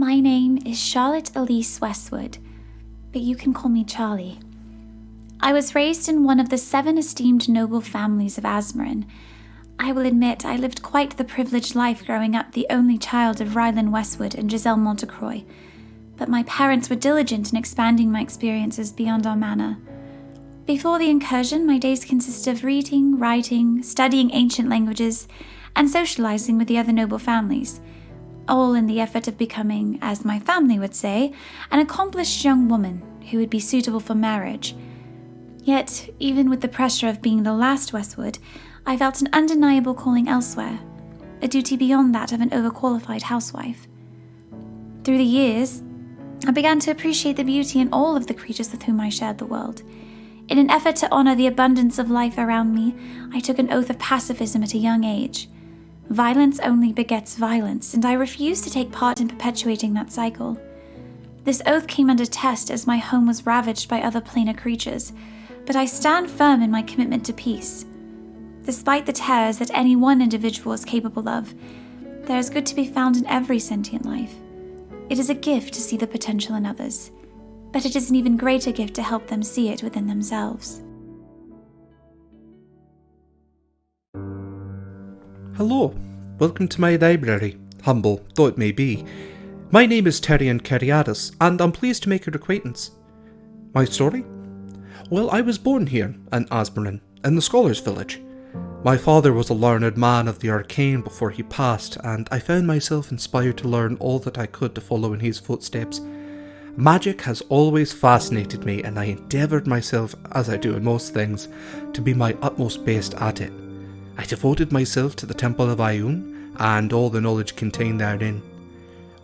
My name is Charlotte Elise Westwood, but you can call me Charlie. I was raised in one of the 7 esteemed noble families of Azmarin. I will admit I lived quite the privileged life growing up the only child of Rylan Westwood and Giselle Montecroy, but my parents were diligent in expanding my experiences beyond our manor. Before the incursion, my days consisted of reading, writing, studying ancient languages, and socializing with the other noble families, all in the effort of becoming, as my family would say, an accomplished young woman who would be suitable for marriage. Yet, even with the pressure of being the last Westwood, I felt an undeniable calling elsewhere, a duty beyond that of an overqualified housewife. Through the years, I began to appreciate the beauty in all of the creatures with whom I shared the world. In an effort to honor the abundance of life around me, I took an oath of pacifism at a young age. Violence only begets violence, and I refused to take part in perpetuating that cycle. This oath came under test as my home was ravaged by other planar creatures, but I stand firm in my commitment to peace. Despite the terrors that any one individual is capable of, there is good to be found in every sentient life. It is a gift to see the potential in others, but it is an even greater gift to help them see it within themselves. Hello, welcome to my library, humble though it may be. My name is Tyrion Cariadis, and I'm pleased to make your acquaintance. My story? Well, I was born here in Azmarin, in the Scholars' Village. My father was a learned man of the arcane before he passed, and I found myself inspired to learn all that I could to follow in his footsteps. Magic has always fascinated me, and I endeavoured myself, as I do in most things, to be my utmost best at it. I devoted myself to the Temple of Ioun, and all the knowledge contained therein.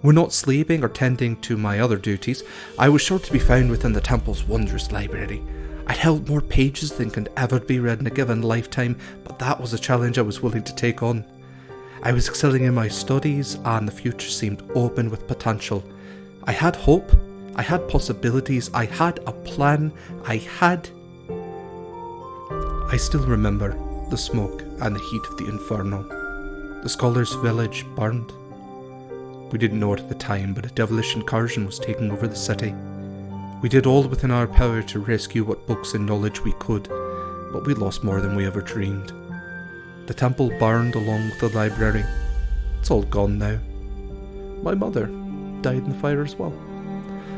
When not sleeping or tending to my other duties, I was sure to be found within the temple's wondrous library. I held more pages than could ever be read in a given lifetime, but that was a challenge I was willing to take on. I was excelling in my studies, and the future seemed open with potential. I had hope, I had possibilities, I had a plan, I still remember the smoke and the heat of the inferno. The Scholars' Village burned. We didn't know it at the time, but a devilish incursion was taking over the city. We did all within our power to rescue what books and knowledge we could, but we lost more than we ever dreamed. The temple burned along with the library. It's all gone now. My mother died in the fire as well.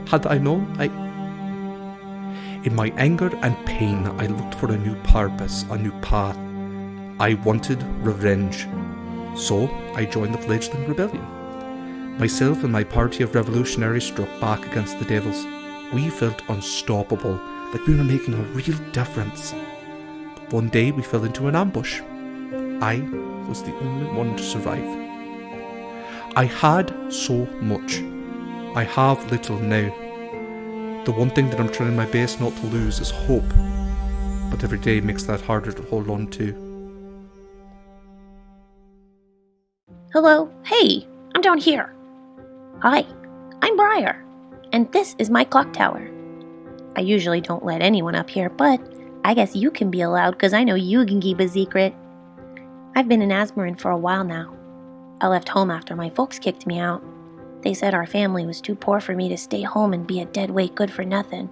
Had I known, in my anger and pain, I looked for a new purpose, a new path. I wanted revenge. So I joined the fledgling rebellion. Myself and my party of revolutionaries struck back against the devils. We felt unstoppable, like we were making a real difference. But one day we fell into an ambush. I was the only one to survive. I had so much. I have little now. The one thing that I'm trying my best not to lose is hope, but every day makes that harder to hold on to. Hello, hey, I'm down here. Hi, I'm Briar, and this is my clock tower. I usually don't let anyone up here, but I guess you can be allowed because I know you can keep a secret. I've been in Azmarin for a while now. I left home after my folks kicked me out. They said our family was too poor for me to stay home and be a dead weight good for nothing.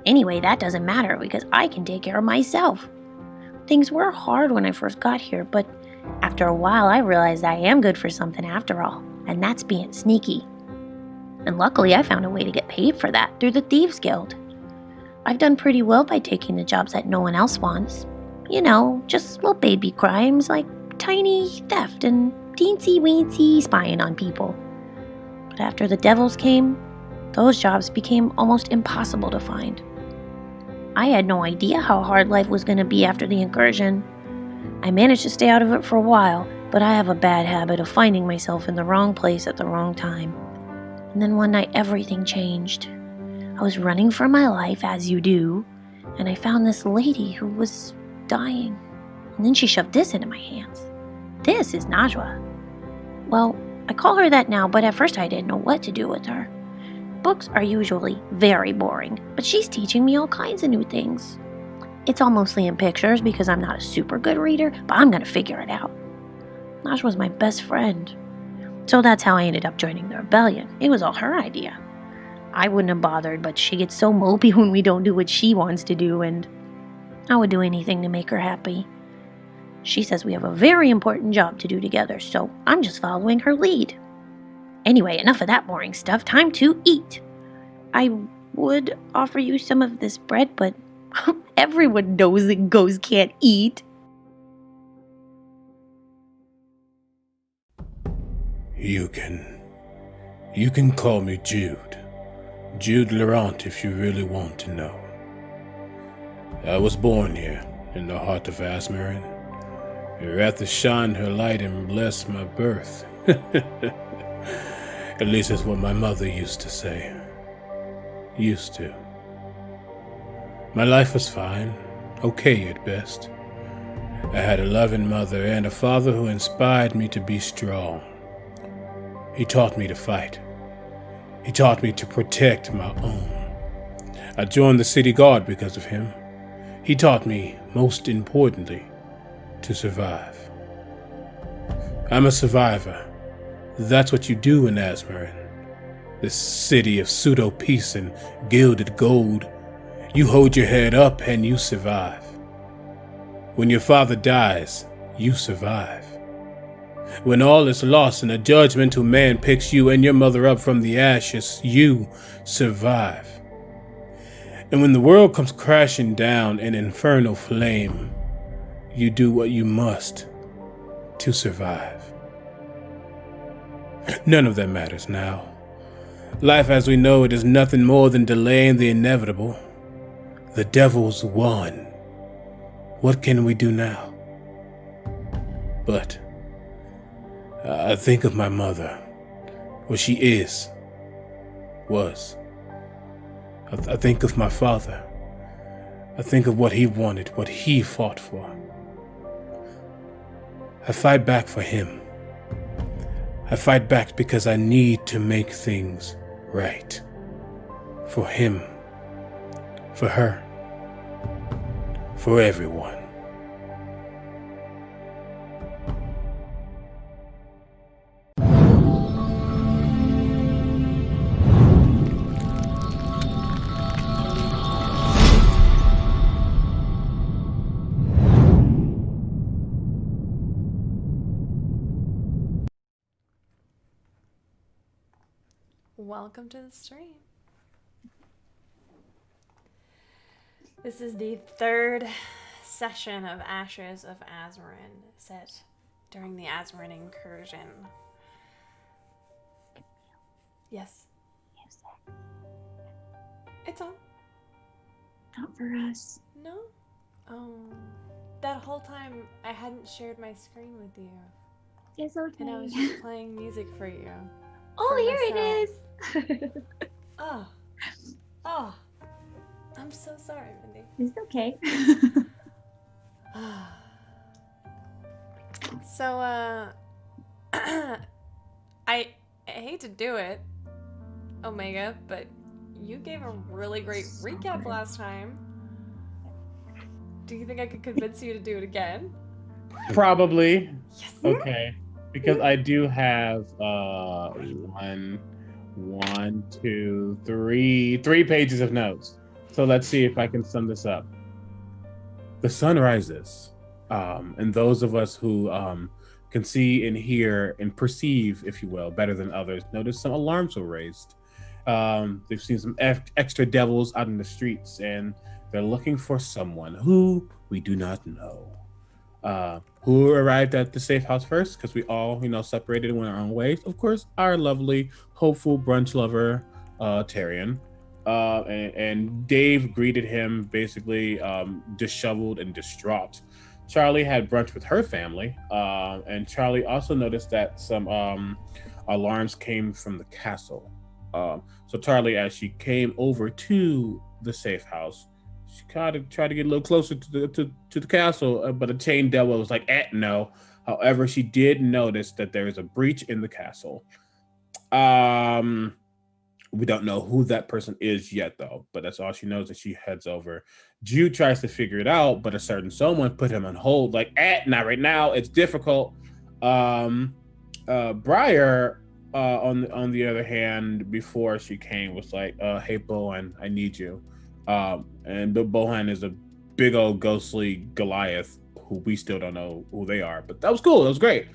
Anyway, that doesn't matter because I can take care of myself. Things were hard when I first got here, but after a while I realized I am good for something after all, and that's being sneaky. And luckily I found a way to get paid for that through the Thieves Guild. I've done pretty well by taking the jobs that no one else wants. You know, just little baby crimes like tiny theft and teensy-weensy spying on people. But after the devils came, those jobs became almost impossible to find. I had no idea how hard life was going to be after the incursion. I managed to stay out of it for a while, but I have a bad habit of finding myself in the wrong place at the wrong time. And then one night everything changed. I was running for my life, as you do, and I found this lady who was dying. And then she shoved this into my hands. This is Najwa. Well, I call her that now, but at first I didn't know what to do with her. Books are usually very boring, but she's teaching me all kinds of new things. It's all mostly in pictures because I'm not a super good reader, but I'm going to figure it out. Najwa's my best friend. So that's how I ended up joining the rebellion. It was all her idea. I wouldn't have bothered, but she gets so mopey when we don't do what she wants to do, and I would do anything to make her happy. She says we have a very important job to do together, so I'm just following her lead. Anyway, enough of that boring stuff. Time to eat. I would offer you some of this bread, but everyone knows that ghosts can't eat. You can call me Jude. Jude Laurent if you really want to know. I was born here, in the heart of Azmarin. Rather shine her light and bless my birth. At least that's what my mother used to say. Used to. My life was fine, okay at best. I had a loving mother and a father who inspired me to be strong. He taught me to fight. He taught me to protect my own. I joined the city guard because of him. He taught me, most importantly, to survive. I'm a survivor. That's what you do in Azmarin. This city of pseudo-peace and gilded gold. You hold your head up and you survive. When your father dies, you survive. When all is lost and a judgmental man picks you and your mother up from the ashes, you survive. And when the world comes crashing down in infernal flame, you do what you must to survive. None of that matters now. Life as we know it is nothing more than delaying the inevitable. The devil's won. What can we do now? But I think of my mother, what she was. I think of my father. I think of what he wanted, what he fought for. I fight back for him. I fight back because I need to make things right. For him. For her. For everyone. Welcome to the stream. This is the third session of Ashes of Azmarin, set during the Azmarin incursion. Yes. It's on. Not for us. No? Oh. That whole time I hadn't shared my screen with you. It's okay. And I was just playing music for you. Oh, for here myself. it is. Oh. I'm so sorry, Mindy. It's okay. So, I hate to do it, Omega, but you gave a really great recap last time. Do you think I could convince you to do it again? Probably. Yes. Okay. Because I do have three pages of notes. So let's see if I can sum this up. The sun rises, and those of us who can see and hear and perceive, if you will, better than others, notice some alarms were raised. They've seen some extra devils out in the streets, and they're looking for someone who we do not know. Who arrived at the safe house first? Because we all, separated and went our own ways. Of course, our lovely, hopeful brunch lover, Tyrion. And Dave greeted him basically disheveled and distraught. Charlie had brunch with her family, and Charlie also noticed that some alarms came from the castle. So Charlie, as she came over to the safe house, she kind of tried to get a little closer to the castle, but a chained devil was like, no. However, she did notice that there is a breach in the castle. We don't know who that person is yet, though, but that's all she knows, that she heads over. Jude tries to figure it out, but a certain someone put him on hold, like, not right now, it's difficult. Briar, on the other hand, before she came, was like, "Hey, Bohan, I need you." And the Bohan is a big old ghostly Goliath who we still don't know who they are, but that was cool. It was great.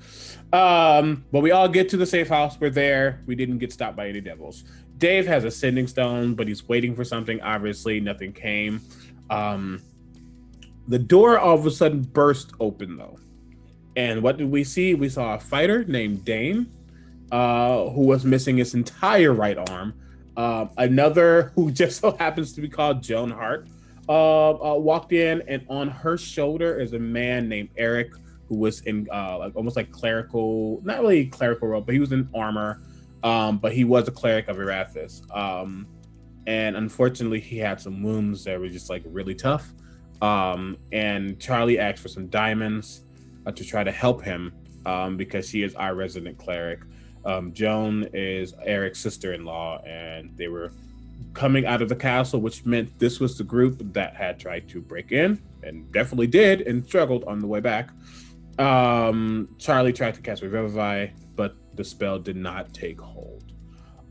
But we all get to the safe house. We're there. We didn't get stopped by any devils. Dave has a sending stone, but he's waiting for something. Obviously, nothing came. The door all of a sudden burst open, though. And what did we see? We saw a fighter named Dane, who was missing his entire right arm. Another who just so happens to be called Joan Hart walked in, and on her shoulder is a man named Eric, who was in like almost like clerical, not really clerical role, but he was in armor. But he was a cleric of Erathis. And unfortunately, he had some wounds that were just like really tough. And Charlie asked for some diamonds to try to help him because she is our resident cleric. Joan is Eric's sister-in-law, and they were coming out of the castle, which meant this was the group that had tried to break in, and definitely did, and struggled on the way back. Charlie tried to cast Revivify, but the spell did not take hold.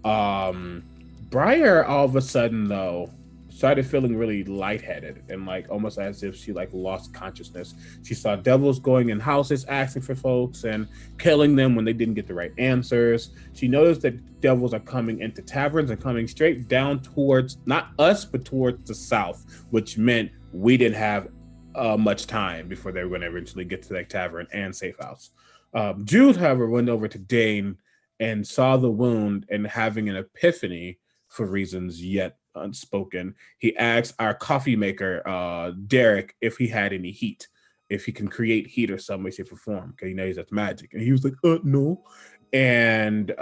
Briar, all of a sudden, though, started feeling really lightheaded and like almost as if she like lost consciousness. She saw devils going in houses asking for folks and killing them when they didn't get the right answers. She noticed that devils are coming into taverns and coming straight down towards not us but towards the south, which meant we didn't have much time before they were going to eventually get to that tavern and safe house. Jude, however, went over to Dane and saw the wound, and having an epiphany for reasons yet unspoken, he asked our coffee maker, Derek, if he had any heat, if he can create heat or some way, shape, or form, because he knows that's magic. And he was like, no. And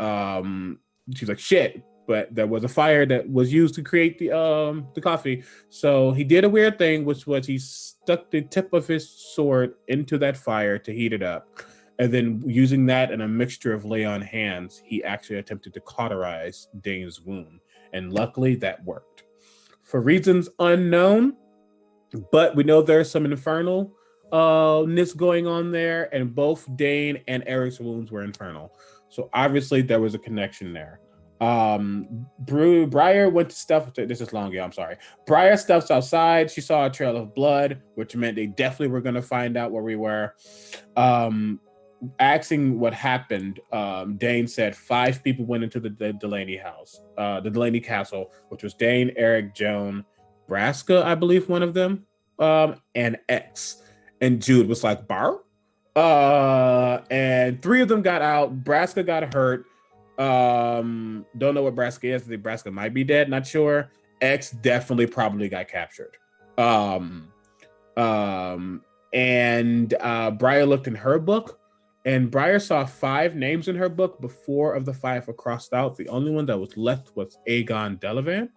she's like, shit. But there was a fire that was used to create the coffee. So he did a weird thing, which was he stuck the tip of his sword into that fire to heat it up. And then using that and a mixture of lay on hands, he actually attempted to cauterize Dane's wound. And luckily that worked. For reasons unknown, but we know there's some infernal-ness going on there, and both Dane and Eric's wounds were infernal. So obviously there was a connection there. Briar went to stuff. This is long, yeah, I'm sorry. Briar stuffs outside. She saw a trail of blood, which meant they definitely were going to find out where we were. Asking what happened, Dane said 5 people went into the Delaney house, the Delaney castle, which was Dane, Eric, Joan, Braska, I believe one of them, and X. And Jude was like, Bar? And 3 of them got out. Braska got hurt. Don't know what Braska is. I think Braska might be dead, not sure. X definitely probably got captured. And Briar looked in her book, and Briar saw 5 names in her book, but 4 of the 5 were crossed out. The only one that was left was Aegon Delavan.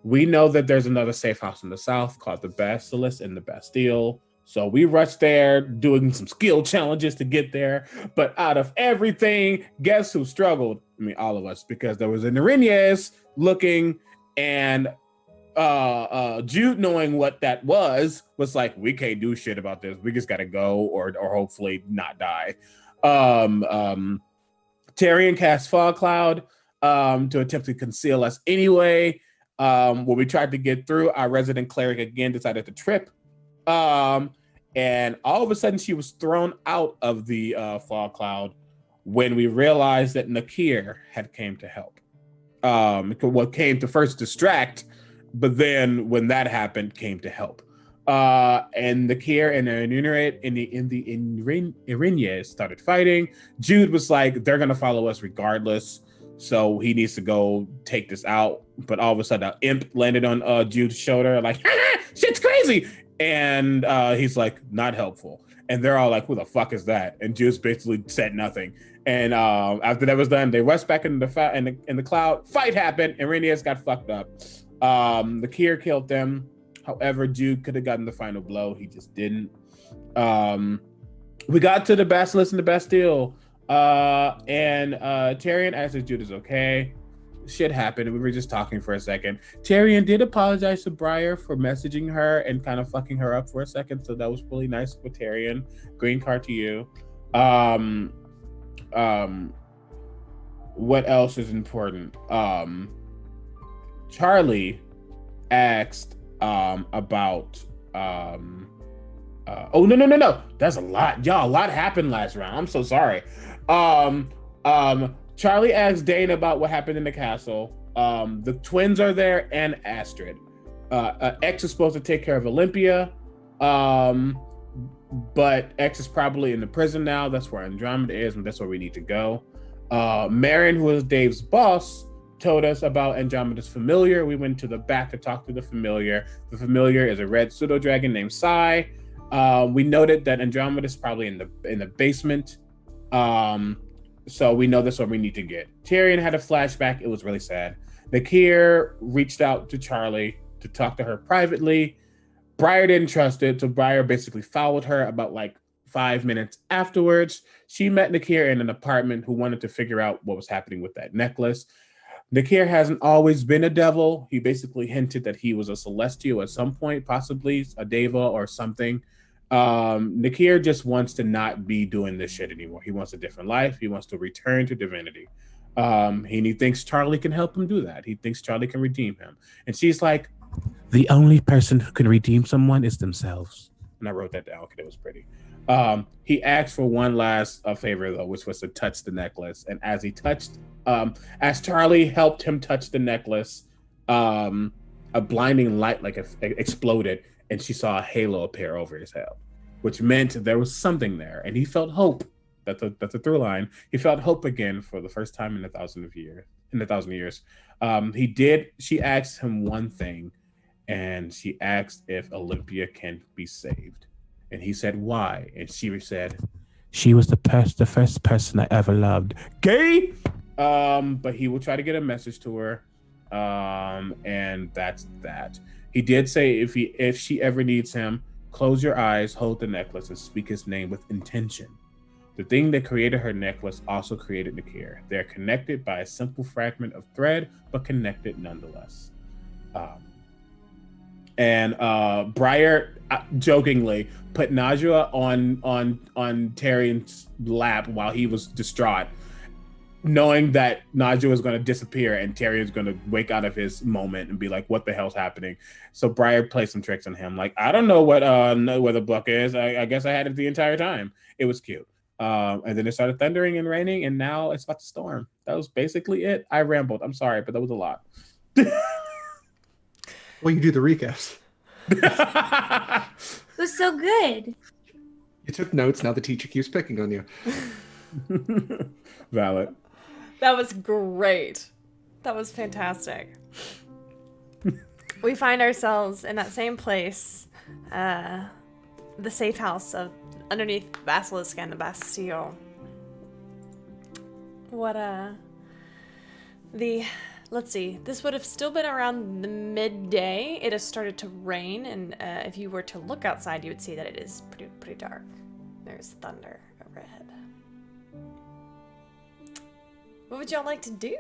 We know that there's another safe house in the south called the Basilisk and the Bastille. So we rushed there doing some skill challenges to get there. But out of everything, guess who struggled? I mean, all of us, because there was an Irenaeus looking, and Jude, knowing what that was like, we can't do shit about this. We just gotta go or hopefully not die. Tyrion cast Fog Cloud to attempt to conceal us anyway. When we tried to get through, our resident cleric again decided to trip. And all of a sudden she was thrown out of the Fog Cloud when we realized that Nakir had came to help. What came to first distract, but then when that happened, came to help. And Nakir and the Irenaeus started fighting. Jude was like, they're gonna follow us regardless, so he needs to go take this out. But all of a sudden, an imp landed on Jude's shoulder, like, shit's crazy. And he's like, not helpful. And they're all like, who the fuck is that? And Jude's basically said nothing. And after that was done, they rushed back in the cloud. Fight happened, and Irenaeus got fucked up. The Kier killed them. However, Jude could have gotten the final blow. He just didn't. We got to the Basilisk and the Bastille. And Tyrion asked if Jude is okay. Shit happened. We were just talking for a second. Tyrion did apologize to Briar for messaging her and kind of fucking her up for a second. So that was really nice with Tyrion. Green card to you. what else is important? Charlie asked about oh no. That's a lot. Y'all, a lot happened last round. I'm so sorry. Charlie asked Dane about what happened in the castle. The twins are there and Astrid. X is supposed to take care of Olympia. But X is probably in the prison now. That's where Andromeda is, and that's where we need to go. Marin, who is Dave's boss, told us about Andromeda's familiar. We went to the back to talk to the familiar. The familiar is a red pseudo dragon named Sai. We noted that Andromeda is probably in the basement. So we know that's what we need to get. Tyrion had a flashback. It was really sad. Nakir reached out to Charlie to talk to her privately. Briar didn't trust it, so Briar basically followed her about like 5 minutes afterwards. She met Nakir in an apartment who wanted to figure out what was happening with that necklace. Nakir hasn't always been a devil. He basically hinted that he was a celestial at some point, possibly a deva or something. Nakir just wants to not be doing this shit anymore. He wants a different life. He wants to return to divinity. He thinks Charlie can help him do that. He thinks Charlie can redeem him. And she's like, the only person who can redeem someone is themselves. And I wrote that down because it was pretty. He asked for one last favor, though, which was to touch the necklace. And as as Charlie helped him touch the necklace, a blinding light exploded, and she saw a halo appear over his head, which meant there was something there. And he felt hope. That's a through line. He felt hope again for the first time in a thousand years. She asked him one thing, and she asked if Olympia can be saved. And he said, why? And she said, she was the first person I ever loved. Gay! But he will try to get a message to her. And that's that. He did say if she ever needs him, close your eyes, hold the necklace, and speak his name with intention. The thing that created her necklace also created Nakir. They're connected by a simple fragment of thread, but connected nonetheless. Briar jokingly put Najwa on Tyrion's lap while he was distraught, knowing that Najwa was going to disappear and Tyrion's going to wake out of his moment and be like, what the hell's happening? So Briar played some tricks on him. Like, I don't know where the book is. I guess I had it the entire time. It was cute. And then it started thundering and raining, and now it's about to storm. That was basically it. I rambled. I'm sorry, but that was a lot. Well, you do the recaps. It was so good. You took notes, now the teacher keeps picking on you. Valid. That was great. That was fantastic. We find ourselves in that same place, the safe house of underneath Basilisk and the Bastille. Let's see, this would have still been around the midday. It has started to rain, and if you were to look outside, you would see that it is pretty dark. There's thunder overhead. What would y'all like to do?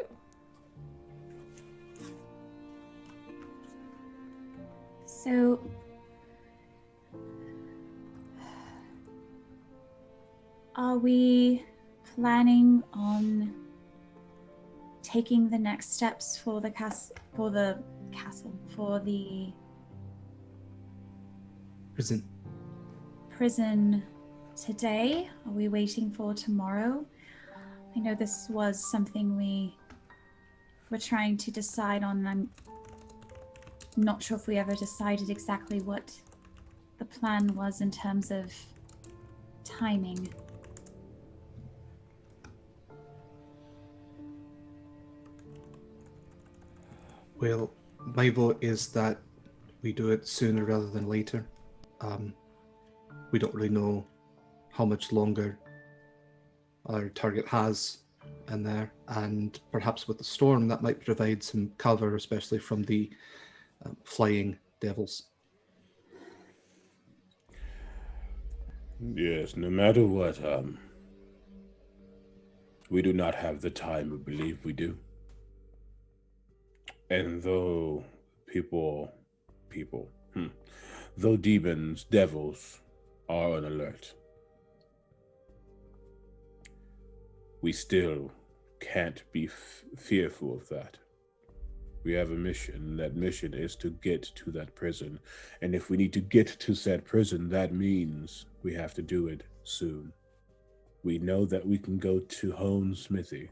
So, are we planning on taking the next steps for the prison today? Are we waiting for tomorrow? I know this was something we were trying to decide on. I'm not sure if we ever decided exactly what the plan was in terms of timing. Well, my vote is that we do it sooner rather than later. We don't really know how much longer our target has in there, and perhaps with the storm that might provide some cover, especially from the flying devils. Yes, no matter what, we do not have the time we believe we do. And though though demons, devils are on alert, we still can't be fearful of that. We have a mission, and that mission is to get to that prison. And if we need to get to said prison, that means we have to do it soon. We know that we can go to Hone's Smithy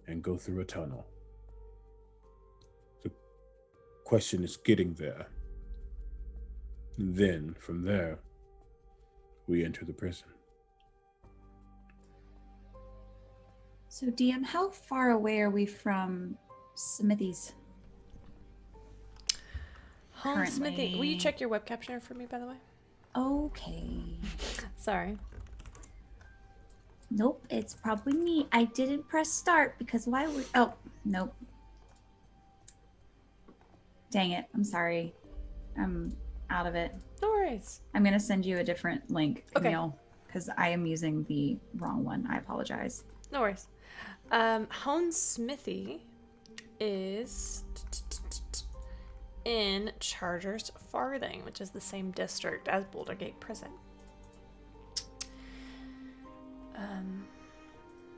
and go through a tunnel. The question is getting there. And then, from there, we enter the prison. So, DM, how far away are we from Smithy's? Home Smithy. Will you check your web captioner for me, by the way? Okay. Sorry. Nope, it's probably me. I didn't press start because why would... Oh, nope. Dang it. I'm sorry. I'm out of it. No worries. I'm going to send you a different link, Okay. Camille, because I am using the wrong one. I apologize. No worries. Hone Smithy is in Chargers Farthing, which is the same district as Boulder Gate Prison.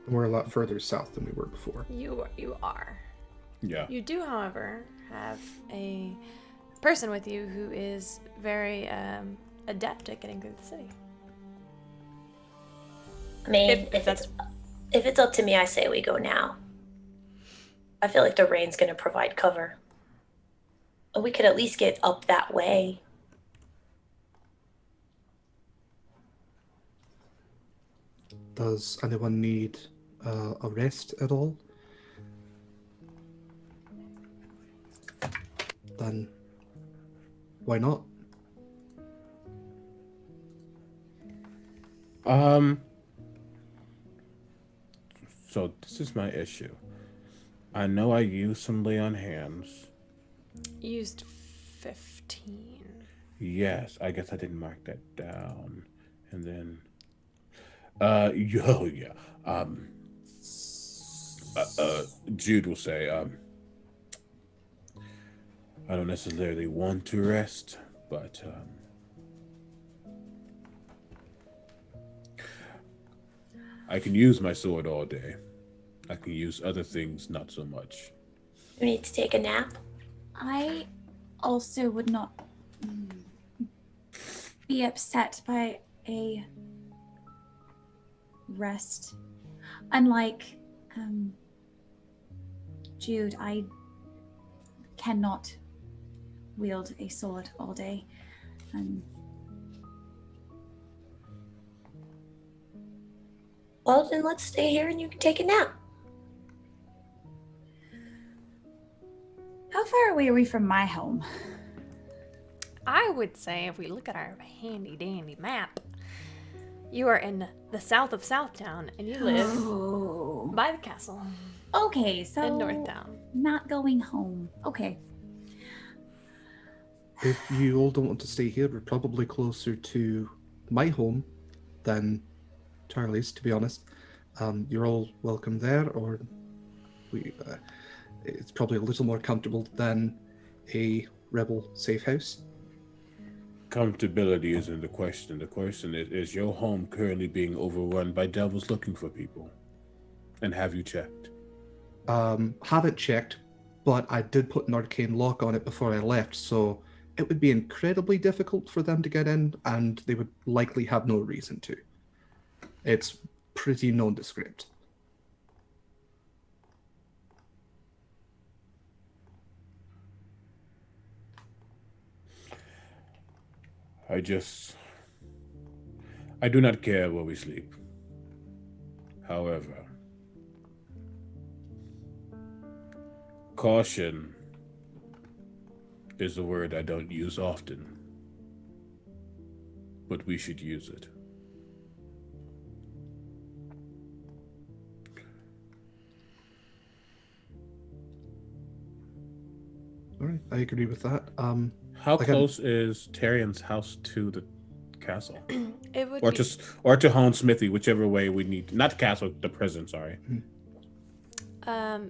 We're a lot further south than we were before. You are. Yeah. You do, however, have a person with you who is very adept at getting through the city. I mean, If that's- if it's up to me, I say we go now. I feel like the rain's gonna provide cover. We could at least get up that way. Does anyone need a rest at all? Then why not? So this is my issue. I know I used some lay on hands. Used 15. Yes, I guess I didn't mark that down. And then Jude will say, I don't necessarily want to rest, but I can use my sword all day. I can use other things not so much. You need to take a nap. I also would not be upset by a rest. Unlike Jude, I cannot wield a sword all day. Well, then let's stay here and you can take a nap. How far away are we from my home? I would say if we look at our handy dandy map, you are in the south of Southtown and you live Oh. by the castle Okay, so in Northtown. not going home. Okay. If you all don't want to stay here, we're probably closer to my home than Charlie's, to be honest. You're all welcome there, or it's probably a little more comfortable than a rebel safe house. Comfortability isn't the question. The question is your home currently being overrun by devils looking for people? And have you checked? Haven't checked, but I did put an arcane lock on it before I left, so it would be incredibly difficult for them to get in, and they would likely have no reason to. It's pretty nondescript. I do not care where we sleep. However, caution is a word I don't use often, but we should use it. All right, I agree with that. How Like close is Tyrion's house to the castle? It would Or be, to Hone Smithy, whichever way we need. Not the castle, the prison, sorry.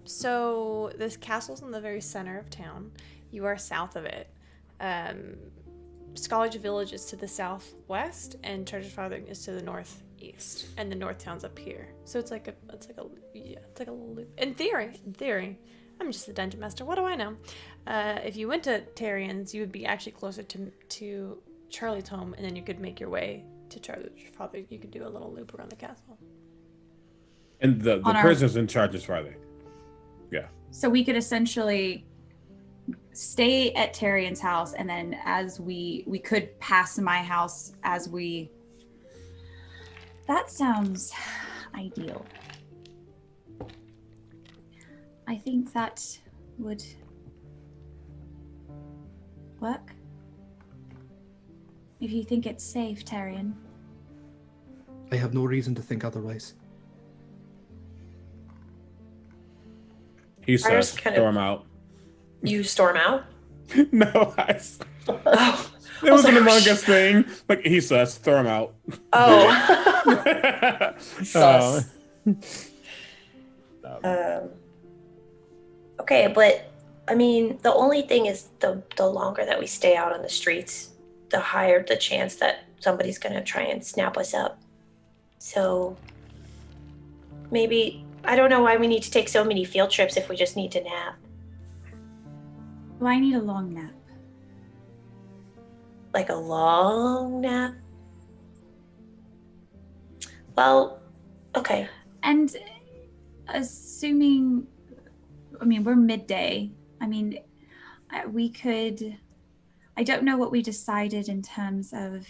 so this castle's in the very center of town. You are south of it. Scholarship Village is to the southwest, and Chargers Farthing is to the northeast. east, and the north town's up here. So it's like a little loop. In theory, I'm just the dungeon master. What do I know? If you went to Tyrion's, you would be actually closer to Charlie's home, and then you could make your way to Charlie's father. You could do a little loop around the castle. And the prisoners in charge is Friday. Yeah. So we could essentially stay at Tyrion's house, and then as we could pass my house as we. That sounds ideal. I think that would work. If you think it's safe, Tyrion. I have no reason to think otherwise. He says, storm out. You storm out? No, Oh. It was an Among Us thing. Like, he says, throw him out. Oh. Sus. Okay, but, I mean, the only thing is the longer that we stay out on the streets, the higher the chance that somebody's going to try and snap us up. So, maybe, I don't know why we need to take so many field trips if we just need to nap. Well, I need a long nap. Like a long nap? Well, okay. And assuming, I mean, we're midday. I mean, we could, I don't know what we decided in terms of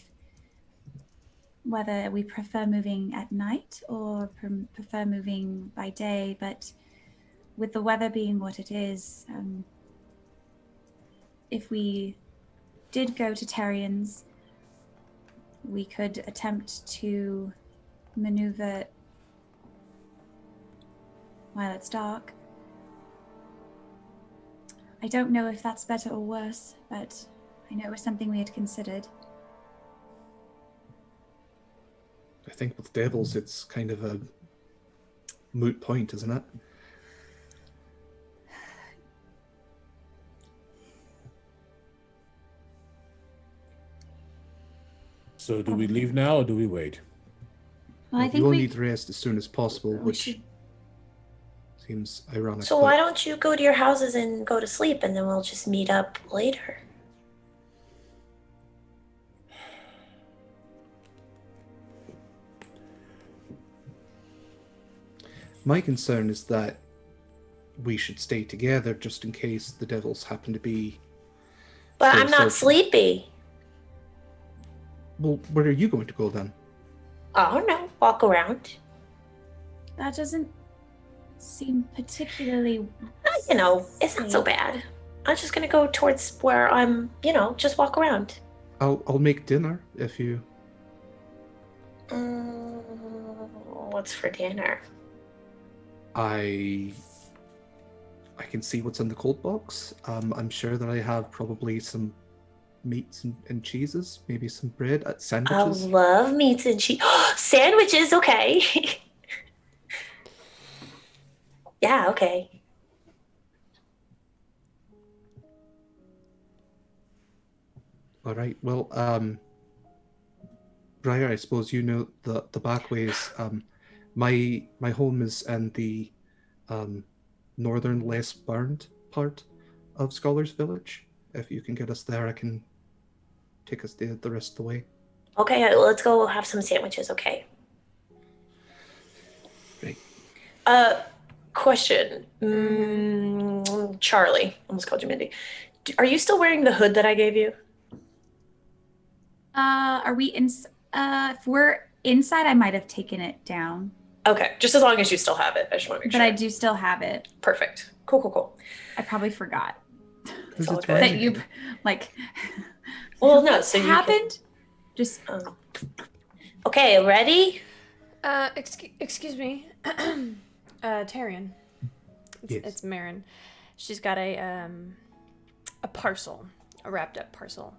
whether we prefer moving at night or prefer moving by day, but with the weather being what it is, if we did go to Tyrion's, we could attempt to maneuver while it's dark. I don't know if that's better or worse, but I know it was something we had considered. I think with devils, it's kind of a moot point, isn't it? So do we leave now or do we wait? Well, I think you all we need rest as soon as possible, which should. seems ironic. So why don't you go to your houses and go to sleep, and then we'll just meet up later? My concern is that we should stay together just in case the devils happen to be... But still I'm not searching. sleepy. Well, where are you going to go then? I don't know. Walk around. That doesn't seem particularly. You know, it's not so bad. I'm just gonna go towards where I'm, just walk around. I'll make dinner if you... What's for dinner? I can see what's in the cold box. I'm sure that I have probably some meats and cheeses, maybe some bread, I sandwiches. love meats and cheese. Sandwiches, okay. Yeah, okay. All right. Well, Briar, I suppose you know the back ways. My home is in the northern, less burned part of Scholars Village. If you can get us there, I can take us the rest of the way. Okay, let's go have some sandwiches, okay? Right. Question. Charlie, almost called you Mindy. Are you still wearing the hood that I gave you? Are we in? If we're inside, I might have taken it down. Okay, just as long as you still have it. I just want to make sure. But I do still have it. Perfect. Cool. I probably forgot It's all it's good. that you like. Well, no, so you happened. Just okay, ready? Excuse me. Tyrion. Yes. It's Marin. She's got a parcel, a wrapped up parcel.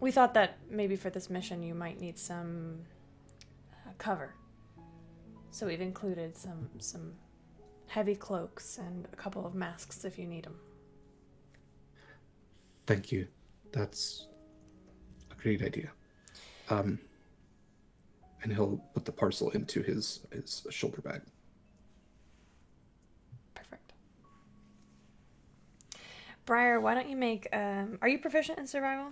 We thought that maybe for this mission you might need some cover. So we've included some heavy cloaks and a couple of masks if you need them. Thank you. That's a great idea. I and he'll put the parcel into his shoulder bag. Perfect. Briar, why don't you make... are you proficient in survival?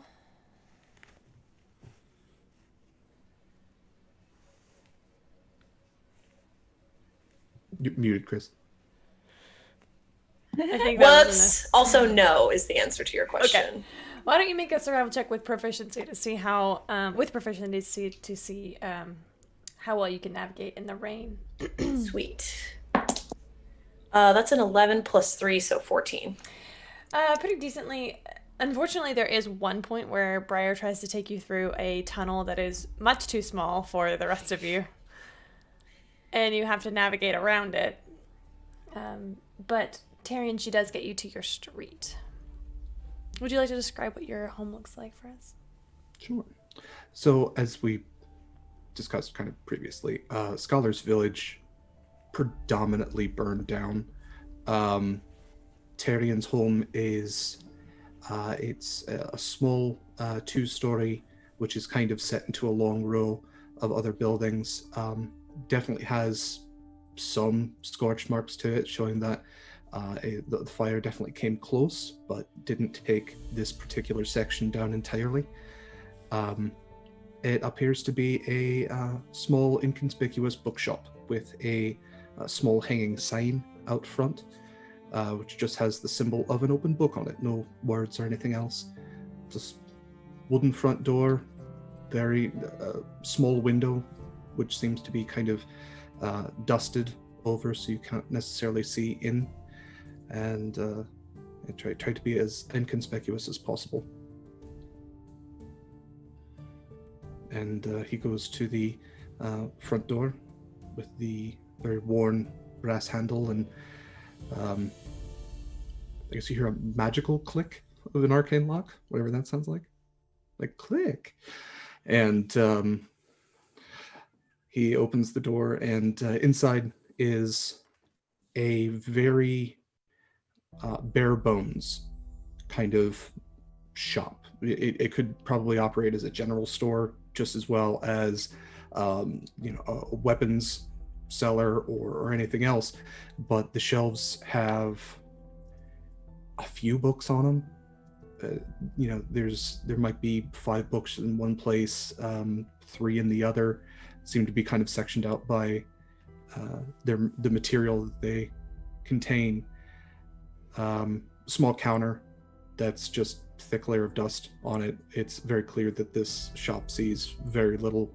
You're muted, Chris. I think that was What's also no is the answer to your question. Okay. Why don't you make a survival check with proficiency to see how, to see how well you can navigate in the rain. Sweet. That's an 11 plus 3, so 14. Pretty decently. Unfortunately, there is one point where Briar tries to take you through a tunnel that is much too small for the rest of you. And you have to navigate around it. But Tyrion, she does get you to your street. Would you like to describe what your home looks like for us? Sure. So, as we discussed kind of previously, Scholar's Village predominantly burned down. Tyrion's home is it's a small 2-story, which is kind of set into a long row of other buildings. Definitely has some scorch marks to it, showing that the fire definitely came close, but didn't take this particular section down entirely. It appears to be a small, inconspicuous bookshop with a small hanging sign out front, which just has the symbol of an open book on it. No words or anything else. Just wooden front door, very small window, which seems to be kind of dusted over, so you can't necessarily see in. And try to be as inconspicuous as possible. And he goes to the front door with the very worn brass handle, and I guess you hear a magical click of an arcane lock, whatever that sounds like click. And he opens the door, and inside is a very bare bones kind of shop. It could probably operate as a general store just as well as a weapons seller or anything else, but the shelves have a few books on them. There might be 5 books in one place, 3 in the other. Seem to be kind of sectioned out by the material that they contain. Small counter that's just thick layer of dust on it. It's very clear that this shop sees very little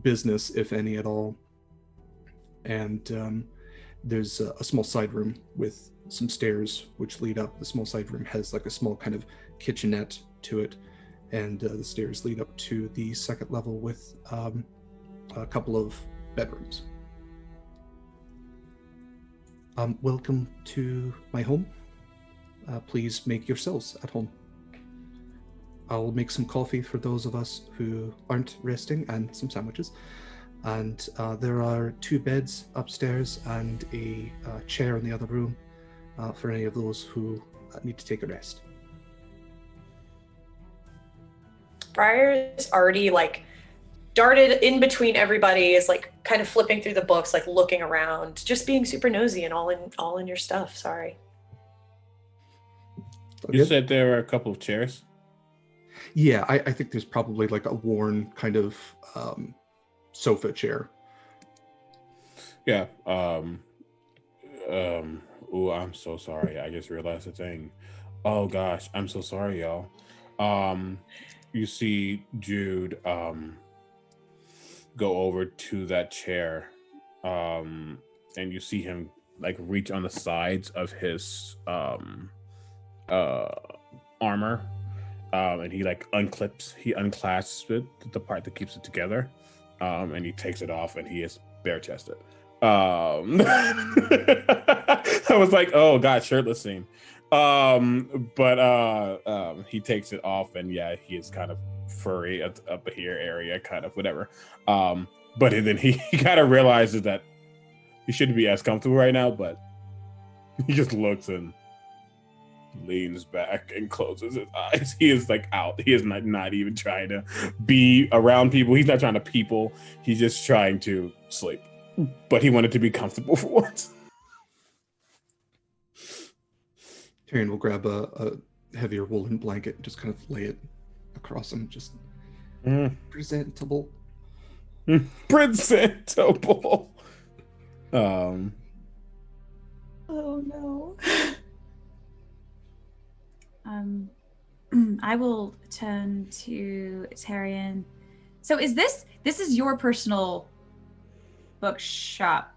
business, if any at all. And there's a small side room with some stairs which lead up. The small side room has like a small kind of kitchenette to it, and the stairs lead up to the second level with a couple of bedrooms. Welcome to my home. Please make yourselves at home. I'll make some coffee for those of us who aren't resting, and some sandwiches. And there are 2 beds upstairs and a chair in the other room for any of those who need to take a rest. Briar's already darted in between everybody, is kind of flipping through the books, looking around, just being super nosy and all in your stuff. Sorry. You said there were a couple of chairs? Yeah, I think there's probably a worn kind of sofa chair. Yeah. Oh, I'm so sorry. I just realized a thing. Oh gosh, I'm so sorry, y'all. You see Jude go over to that chair, and you see him reach on the sides of his armor, and he unclasps it, the part that keeps it together, and he takes it off, and he is bare-chested. I was like, oh god, shirtless scene. But he takes it off, and yeah, he is kind of furry up here area, kind of whatever. But then he kind of realizes that he shouldn't be as comfortable right now, but he just looks and leans back and closes his eyes. He is like out. He is not even trying to be around people. He's not trying to people. He's just trying to sleep. But he wanted to be comfortable for once. Tyrion will grab a heavier woolen blanket and just kind of lay it across him. Just presentable. Presentable. Oh no. I will turn to Tyrion. So this is your personal bookshop,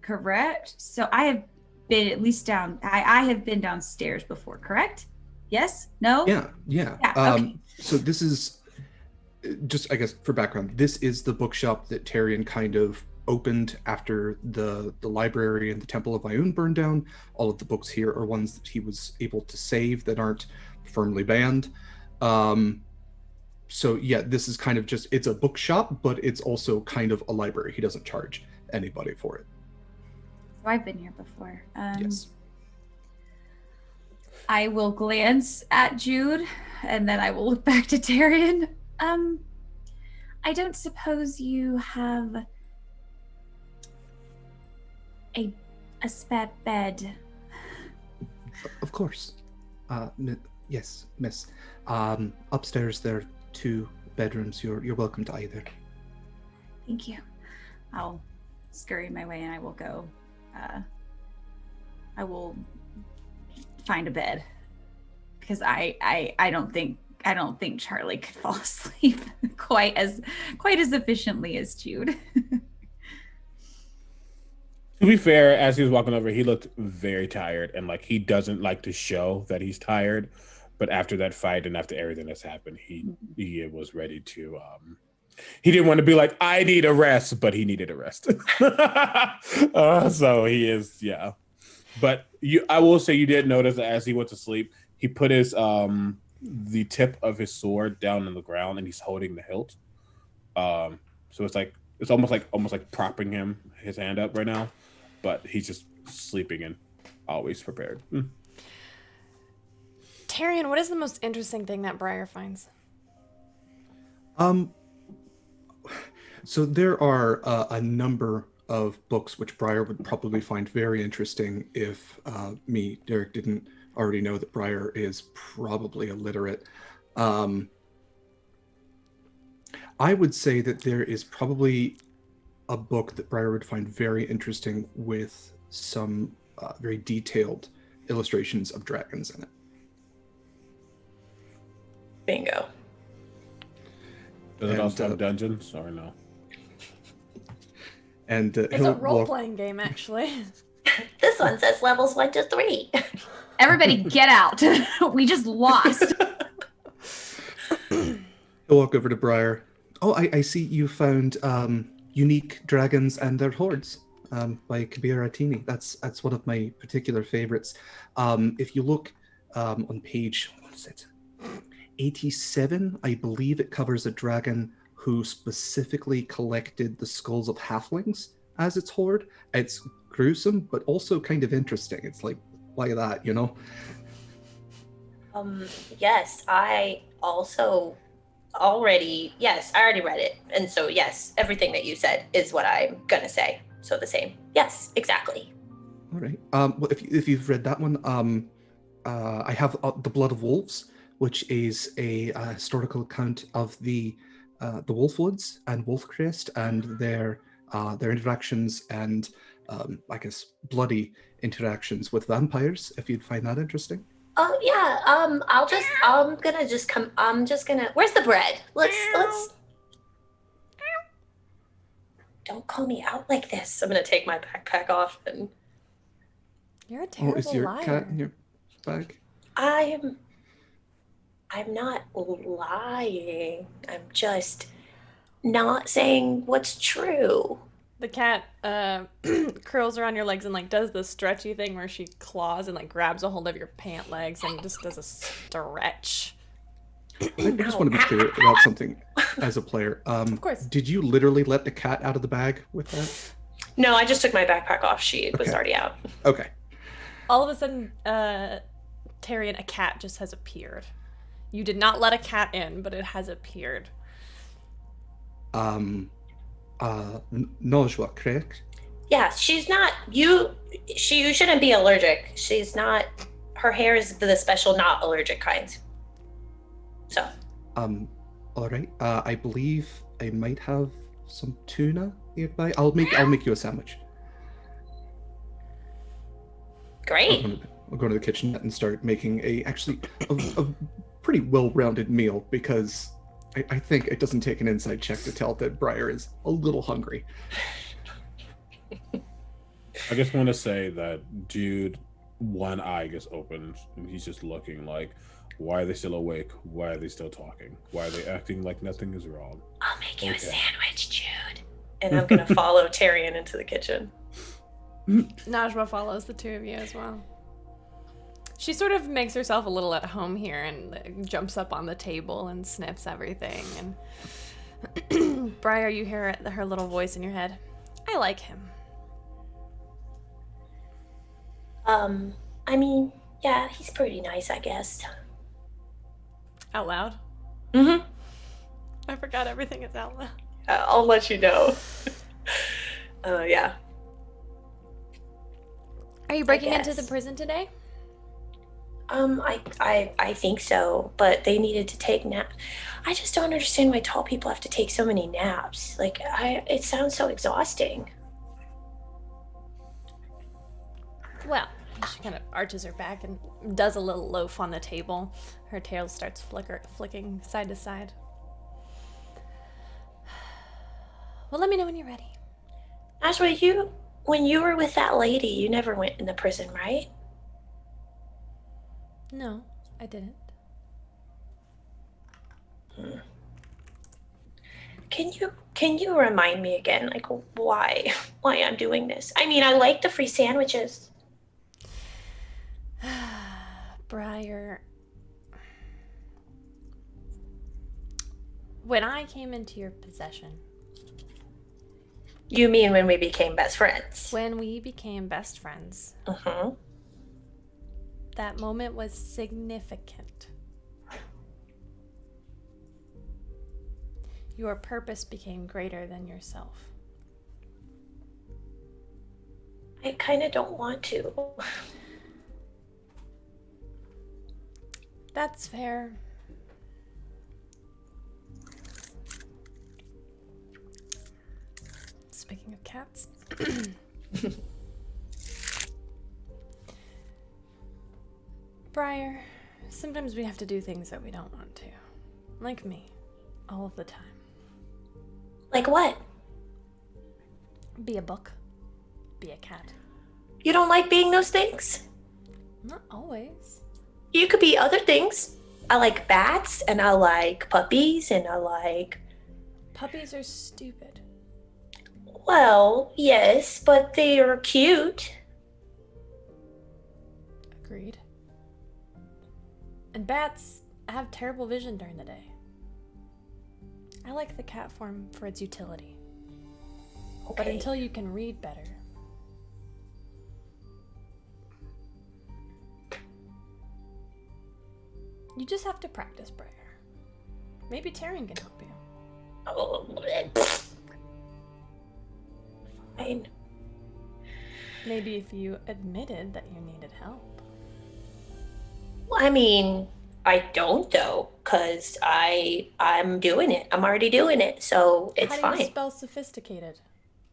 correct? So I have been at least down. I have been downstairs before, correct? Yes? No? Yeah. Okay. So this is just, I guess, for background. This is the bookshop that Tyrion kind of opened after the library and the Temple of Ioun burned down. All of the books here are ones that he was able to save that aren't firmly banned. So yeah, this is kind of just, it's a bookshop, but it's also kind of a library. He doesn't charge anybody for it. So I've been here before. Yes. I will glance at Jude, and then I will look back to Tyrion. I don't suppose you have a spare bed? Of course. Yes, miss. Upstairs there are 2 bedrooms. You're welcome to either. Thank you. I'll scurry my way and I will go. I will find a bed because I don't think Charlie could fall asleep quite as efficiently as Jude. To be fair, as he was walking over, he looked very tired, and like he doesn't like to show that he's tired. But after that fight and after everything that's happened, he was ready to. He didn't want to be like, I need a rest, but he needed a rest. So he is, yeah. But I will say, you did notice that as he went to sleep, he put his the tip of his sword down on the ground, and he's holding the hilt. So it's almost like propping his hand up right now, but he's just sleeping and always prepared. Tyrion, what is the most interesting thing that Briar finds? So there are a number of books which Briar would probably find very interesting if Derek, didn't already know that Briar is probably illiterate. I would say that there is probably a book that Briar would find very interesting with some very detailed illustrations of dragons in it. Bingo. Does it also have dungeons or no? And It's a role-playing game, actually. This one says levels 1 to 3. Everybody get out. We just lost. He'll walk over to Briar. Oh, I see you found Unique Dragons and Their Hordes by Kabir Atini. That's one of my particular favorites. If you look on page, what is it? 87, I believe it covers a dragon who specifically collected the skulls of halflings as its hoard. It's gruesome, but also kind of interesting. It's like that, you know? Yes, I already read it. And so, yes, everything that you said is what I'm going to say. So the same. Yes, exactly. All right. Well, if you've read that one, I have The Blood of Wolves, which is a historical account of the Wolfwoods and Wolfcrest and their interactions and I guess bloody interactions with vampires. If you'd find that interesting. Oh yeah. Where's the bread? Let's. Don't call me out like this. I'm gonna take my backpack off and. You're a terrible is your liar. cat in your bag? I'm not lying. I'm just not saying what's true. The cat curls around your legs and like does the stretchy thing where she claws and like grabs a hold of your pant legs and just does a stretch. I just want to be clear about something as a player. Of course. Did you literally let the cat out of the bag with that? No, I just took my backpack off. She was Okay. already out. Okay. All of a sudden, Tyrion, a cat just has appeared. You did not let a cat in, but it has appeared. Najwa, correct? Yeah, she's not. You shouldn't be allergic. She's not. Her hair is the special not allergic kind. So. All right. I believe I might have some tuna nearby. I'll make you a sandwich. Great. I'll go to the kitchen and start making a pretty well-rounded meal, because I think it doesn't take an inside check to tell that Briar is a little hungry. I just want to say that Jude, one eye gets opened, and he's just looking like, why are they still awake? Why are they still talking? Why are they acting like nothing is wrong? I'll make you a sandwich, Jude. And I'm going to follow Tyrion into the kitchen. Najwa follows the two of you as well. She sort of makes herself a little at home here and jumps up on the table and sniffs everything. And Briar, you hear her little voice in your head. I like him. I mean, yeah, he's pretty nice, I guess. Out loud? Mm-hmm. I forgot everything is out loud. I'll let you know. Yeah. Are you breaking into the prison today? I think so, but they needed to take naps. I just don't understand why tall people have to take so many naps. Like, it sounds so exhausting. Well, she kind of arches her back and does a little loaf on the table. Her tail starts flicking side to side. Well, let me know when you're ready. Najwa, when you were with that lady, you never went in the prison, right? No, I didn't. Can you remind me again, like, why I'm doing this? I mean, I like the free sandwiches. Briar, when I came into your possession. You mean when we became best friends? When we became best friends. Mm-hmm. That moment was significant. Your purpose became greater than yourself. I kind of don't want to. That's fair. Speaking of cats. Briar, sometimes we have to do things that we don't want to. Like me. All of the time. Like what? Be a book. Be a cat. You don't like being those things? Not always. You could be other things. I like bats, and I like puppies, and I like... Puppies are stupid. Well, yes, but they are cute. Agreed. And bats have terrible vision during the day. I like the cat form for its utility. Okay. But until you can read better. You just have to practice, Briar. Maybe Tyrion can help you. Oh, fine. Maybe if you admitted that you needed help. I mean, I don't though, because I'm doing it. I'm already doing it, so it's How do you fine. spell sophisticated?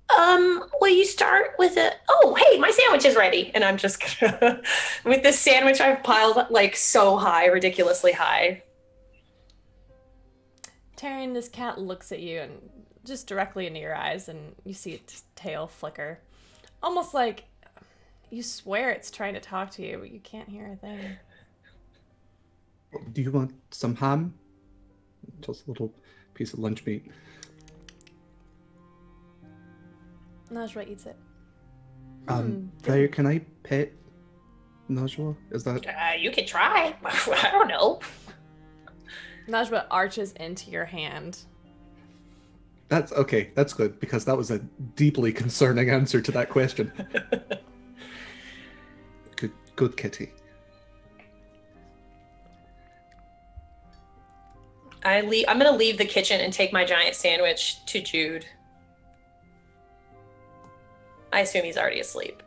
Well, you start with oh, hey, my sandwich is ready. And I'm just gonna, with this sandwich I've piled like so high, ridiculously high. Tyrion, this cat looks at you and just directly into your eyes, and you see its tail flicker. Almost like you swear it's trying to talk to you, but you can't hear a thing. Do you want some ham? Just a little piece of lunch meat. Najwa eats it. Briar, can I pet Najwa? Is that... You can try. I don't know. Najwa arches into your hand. That's okay. That's good, because that was a deeply concerning answer to that question. Good kitty. I'm gonna leave the kitchen and take my giant sandwich to Jude. I assume he's already asleep.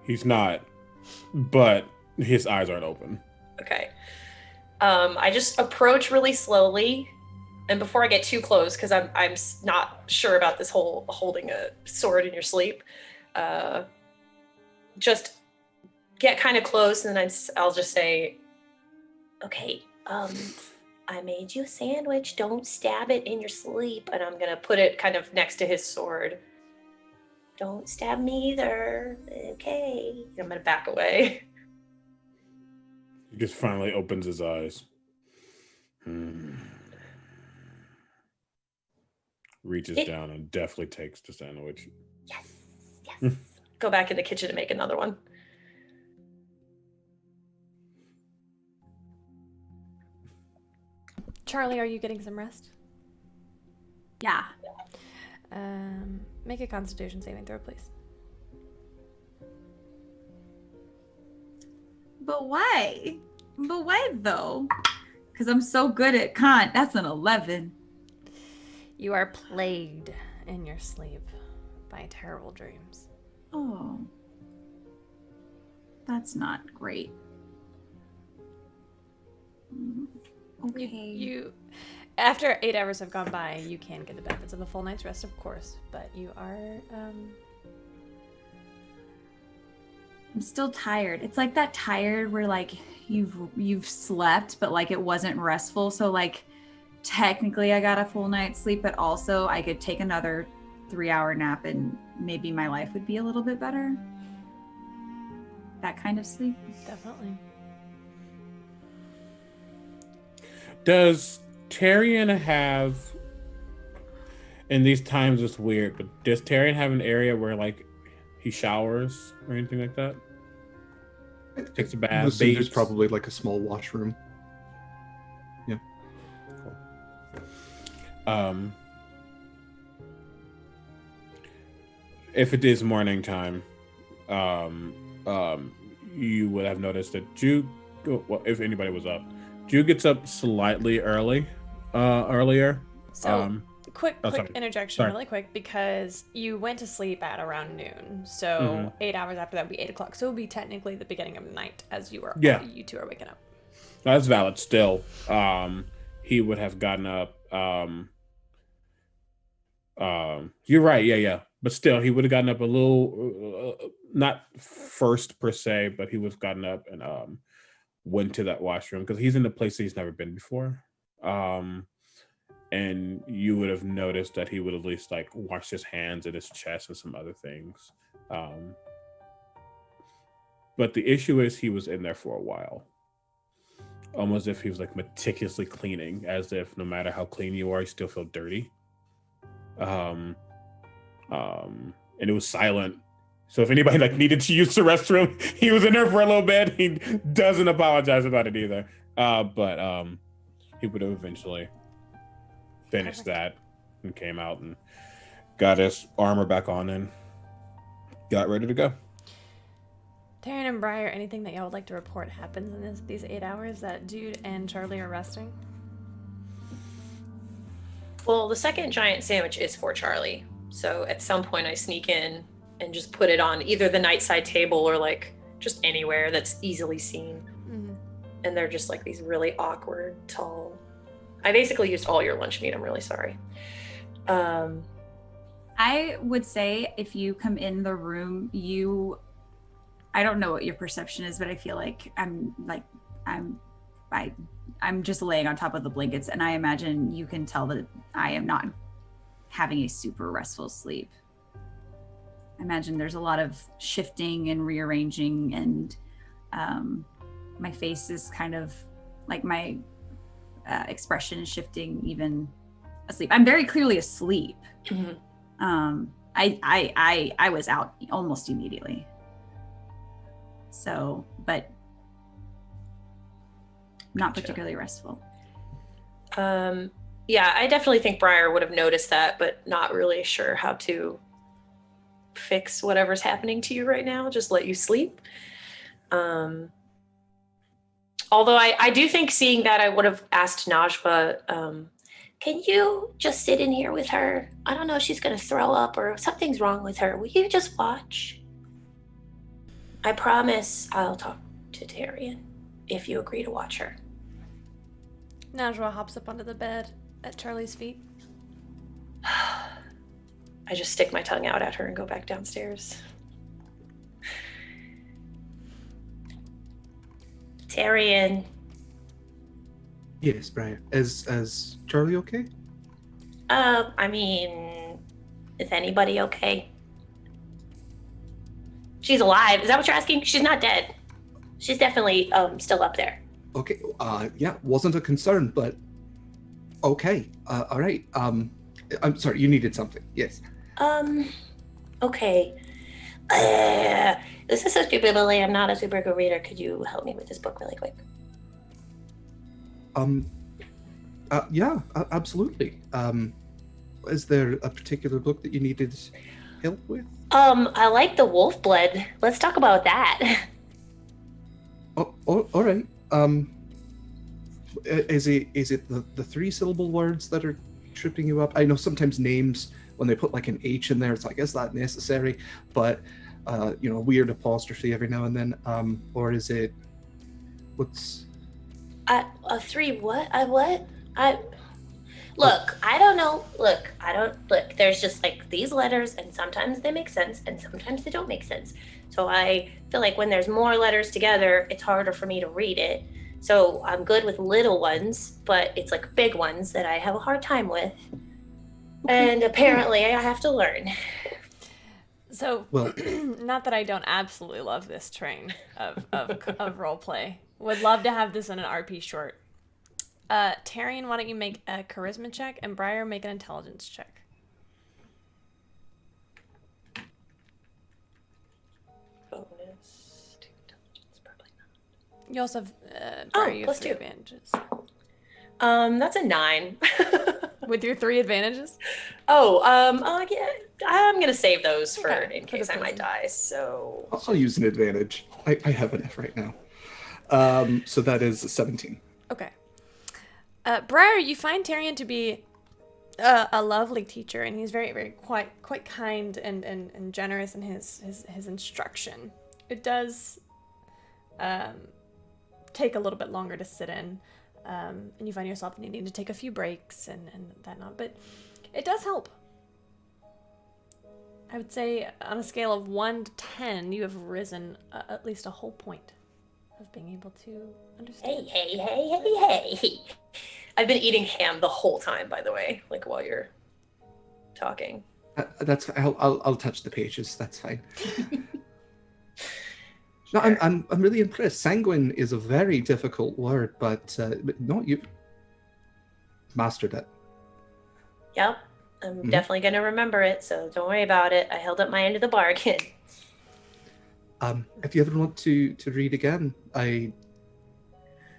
He's not, but his eyes aren't open. Okay. I just approach really slowly, and before I get too close, because I'm not sure about this whole holding a sword in your sleep, just get kind of close, and then I'll just say, okay, I made you a sandwich. Don't stab it in your sleep. And I'm gonna put it kind of next to his sword. Don't stab me either. Okay. I'm gonna back away. He just finally opens his eyes. Reaches down and definitely takes the sandwich. Yes. Go back in the kitchen to make another one. Charlie, are you getting some rest? Yeah. Make a Constitution saving throw, please. But why? But why though? Because I'm so good at con. That's an 11. You are plagued in your sleep by terrible dreams. Oh. That's not great. Okay. You after 8 hours have gone by, you can get the benefits of a full night's rest, of course, but you are I'm still tired. It's like that tired where like you've slept, but like it wasn't restful. So like technically I got a full night's sleep, but also I could take another 3-hour nap and maybe my life would be a little bit better. That kind of sleep. definitely. Does Tyrion have, in these times it's weird, but does Tyrion have an area where like he showers or anything like that? Takes a bath. There's probably like a small washroom. Yeah. Cool. If it is morning time, you would have noticed that Jude, well, if anybody was up, Jude gets up slightly earlier. So quick sorry. interjection, Sorry. really quick, because you went to sleep at around noon. So 8 hours after that would be 8 o'clock. So it would be technically the beginning of night as you two are waking up. That's valid still. He would have gotten up. You're right. Yeah. But still, he would have gotten up a little, not first per se, but he would have gotten up and went to that washroom because he's in a place that he's never been before. And you would have noticed that he would at least like wash his hands and his chest and some other things. But the issue is he was in there for a while. Almost as if he was like meticulously cleaning, as if no matter how clean you are, you still feel dirty. And it was silent. So if anybody like needed to use the restroom, he was in there for a little bit. He doesn't apologize about it either. But he would have eventually finished that and came out and got his armor back on and got ready to go. Tyrion and Briar, anything that y'all would like to report happens in these 8 hours that Jude and Charlie are resting? Well, the second giant sandwich is for Charlie. So at some point I sneak in and just put it on either the nightside table or like just anywhere that's easily seen. Mm-hmm. And they're just like these really awkward, tall. I basically used all your lunch meat. I'm really sorry. I would say if you come in the room, I don't know what your perception is, but I feel like I'm just laying on top of the blankets, and I imagine you can tell that I am not having a super restful sleep. I imagine there's a lot of shifting and rearranging, and my face is kind of like my expression is shifting even asleep. I'm very clearly asleep. Mm-hmm. I was out almost immediately. So, but not particularly restful. Yeah, I definitely think Briar would have noticed that, but not really sure how to fix whatever's happening to you right now. Just let you sleep. Although I do think seeing that I would have asked Najwa, can you just sit in here with her? I don't know if she's going to throw up or something's wrong with her. Will you just watch? I promise I'll talk to Tyrion if you agree to watch her. Najwa hops up onto the bed at Charlie's feet. I just stick my tongue out at her and go back downstairs. Tyrion. Yes, Briar. Is Charlie okay? I mean, is anybody okay? She's alive. Is that what you're asking? She's not dead. She's definitely still up there. Okay. Yeah, wasn't a concern, but okay. All right. I'm sorry. You needed something. Yes. Okay. This is so stupid, Lily. I'm not a super good reader. Could you help me with this book really quick? Yeah, absolutely. Is there a particular book that you needed help with? I like the wolf blood. Let's talk about that. Oh, all right. Is it the 3-syllable words that are tripping you up? I know sometimes names, when they put like an H in there, it's like, is that necessary? But weird apostrophe every now and then. Or is it what's A 3 what? Look, I don't know. Look, there's just like these letters, and sometimes they make sense and sometimes they don't make sense. So I feel like when there's more letters together, it's harder for me to read it. So I'm good with little ones, but it's like big ones that I have a hard time with. And apparently I have to learn. So, well? Not that I don't absolutely love this train of roleplay. Would love to have this in an RP short. Tyrion, why don't you make a charisma check, and Briar, make an intelligence check. Bonus to intelligence, probably not. You also have Briar, you have plus 3 2. advantages. That's a 9. With your 3 advantages? Yeah, I'm gonna save those for Okay, in for case the I might prison. die. So I'll use an advantage. I have enough right now. So that is 17. Okay. Briar, you find Tyrion to be a lovely teacher, and he's very, very quite kind and generous in his instruction. It does take a little bit longer to sit in, and you find yourself needing to take a few breaks and that not, but it does help. I would say on a scale of 1 to 10, you have risen at least a whole point of being able to understand. Hey. I've been eating ham the whole time, by the way, like while you're talking. That's I'll touch the pages. That's fine. No, Sure. I'm really impressed. Sanguine is a very difficult word, but no, you've mastered it. Yep. I'm definitely going to remember it, so don't worry about it. I held up my end of the bargain. If you ever want to read again, I'm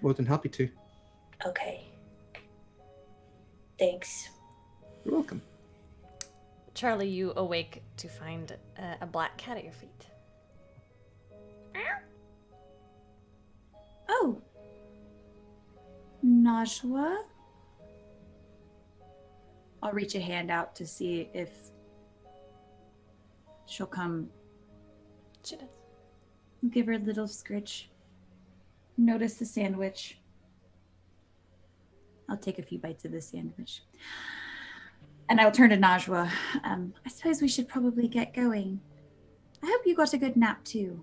more than happy to. Okay. Thanks. You're welcome. Charlie, you awake to find a black cat at your feet. Oh. Najwa? I'll reach a hand out to see if she'll come. She does. Give her a little scritch. Notice the sandwich. I'll take a few bites of the sandwich. And I'll turn to Najwa. I suppose we should probably get going. I hope you got a good nap too.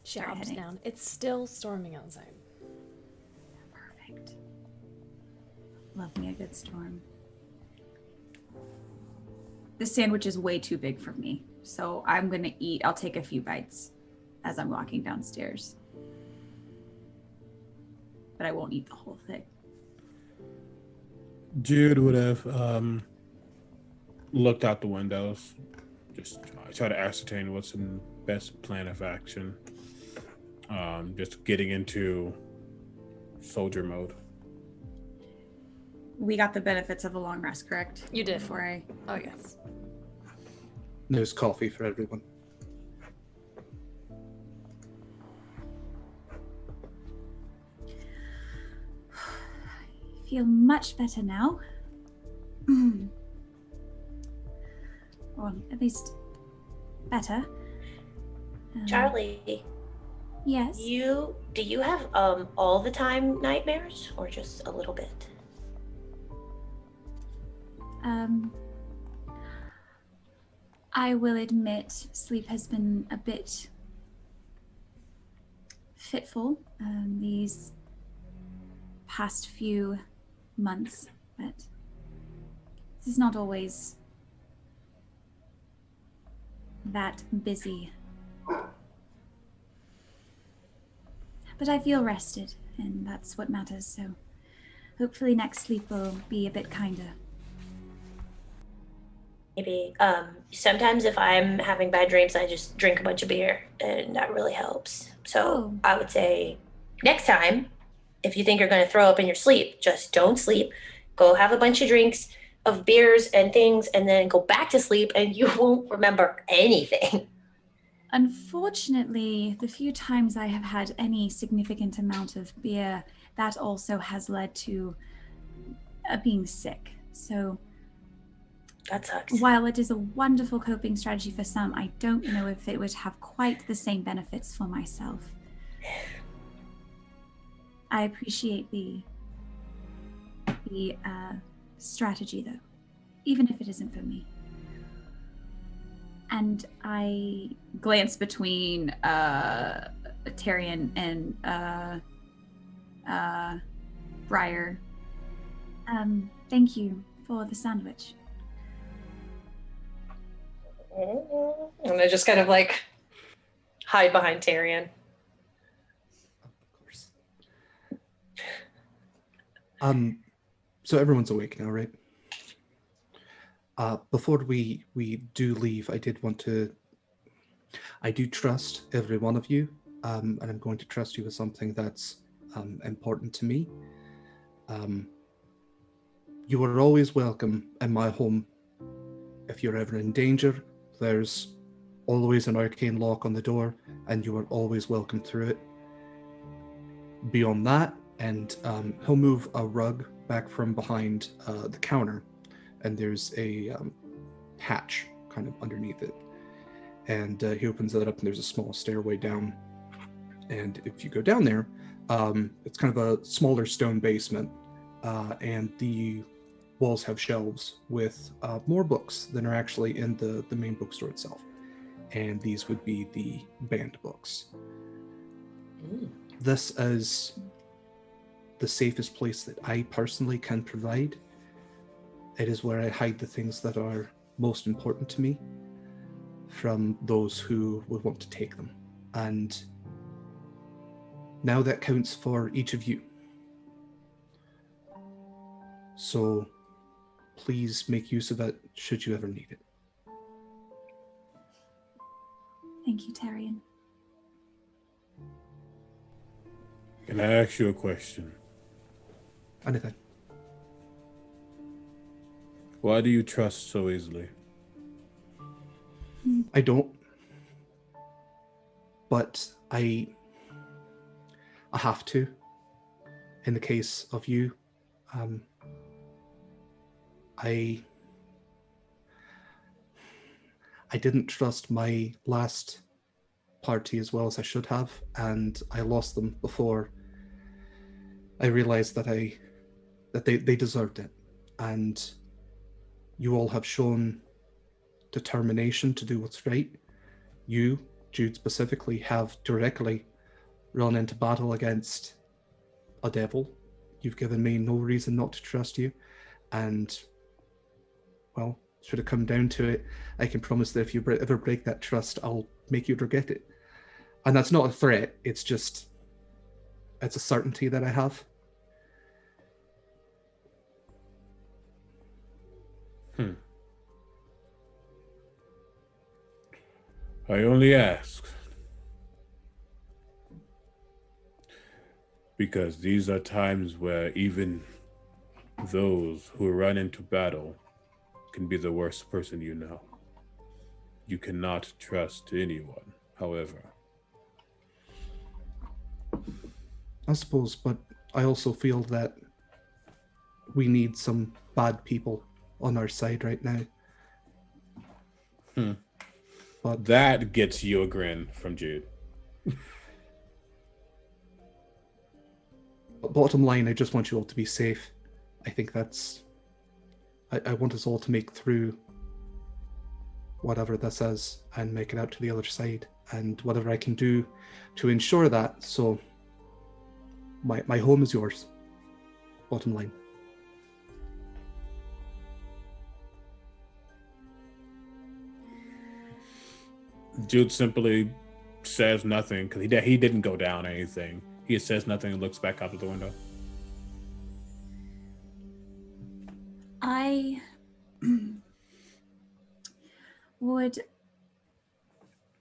She Sorry, hops honey. down. It's still storming outside. Perfect. Love me a good storm. This sandwich is way too big for me, so I'm gonna eat. I'll take a few bites as I'm walking downstairs. But I won't eat the whole thing. Jude would have looked out the windows, just try to ascertain what's the best plan of action. Just getting into soldier mode. We got the benefits of a long rest, correct? You did. Before I... Oh, yes. There's coffee for everyone. feel much better now. Or at least better. Charlie, Yes? do you have all the time nightmares or just a little bit? I will admit sleep has been a bit fitful these past few months, but this is not always that busy. But I feel rested, and that's what matters, so hopefully next sleep will be a bit kinder. Maybe. Sometimes if I'm having bad dreams, I just drink a bunch of beer, and that really helps. So Oh. I would say next time, if you think you're going to throw up in your sleep, just don't sleep. Go have a bunch of drinks of beers and things, and then go back to sleep, and you won't remember anything. Unfortunately, the few times I have had any significant amount of beer, that also has led to being sick. So That sucks. while it is a wonderful coping strategy for some, I don't know if it would have quite the same benefits for myself. I appreciate the strategy, though, even if it isn't for me. And I Glance between Tyrion and Briar. thank you for the sandwich. And I just kind of like hide behind Tyrion. Of course. So everyone's awake now, right? Before we do leave, I do trust every one of you, and I'm going to trust you with something that's important to me. You are always welcome in my home. If you're ever in danger, there's always an arcane lock on the door, and you are always welcome through it. Beyond that, and he'll move a rug back from behind the counter, and there's a hatch kind of underneath it. And he opens it up, and there's a small stairway down. And if you go down there, it's kind of a smaller stone basement, and the walls have shelves with more books than are actually in the main bookstore itself. And these would be the banned books. This is the safest place that I personally can provide. It is where I hide the things that are most important to me from those who would want to take them. And now that counts for each of you. So please make use of it should you ever need it. Thank you, Tyrion. Can I ask you a question? Anything. Why do you trust so easily? I don't. But I have to. In the case of you, I didn't trust my last party as well as I should have, and I lost them before I realized that they deserved it. And you all have shown determination to do what's right. You, Jude specifically, have directly run into battle against a devil. You've given me no reason not to trust you. And, well, should it come down to it, I can promise that if you ever break that trust, I'll make you regret it. And that's not a threat, it's a certainty that I have. I only ask because these are times where even those who run into battle can be the worst person you know. You cannot trust anyone, however. I suppose, but I also feel that we need some bad people on our side right now. But That gets you a grin from Jude. bottom line, I just want you all to be safe. I think I want us all to make through whatever this is and make it out to the other side, and whatever I can do to ensure that. So my home is yours. Bottom line. Jude simply says nothing because he didn't go down or anything. He says nothing and looks back out of the window. I would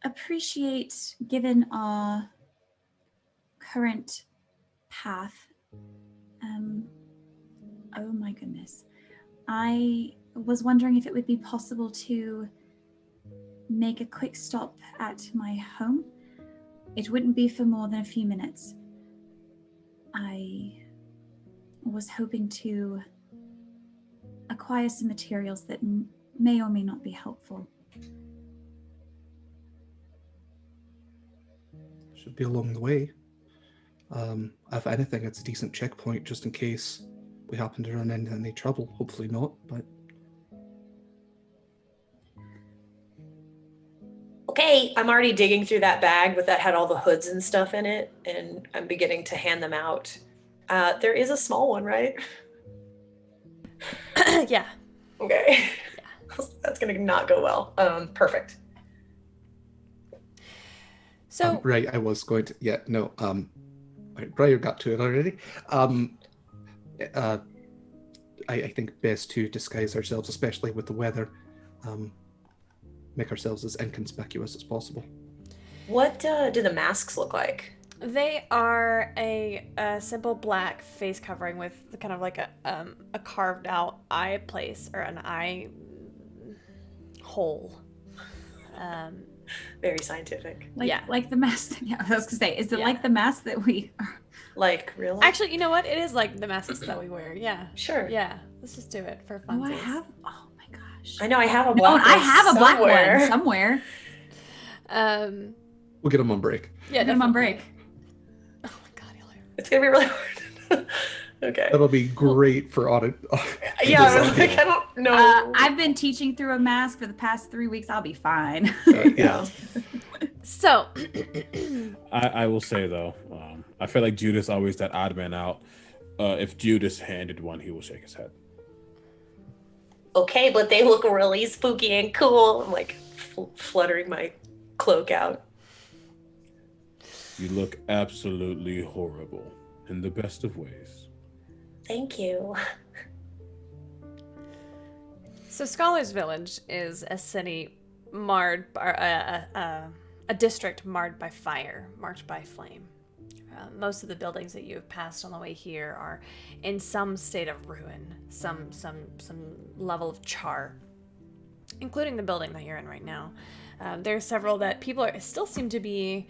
appreciate, given our current path, oh my goodness. I was wondering if it would be possible to make a quick stop at my home. It wouldn't be for more than a few minutes. I was hoping to acquire some materials that may or may not be helpful. Should be along the way. If anything, it's a decent checkpoint just in case we happen to run into any trouble. Hopefully not, but Okay, I'm already digging through that bag that had all the hoods and stuff in it, and I'm beginning to hand them out. There is a small one, right? Yeah. Okay. Yeah. That's gonna not go well. Perfect. So right, I was going to. Yeah, no. Right, Briar got to it already. I think best to disguise ourselves, especially with the weather. Make ourselves as inconspicuous as possible. What do the masks look like? they are a simple black face covering with kind of like a carved out eye place or an eye hole. Very scientific. Like the mask. Yeah, I was gonna say, is it like the mask that we? Like real? Actually, you know what? It is like the masks that we wear. Yeah. Sure. Yeah. Let's just do it for fun. Oh, I have. Oh my gosh. I know I have a black. I have a black somewhere. one somewhere. We'll get them on break. Yeah, get them on break. Oh my god, Hilaire. It's gonna be really hard. Okay. That'll be great for audit. Yeah, I was like, I don't know. I've been teaching through a mask for the past 3 weeks. I'll be fine. Yeah. So, I will say though, I feel like Judas always that odd man out. If Judas handed one, he will shake his head. Okay, but they look really spooky and cool. I'm like fluttering my cloak out. You look absolutely horrible in the best of ways. Thank you. So Scholars Village is a city marred, a district marred by fire, marked by flame. Most of the buildings that you have passed on the way here are in some state of ruin, some level of char, including the building that you're in right now. There are several that people still seem to be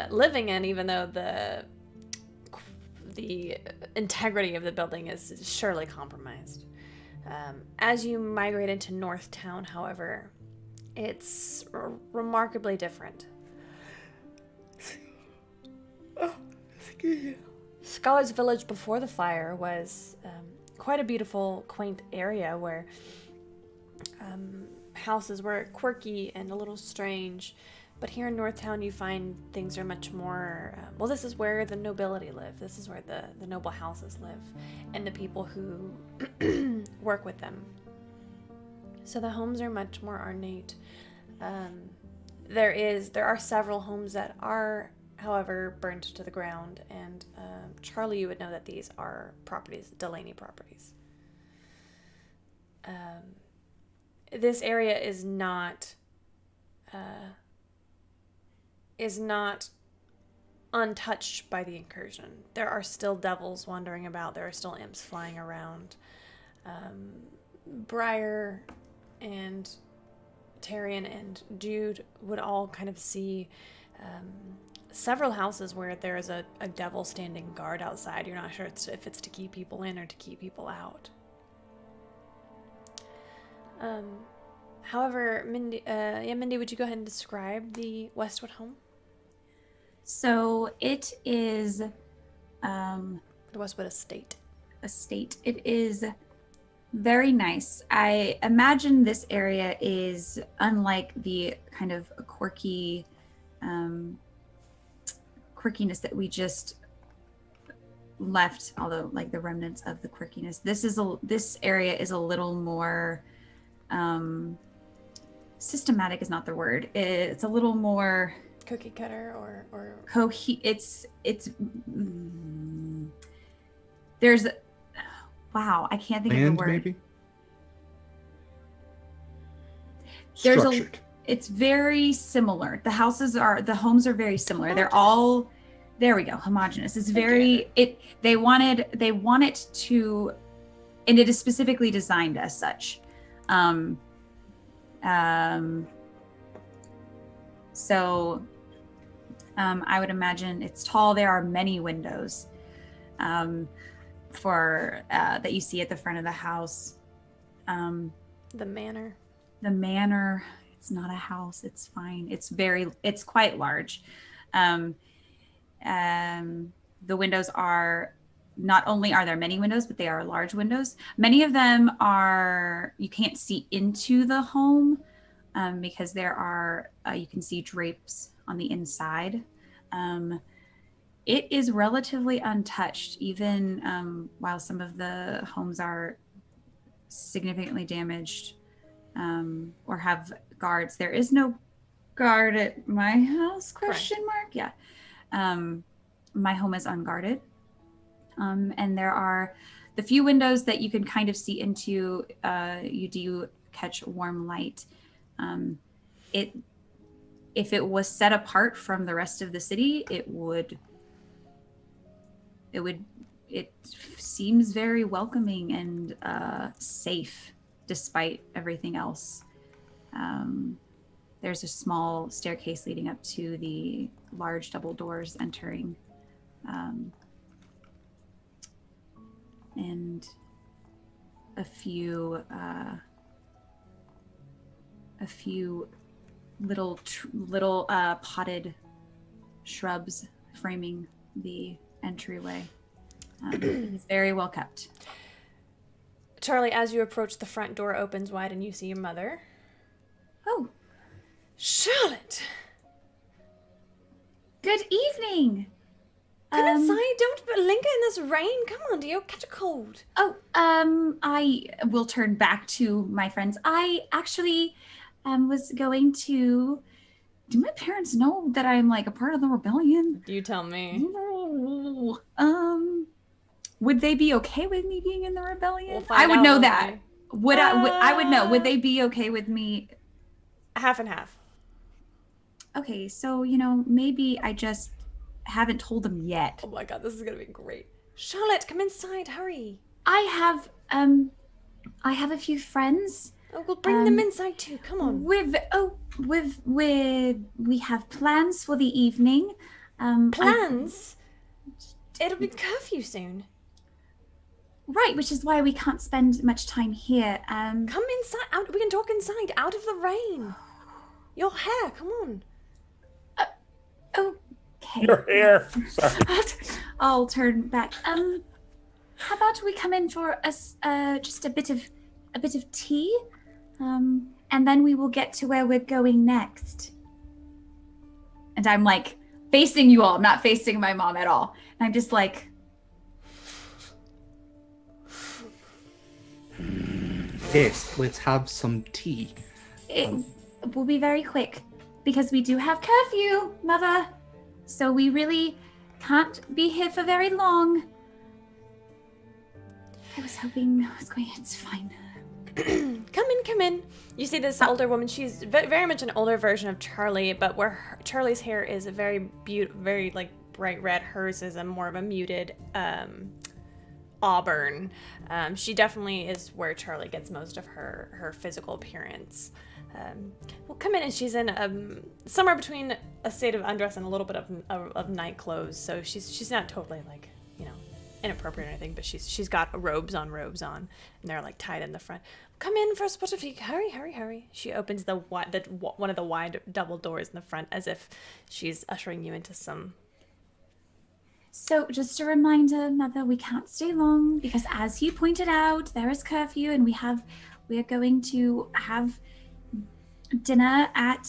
living in, even though the integrity of the building is surely compromised. As you migrate into North Town, however, it's remarkably different. Scholars Village before the fire was quite a beautiful, quaint area where houses were quirky and a little strange. But here in North Town, you find things are much more... this is where the nobility live. This is where the noble houses live. And the people who work with them. So the homes are much more ornate. There are several homes that are, however, burned to the ground. And Charlie, you would know that these are properties, Delaney properties. This area is not untouched by the incursion. There are still devils wandering about. There are still imps flying around. Briar and Tyrion and Jude would all kind of see several houses where there is a devil standing guard outside. You're not sure if it's to keep people in or to keep people out. However, Mindy, Mindy, would you go ahead and describe the Westwood home? So it is The Westwood estate. It is very nice. I imagine this area is unlike the kind of quirkiness that we just left, although like the remnants of the quirkiness. This area is a little more systematic is not the word. It's a little more Cookie cutter or there's wow, I can't think of the word. Maybe? There's Structured. It's very similar. The homes are very similar. They're all, there we go, homogeneous. It's very, they want it to, and it is specifically designed as such. So I would imagine it's tall. There are many windows that you see at the front of the house. the manor. The manor, it's not a house, it's fine. It's quite large. The windows are, not only are there many windows, but they are large windows. Many of them you can't see into the home because there are, you can see drapes on the inside. It is relatively untouched, even while some of the homes are significantly damaged or have guards. There is no guard at my house, question mark? Yeah. My home is unguarded. And there are the few windows that you can kind of see into, you do catch warm light. If it was set apart from the rest of the city, it seems very welcoming and safe despite everything else. There's a small staircase leading up to the large double doors entering. And a few little potted shrubs framing the entryway. It's very well kept. Charlie, as you approach, the front door opens wide and you see your mother. Oh, Charlotte! good evening. Come inside, don't linger in this rain. Come on, dear, you'll catch a cold. I will turn back to my friends. I actually was going to, do my parents know that I'm like a part of the rebellion? You tell me. Would they be okay with me being in the rebellion? We'll find I would out, know won't that. we? I would know. Would they be okay with me? Half and half. Okay, so, maybe I just haven't told them yet. Oh my god, this is gonna be great. Charlotte, come inside, hurry. I have a few friends. Oh, we'll bring them inside too, come on. We have plans for the evening. Plans? It'll be curfew soon. Right, which is why we can't spend much time here. Come inside, we can talk inside, out of the rain. Your hair, come on. Okay. Your hair. Sorry. I'll turn back. How about we come in for just a bit of tea, and then we will get to where we're going next. And I'm like facing you all, not facing my mom at all. And I'm just like, Yes, let's have some tea. it will be very quick because we do have curfew, Mother. So we really can't be here for very long. I was hoping it's fine. Come in. You see this older woman. She's very much an older version of Charlie, but where Charlie's hair is a very like bright red, hers is a more of a muted auburn. She definitely is where Charlie gets most of her physical appearance. will come in, and she's in somewhere between a state of undress and a little bit of night clothes. So she's not totally like, you know, inappropriate or anything, but she's got robes on, and they're like tied in the front. Come in for a spot of tea. Hurry. She opens one of the wide double doors in the front as if she's ushering you into some. So just a reminder, Mother, we can't stay long because as you pointed out, there is curfew and we are going to have dinner at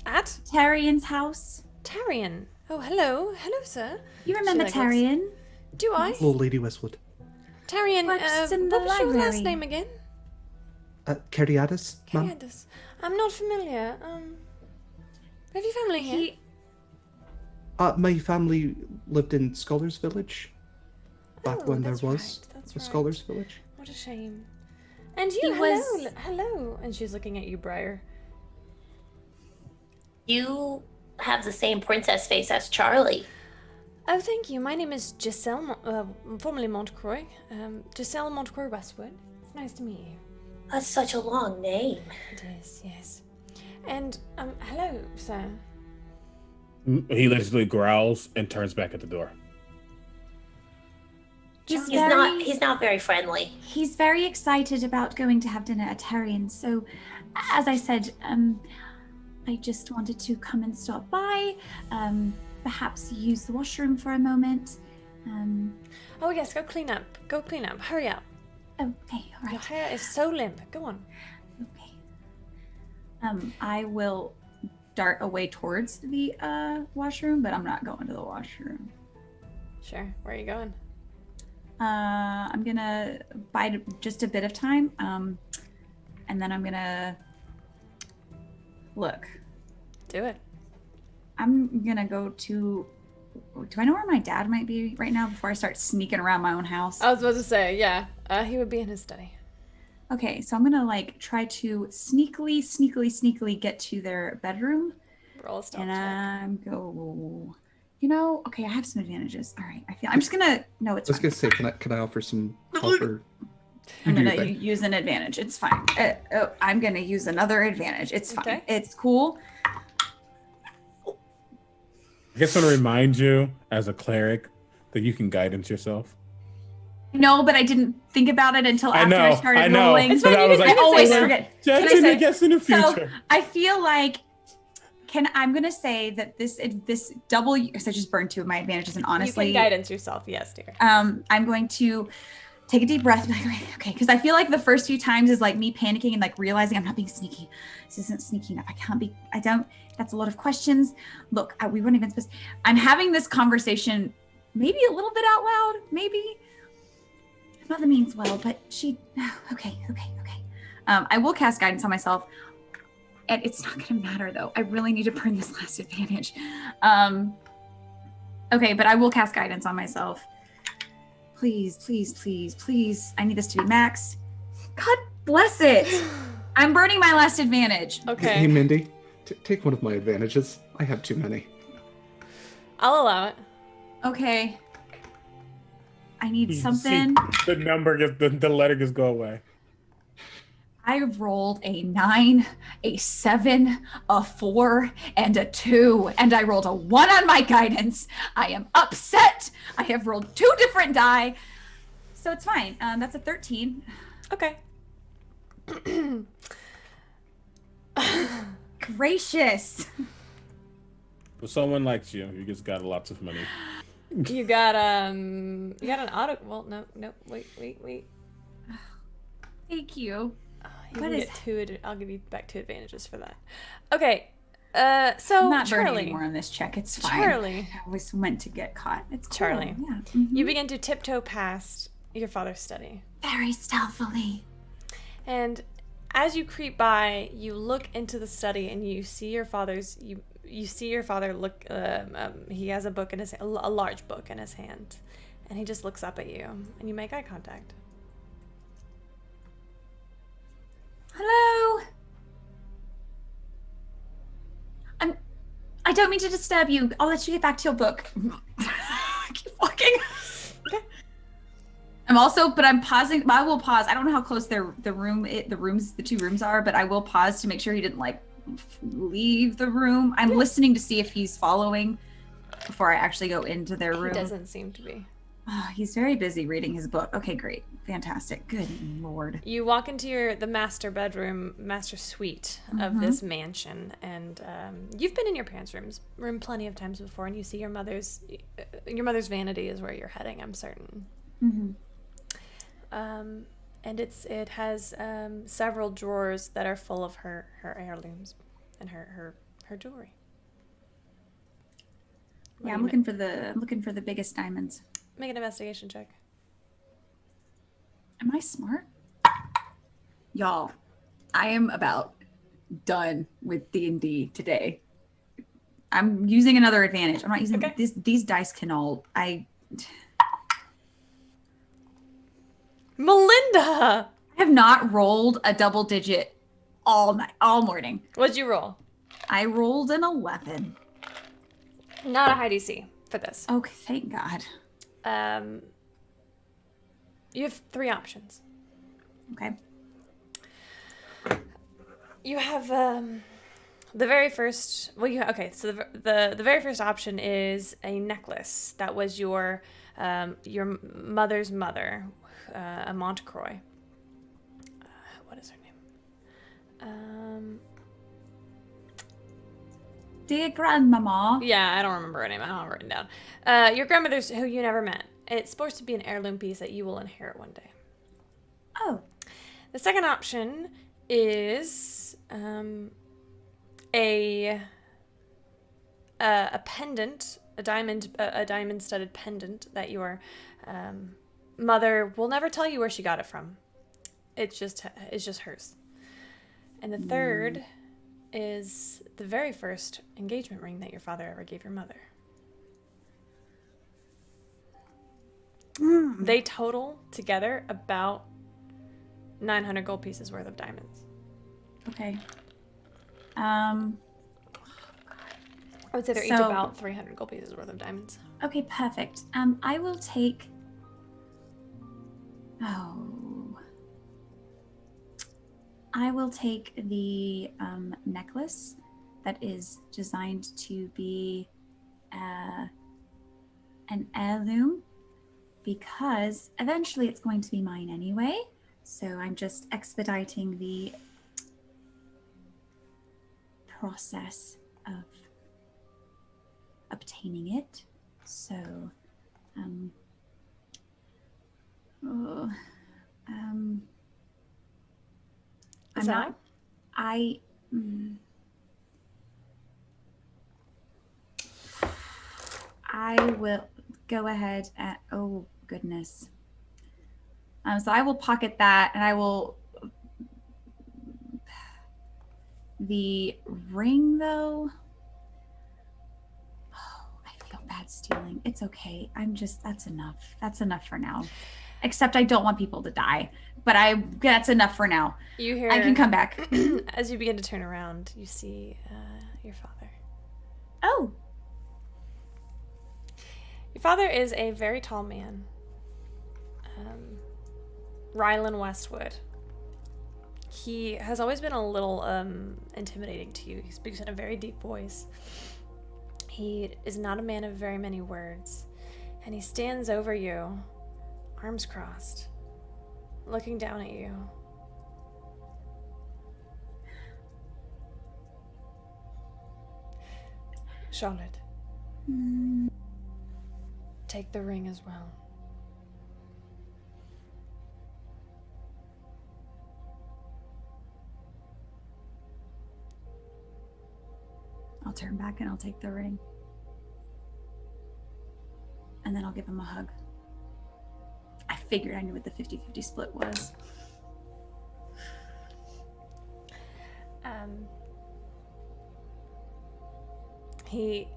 Tyrion's house. Tyrion. Oh, hello, sir. You remember Tyrion? Do I? Hello, Lady Westwood. Tyrion, Works in the what was your last library. name again? Cariadis, ma'am? Cariadis. I'm not familiar. Have you family here? My family lived in Scholars Village. Back when there that's was right, that's a right. Scholars Village. What a shame. And you, He hello, was- hello. And she's looking at you, Briar. You have the same princess face as Charlie. Oh, thank you. My name is Giselle, formerly Montcroy. Giselle Montcroy Westwood. It's nice to meet you. That's such a long name. It is, yes. And, hello, sir. He literally growls and turns back at the door. He's He's not very friendly. He's very excited about going to have dinner at Tyrion's. So, as I said, I just wanted to come and stop by, perhaps use the washroom for a moment. Oh, yes, go clean up. Hurry up. Oh, okay, all Your right. hair is so limp. Go on. Okay. I will dart away towards the washroom, but I'm not going to the washroom. Sure. Where are you going? I'm gonna bide just a bit of time, and then I'm gonna look. Do it. I'm gonna go to. Do I know where my dad might be right now before I start sneaking around my own house? I was about to say, yeah. He would be in his study. Okay, so I'm gonna like try to sneakily get to their bedroom, Roll a stealth and check. I'm go. You know, okay, I have some advantages. All right, I'm just gonna. No, it's I was fine. gonna say, can I offer some help or? I'm You do your gonna thing. use an advantage. It's fine. I'm gonna use another advantage. It's fine. Okay. It's cool. I just want to remind you, as a cleric, that you can guidance yourself. No, but I didn't think about it until I after I know, started I know. rolling. It's But fine, I you was can- like, I always say that. forget. Judging, Can I I guess, in the So future. I feel like I'm gonna say that this double. So I just burned two of my advantages, and honestly, You can guidance yourself, yes, dear. I'm going to take a deep breath. And be like, okay, because I feel like the first few times is like me panicking and like realizing I'm not being sneaky. This isn't sneaky enough. I can't be. I don't. That's a lot of questions. Look, we weren't even supposed. I'm having this conversation, maybe a little bit out loud. Maybe. Mother means well, but she. Okay. I will cast guidance on myself. And it's not going to matter, though. I really need to burn this last advantage. Okay, but I will cast guidance on myself. Please. I need this to be max. God bless it. I'm burning my last advantage. Hey, Okay. Mindy, take one of my advantages. I have too many. I'll allow it. Okay. I need You something. see the number, the letter just go away. I rolled a 9, a 7, a 4, and a 2, and I rolled a 1 on my guidance. I am upset. I have rolled 2 different die, so it's fine. That's a 13. Okay. Gracious. If someone likes you, you just got lots of money. You got an auto. Well, no. Wait. Thank you. You What can is- get I'll give you back 2 advantages for that. Okay. So I'm not burning Charlie, anymore on this check. It's fine. Charlie, I always meant to get caught. It's cool. Charlie. Yeah. Mhm. you begin to tiptoe past your father's study, Very stealthily. and as you creep by, you look into the study and you see your father's. You see your father look. He has a book in his a large book in his hand, and he just looks up at you, and you make eye contact. Hello. I don't mean to disturb you. I'll let you get back to your book. Keep walking. Okay. I'm pausing. I will pause. I don't know how close the two rooms are, but I will pause to make sure he didn't like leave the room. I'm listening to see if he's following before I actually go into their room. He doesn't seem to be. Oh, he's very busy reading his book. Okay, great. Fantastic. Good Lord. You walk into the master bedroom, master suite of this mansion, and you've been in your parents' room plenty of times before, and you see your mother's vanity is where you're heading, I'm certain. And it has several drawers that are full of her heirlooms and her jewelry. Yeah, I'm looking for the biggest diamonds. Make an investigation check. Am I smart? Y'all, I am about done with D&D today. I'm using another advantage. I'm not using these dice can all Melinda! I have not rolled a double digit all morning. What'd you roll? I rolled an 11. Not a high DC for this. Okay, thank God. You have 3 options. Okay. You have the very first. Well, so the very first option is a necklace that was your mother's mother, a Montcroy. What is her name? Dear grandmama. Yeah, I don't remember her name. I don't have it written down. Your grandmother's, who you never met. It's supposed to be an heirloom piece that you will inherit one day. Oh. The second option is a pendant, a diamond studded pendant that your mother will never tell you where she got it from. It's just hers. And the third is the very first engagement ring that your father ever gave your mother. They total together about 900 gold pieces worth of diamonds. Okay. I would say they're each about 300 gold pieces worth of diamonds. Okay, perfect. I will take. I will take the necklace that is designed to be an heirloom, because eventually it's going to be mine anyway. So I'm just expediting the process of obtaining it. So, I will go ahead and, oh goodness. So I will pocket that, and I will, the ring though, I feel bad stealing. It's okay. That's enough. That's enough for now. Except I don't want people to die, but that's enough for now. You hear, I can come back. As you begin to turn around, you see your father. Oh. Your father is a very tall man. Rylan Westwood. He has always been a little intimidating to you. He speaks in a very deep voice. He is not a man of very many words. And he stands over you, arms crossed, looking down at you. Charlotte, take the ring as well. I'll turn back and I'll take the ring. And then I'll give him a hug. I figured I knew what the 50-50 split was. He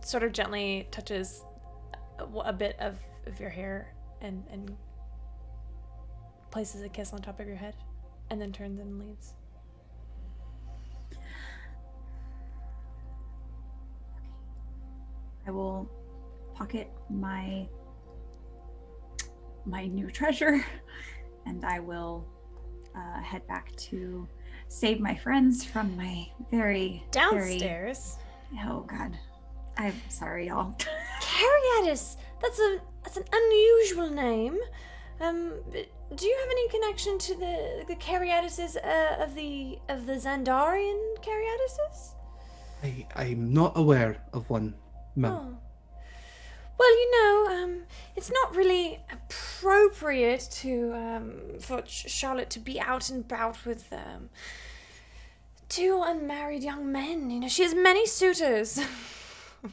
sort of gently touches a bit of your hair and places a kiss on top of your head, and then turns and leaves. I will pocket my my new treasure, and I will head back to save my friends from my very Downstairs. Oh God, I'm sorry, y'all. Caryattis. That's an unusual name. Do you have any connection to the Caryattises of the Xandarian Caryattises? I'm not aware of one, ma'am. Oh. Well, it's not really appropriate for Charlotte to be out and about with two unmarried young men. She has many suitors.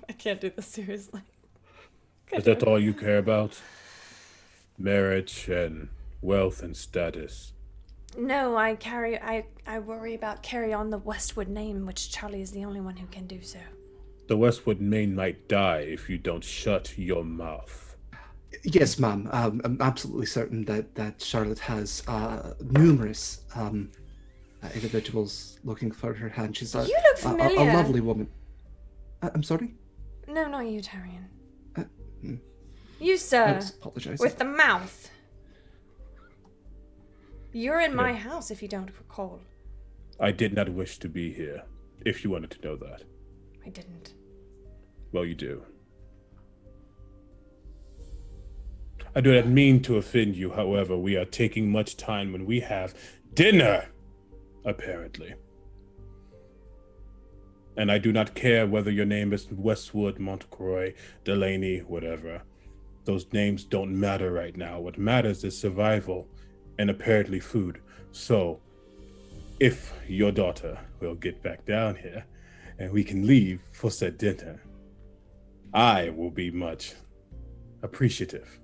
I can't do this seriously. Is that all you care about? Marriage and wealth and status? No, I worry about carry on the Westwood name, which Charlie is the only one who can do so. The Westwood name might die if you don't shut your mouth. Yes, ma'am. I'm absolutely certain that Charlotte has numerous individuals looking for her hand. She's You look familiar. a lovely woman. I'm sorry? No, not you, Tyrion. You, sir. I was apologizing. With the mouth. You're in my house, if you don't recall. I did not wish to be here, if you wanted to know that. I didn't. Well, you do. I do not mean to offend you, however, we are taking much time when we have dinner, apparently. And I do not care whether your name is Westwood, Montcroy, Delaney, whatever. Those names don't matter right now. What matters is survival and apparently food. So, if your daughter will get back down here and we can leave for said dinner, I will be much appreciative.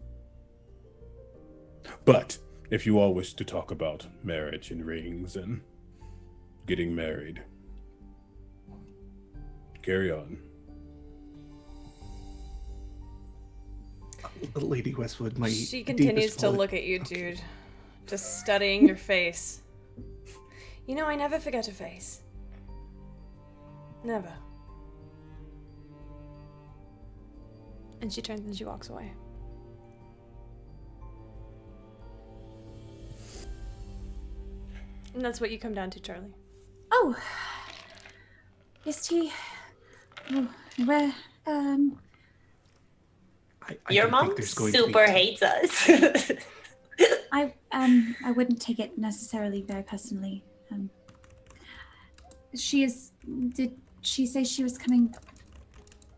But if you all wish to talk about marriage and rings and getting married, carry on. Lady Westwood, my She continues to look at you, dude. Just studying your face. I never forget a face. Never. And she turns and she walks away. And that's what you come down to, Charlie. Oh, yes, T. Oh, where? Your don't mom think there's going to be super hates us. I wouldn't take it necessarily very personally. Did she say she was coming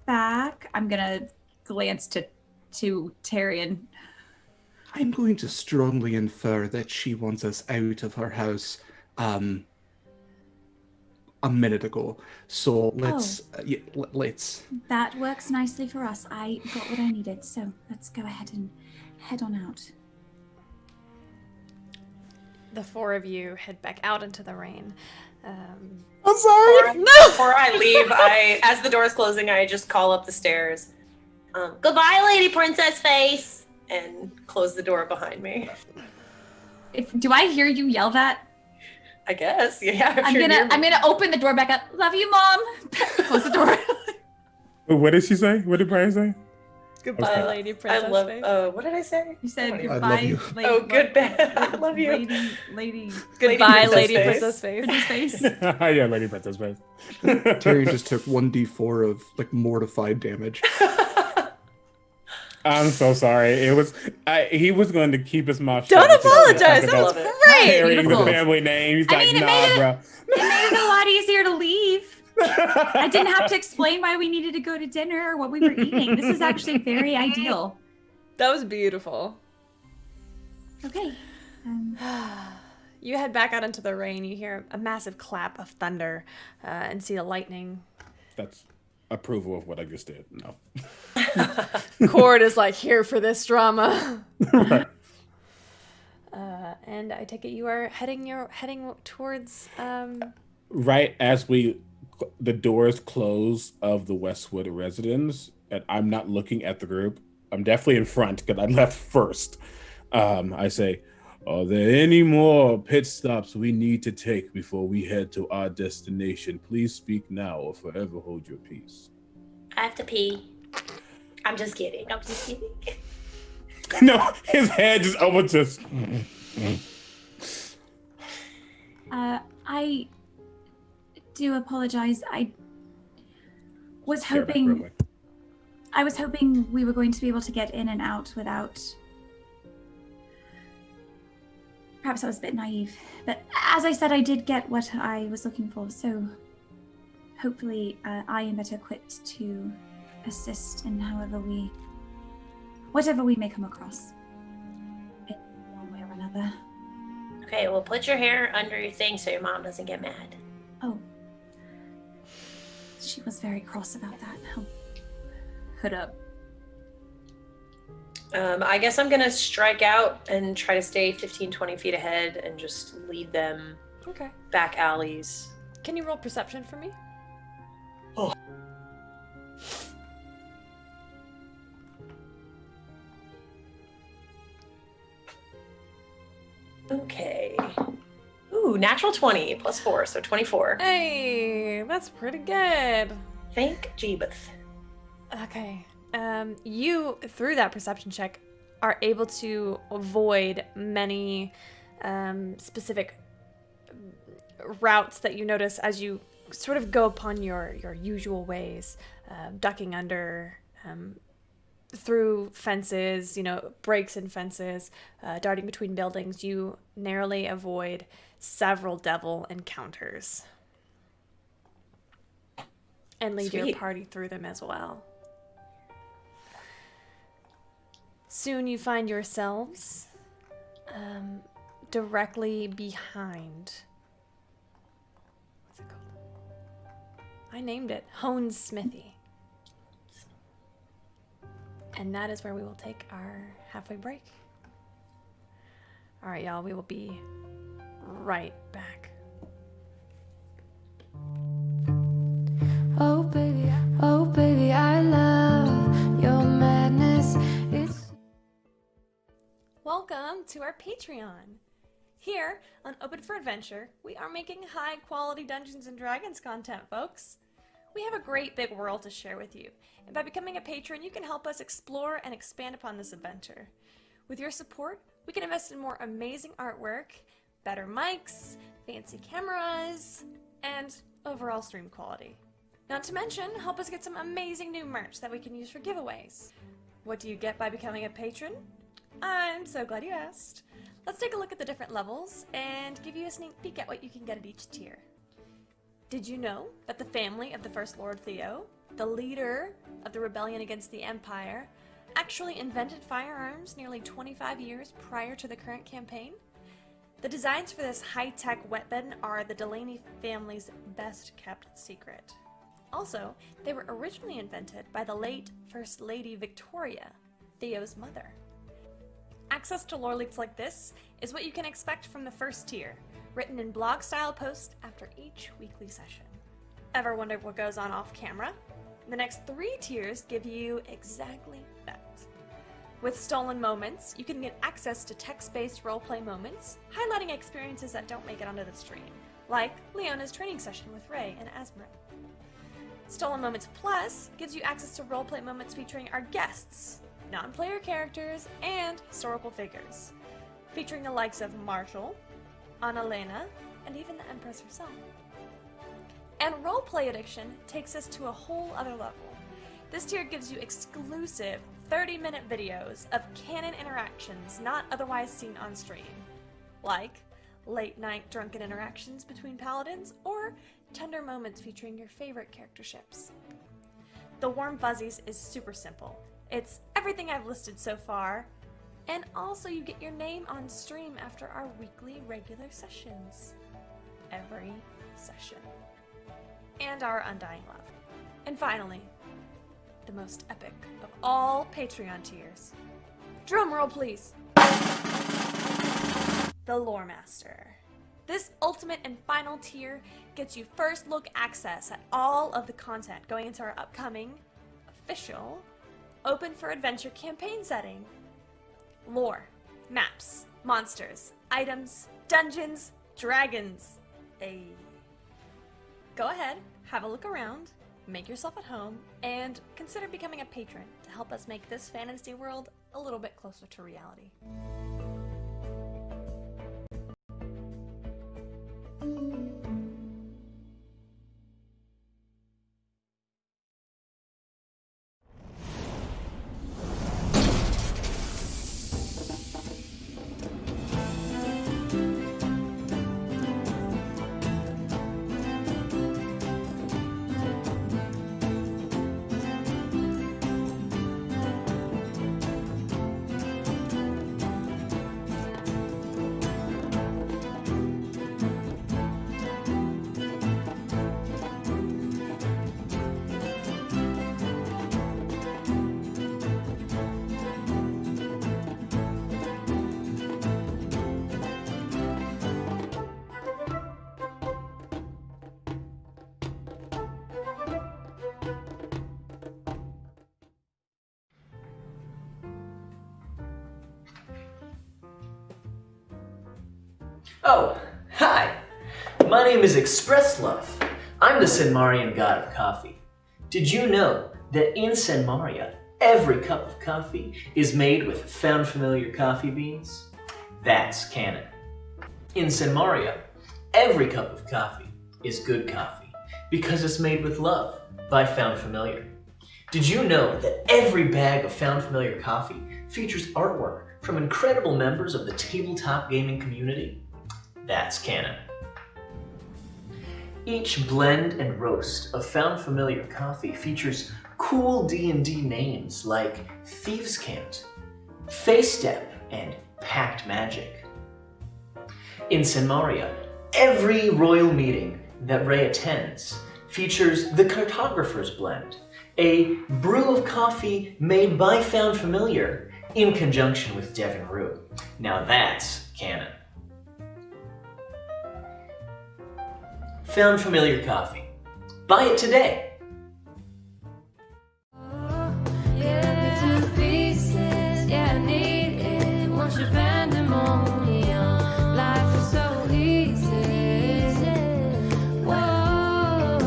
back? I'm gonna glance to Tyrion. I'm going to strongly infer that she wants us out of her house a minute ago. So let's let's. That works nicely for us. I got what I needed, so let's go ahead and head on out. The four of you head back out into the rain. I'm sorry. Before I leave, as the door is closing, I just call up the stairs. Goodbye, Lady Princess Face, and close the door behind me. Do I hear you yell that? I guess, yeah. I'm gonna open the door back up. Love you, Mom. Close the door. What did she say? What did Briar say? Goodbye, Lady Princess Face. What did I say? You said I goodbye. love you. I love you. Lady. Goodbye, Lady Lady Princess Princess Face. Princess Face. Yeah, Lady Princess Face. Terry just took 1d4 of mortified damage. I'm so sorry. He was going to keep his mouth shut. Don't apologize. That was Love it. great. Carrying the Beautiful. family name. He's I like, mean, it nah, made it- bro. It made it a lot easier to leave. I didn't have to explain why we needed to go to dinner or what we were eating. This is actually very ideal. That was beautiful. Okay. You head back out into the rain. You hear a massive clap of thunder and see the lightning. That's approval of what I just did. No. Cord is like here for this drama. Right. And I take it you are heading towards. Right as the doors close of the Westwood residence, and I'm not looking at the group. I'm definitely in front because I left first. I say, are there any more pit stops we need to take before we head to our destination? Please speak now or forever hold your peace. I have to pee. I'm just kidding. No, his head just opens just. I do apologize. I was Stare back real hoping quick. we were going to be able to get in and out without. Perhaps I was a bit naive, but as I said, I did get what I was looking for, so hopefully I am better equipped to assist in whatever we may come across, in one way or another. Okay, well, put your hair under your thing so your mom doesn't get mad. Oh. She was very cross about that. I'll hood up. I guess I'm gonna strike out and try to stay 15, 20 feet ahead and just lead them Okay. back alleys. Can you roll perception for me? Oh. Okay. Ooh, natural 20 plus 4, so 24. Hey, that's pretty good. Thank Jeebus. Okay. You, through that perception check, are able to avoid many specific routes that you notice as you sort of go upon your usual ways, ducking under, through fences, breaks in fences, darting between buildings. You narrowly avoid several devil encounters and lead your Sweet. party through them as well. Soon you find yourselves directly behind. What's it called? I named it Hone's Smithy. And that is where we will take our halfway break. All right, y'all, we will be right back. Oh baby, I love your madness. Welcome to our Patreon. Here on Open for Adventure, we are making high quality Dungeons and Dragons content, folks. We have a great big world to share with you, and by becoming a patron, you can help us explore and expand upon this adventure. With your support, we can invest in more amazing artwork, better mics, fancy cameras, and overall stream quality. Not to mention, help us get some amazing new merch that we can use for giveaways. What do you get by becoming a patron? I'm so glad you asked. Let's take a look at the different levels and give you a sneak peek at what you can get at each tier. Did you know that the family of the First Lord Theo, the leader of the rebellion against the Empire, actually invented firearms nearly 25 years prior to the current campaign? The designs for this high-tech weapon are the Delaney family's best-kept secret. Also, they were originally invented by the late First Lady Victoria, Theo's mother. Access to lore leaks like this is what you can expect from the first tier, written in blog-style posts after each weekly session. Ever wondered what goes on off-camera? The next 3 tiers give you exactly that. With Stolen Moments, you can get access to text-based roleplay moments, highlighting experiences that don't make it onto the stream, like Leona's training session with Ray and Azmarin. Stolen Moments Plus gives you access to roleplay moments featuring our guests, non-player characters, and historical figures, featuring the likes of Marshall, Annalena, and even the Empress herself. And Roleplay Addiction takes us to a whole other level. This tier gives you exclusive 30-minute videos of canon interactions not otherwise seen on stream, like late-night drunken interactions between paladins or tender moments featuring your favorite character ships. The Warm Fuzzies is super simple. It's everything I've listed so far, and also you get your name on stream after our weekly regular sessions. Every session. And our undying love. And finally, the most epic of all Patreon tiers. Drum roll, please. The Loremaster. This ultimate and final tier gets you first look access at all of the content going into our upcoming official Open for Adventure campaign setting. Lore, maps, monsters, items, dungeons, dragons. Go ahead, have a look around, make yourself at home, and consider becoming a patron to help us make this fantasy world a little bit closer to reality. Oh, hi! My name is Express Love. I'm the Sanmarian god of coffee. Did you know that in Sanmaria, every cup of coffee is made with found familiar coffee beans? That's canon. In Sanmaria, every cup of coffee is good coffee because it's made with love by found familiar. Did you know that every bag of found familiar coffee features artwork from incredible members of the tabletop gaming community? That's canon. Each blend and roast of found familiar coffee features cool D&D names like Thieves' Cant, Face Step, and Pact Magic. In Sanmaria, every royal meeting that Ray attends features the Cartographer's Blend, a brew of coffee made by found familiar in conjunction with Devon Rue. Now that's canon. Found familiar coffee. Buy it today. Yeah, to pieces. Yeah, I need it. Once you're pandemonium, life is so easy. Whoa,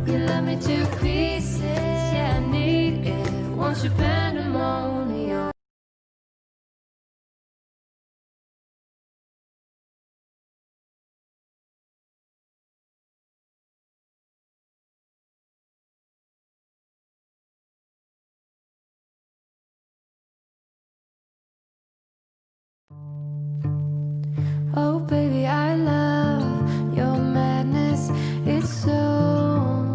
you love me to pieces. Yeah, I need it. Once you're pandemonium. Oh, baby, I love your madness. It's so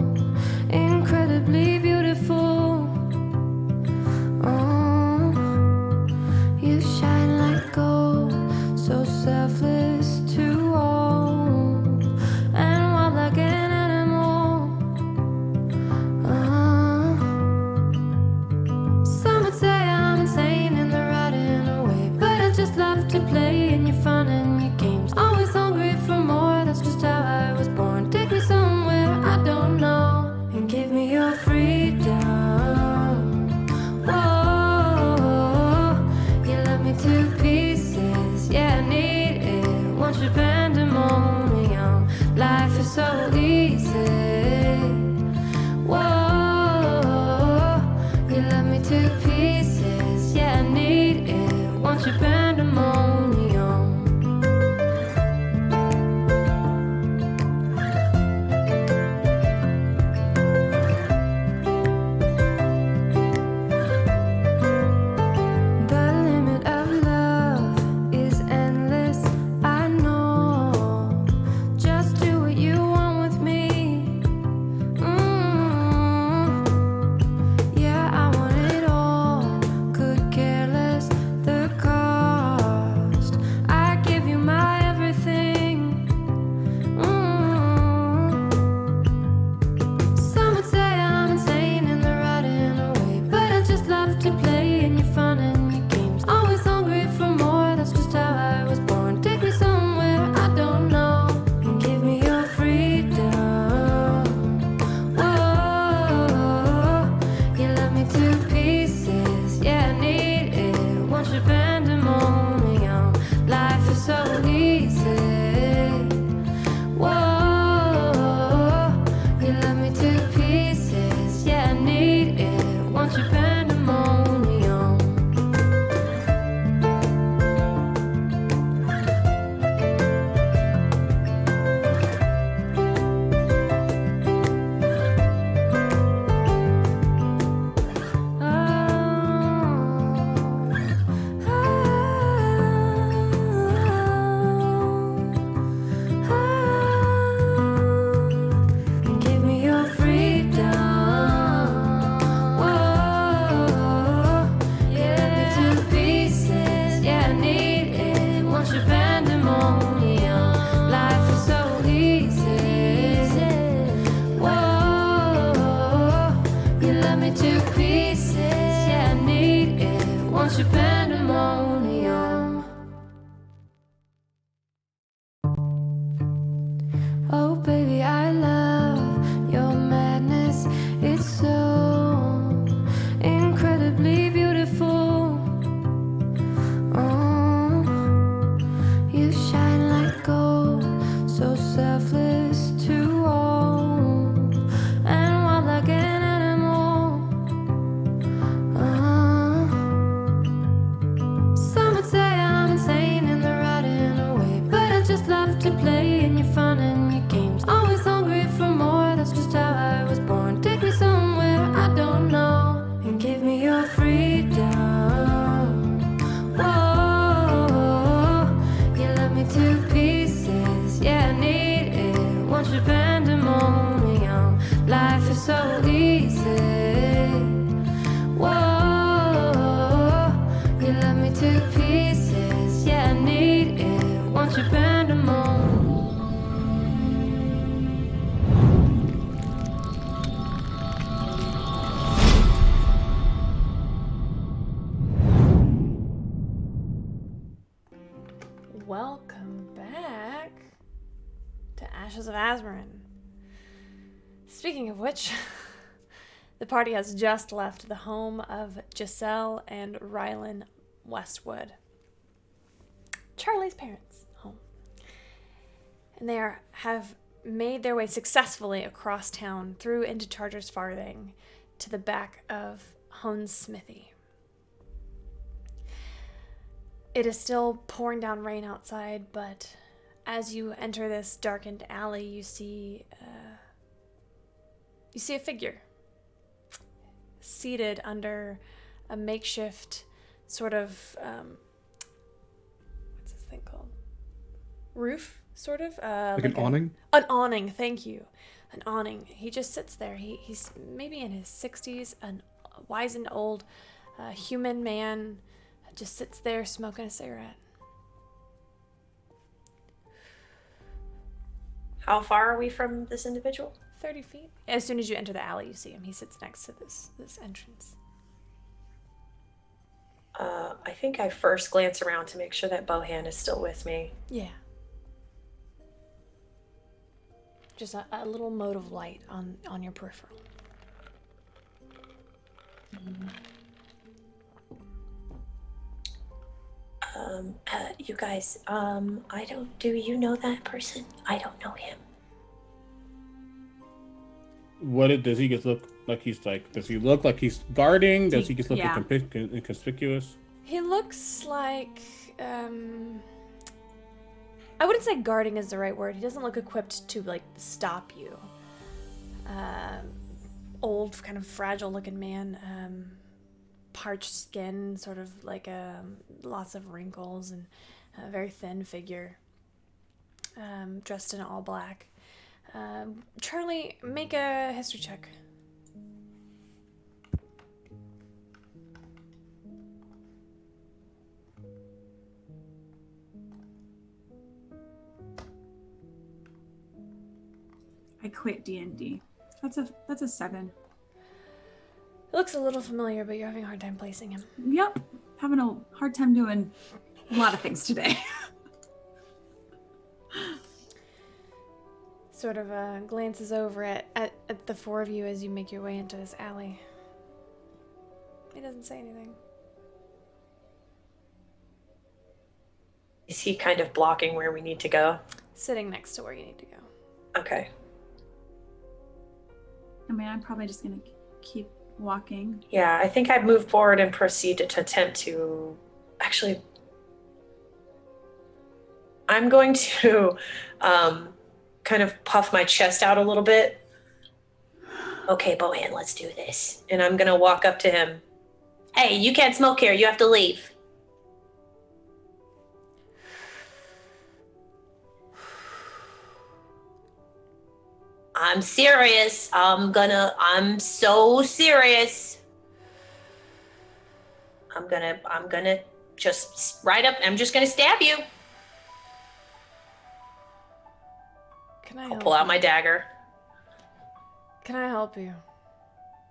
incredibly beautiful. Oh, you shine like gold, so selfless to all, and wild like an animal. Some would say I'm insane in the right in a way, but I just love to play and you're fun and your games. Always hungry for more, that's just how I was born. Take me somewhere I don't know and give me your freedom. Whoa, you love me to pieces. Yeah, I need it. Once you're pandemonium, life is so easy. Whoa, you love me to pieces. Yeah, I need it. Once you're pandemonium. The limit of love is endless. I know. Just do what you want with me. Want your pandemonium. Life is so easy. Whoa, you left me to pieces. Yeah, I need it. Want your pandemonium. Welcome back to Ashes of Azmarin. Speaking of which, the party has just left the home of Giselle and Rylan Westwood, Charlie's parents' home. And they have made their way successfully across town through into Charger's Farthing to the back of Hone's Smithy. It is still pouring down rain outside, but as you enter this darkened alley, you see a figure seated under a makeshift sort of what's this thing called? Roof, sort of. Like an awning? An awning. Thank you. An awning. He just sits there. He's maybe in his 60s, a wizened old human man. Just sits there smoking a cigarette. How far are we from this individual? 30 feet. As soon as you enter the alley, you see him. He sits next to this entrance. I think I first glance around to make sure that Bohan is still with me. Yeah. Just a little mote of light on your peripheral. You guys, do you know that person? I don't know him. Does he just look like does he look like he's guarding? Does he just look Yeah. inconspicuous? He looks like, I wouldn't say guarding is the right word. He doesn't look equipped to, stop you. Old, kind of fragile looking man, parched skin, sort of like lots of wrinkles, and a very thin figure, dressed in all black. Charlie, make a history check. I quit D&D. That's a 7. It looks a little familiar, but you're having a hard time placing him. Yep. Having a hard time doing a lot of things today. Sort of glances over at the four of you as you make your way into this alley. He doesn't say anything. Is he kind of blocking where we need to go? Sitting next to where you need to go. Okay. I mean, I'm probably just gonna keep walking. Yeah, I think I'd move forward and proceed to attempt to... Actually, I'm going to kind of puff my chest out a little bit. Okay, Bohan, let's do this. And I'm going to walk up to him. Hey, you can't smoke here. You have to leave. I'm serious. I'm so serious. I'm gonna just right up. I'm just gonna stab you. Can I I'll help pull out you? my dagger. Can I help you?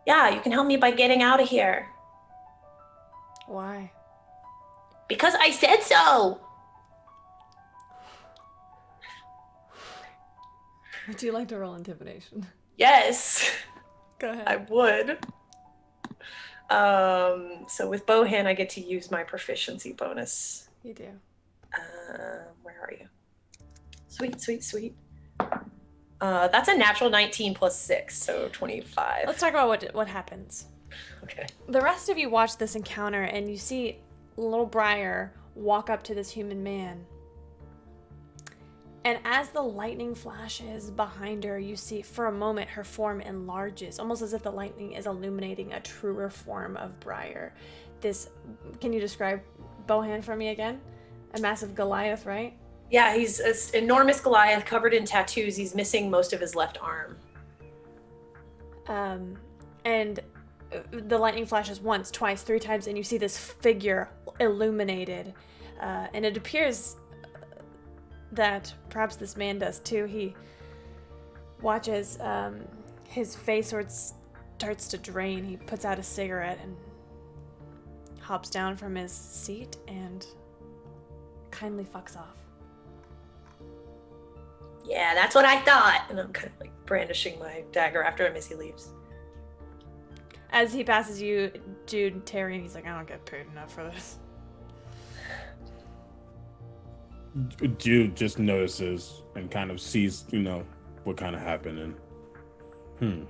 Yeah, you can help me by getting out of here. Why? Because I said so. Would you like to roll intimidation? Yes, Go ahead. I would. So with Bohan, I get to use my proficiency bonus. You do. Where are you? Sweet. That's a natural 19 plus 6, so 25. Let's talk about what happens. Okay. The rest of you watch this encounter, and you see little Briar walk up to this human man. And as the lightning flashes behind her, you see for a moment her form enlarges, almost as if the lightning is illuminating a truer form of Briar. Can you describe Bohan for me again? A massive Goliath, right? Yeah, he's an enormous Goliath covered in tattoos. He's missing most of his left arm. And the lightning flashes once, twice, 3 times, and you see this figure illuminated. And it appears that perhaps this man does too. He watches his face sort of starts to drain. He puts out a cigarette and hops down from his seat and kindly fucks off. Yeah, that's what I thought. And I'm kind of like brandishing my dagger after Missy leaves. As he passes you, Jude and Tyrion, he's like, I don't get paid enough for this. Jude just notices and kind of sees, what kind of happened. And,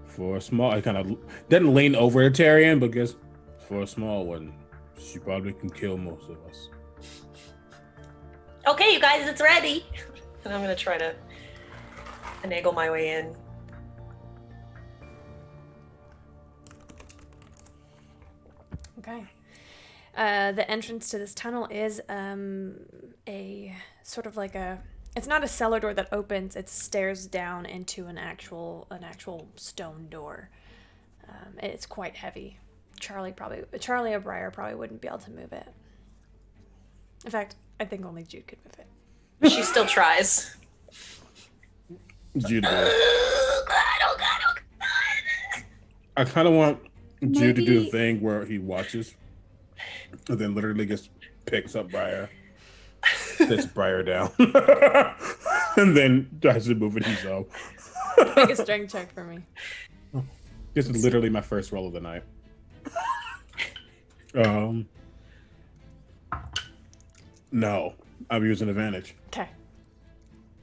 for a small, I kind of didn't lean over to Tyrion, but guess for a small one, she probably can kill most of us. Okay, you guys, it's ready. And I'm going to try to finagle my way in. Okay. The entrance to this tunnel is a sort of like it's not a cellar door that opens, it's stairs down into an actual stone door. It's quite heavy. Charlie or Briar probably wouldn't be able to move it. In fact, I think only Jude could move it. She still tries. Jude. I kind of want Jude to do the thing where he watches and then literally just picks up Briar, sets Briar down, and then tries to move it himself. Make a strength check for me. This is literally my first roll of the night. No, I'm using advantage. Okay.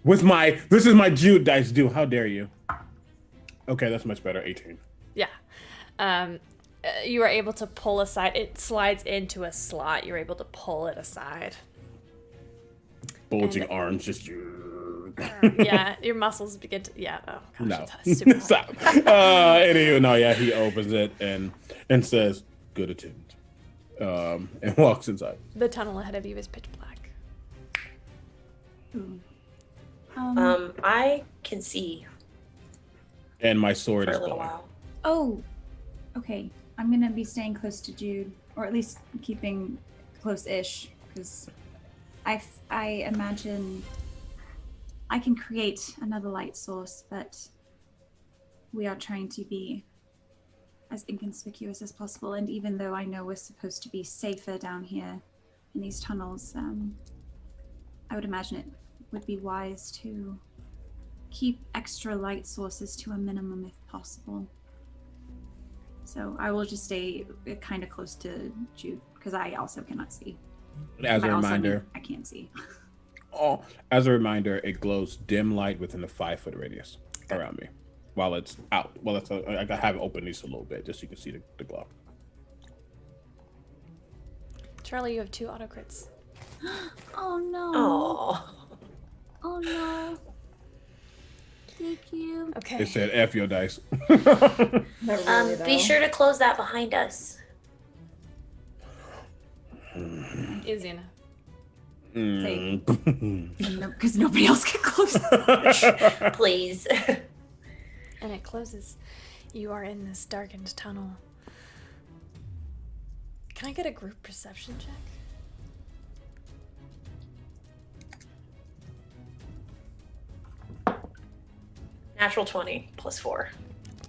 This is my Jude dice do. How dare you? Okay, that's much better. 18. Yeah. You are able to pull aside. It slides into a slot. You're able to pull it aside. Bulging arms, just yeah, your muscles begin to. Yeah. Oh gosh. no. It's super Stop. Anyway, no, yeah, he opens it and says, "Good attempt," and walks inside. The tunnel ahead of you is pitch black. I can see And my sword for is a little glowing. while. Oh, okay. I'm gonna be staying close to Jude, or at least keeping close-ish, because I imagine I can create another light source, but we are trying to be as inconspicuous as possible. And even though I know we're supposed to be safer down here in these tunnels, I would imagine it would be wise to keep extra light sources to a minimum if possible. So I will just stay kind of close to Jude, because I also cannot see. As a I also reminder, mean, I can't see. as a reminder, it glows dim light within a 5-foot radius around me while it's out. I have it open just a little bit, just so you can see the glow. Charlie, you have 2 auto crits. Oh no. Oh. Oh no. Thank you. Okay. It said F your dice. Be sure to close that behind us. Easy enough. Because nobody else can close. Please. And it closes. You are in this darkened tunnel. Can I get a group perception check? Natural 20 plus 4.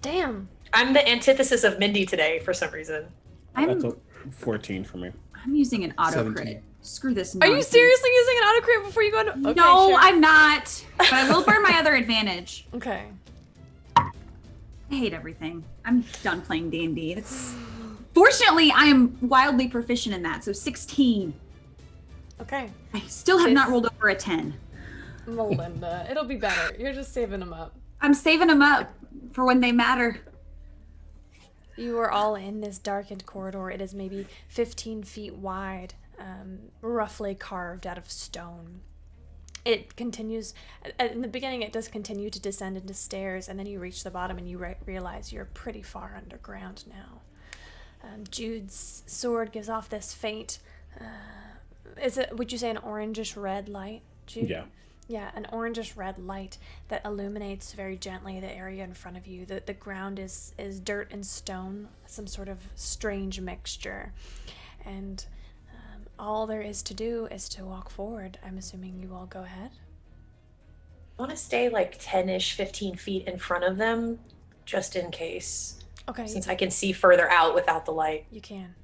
Damn. I'm the antithesis of Mindy today for some reason. That's a 14 for me. I'm using an auto 17. crit. Screw this. Are you nonsense. seriously using an auto crit before you go into? Okay, No, sure. I'm not. But I will burn my other advantage. Okay. I hate everything. I'm done playing D&D. Fortunately, I am wildly proficient in that, so 16. Okay. I still have not It's- rolled over a 10. Melinda, it'll be better. You're just saving them up. I'm saving them up for when they matter. You are all in this darkened corridor. It is maybe 15 feet wide, roughly carved out of stone. It continues, in the beginning it does continue to descend into stairs, and then you reach the bottom and you realize you're pretty far underground now. Jude's sword gives off this faint is it? Would you say an orangish red light, Jude? Yeah. Yeah, an orangish red light that illuminates very gently the area in front of you. The ground is dirt and stone, some sort of strange mixture. And all there is to do is to walk forward. I'm assuming you all go ahead. I want to stay like 10-ish, 15 feet in front of them, just in case. Okay. Since I can see further out without the light. You can.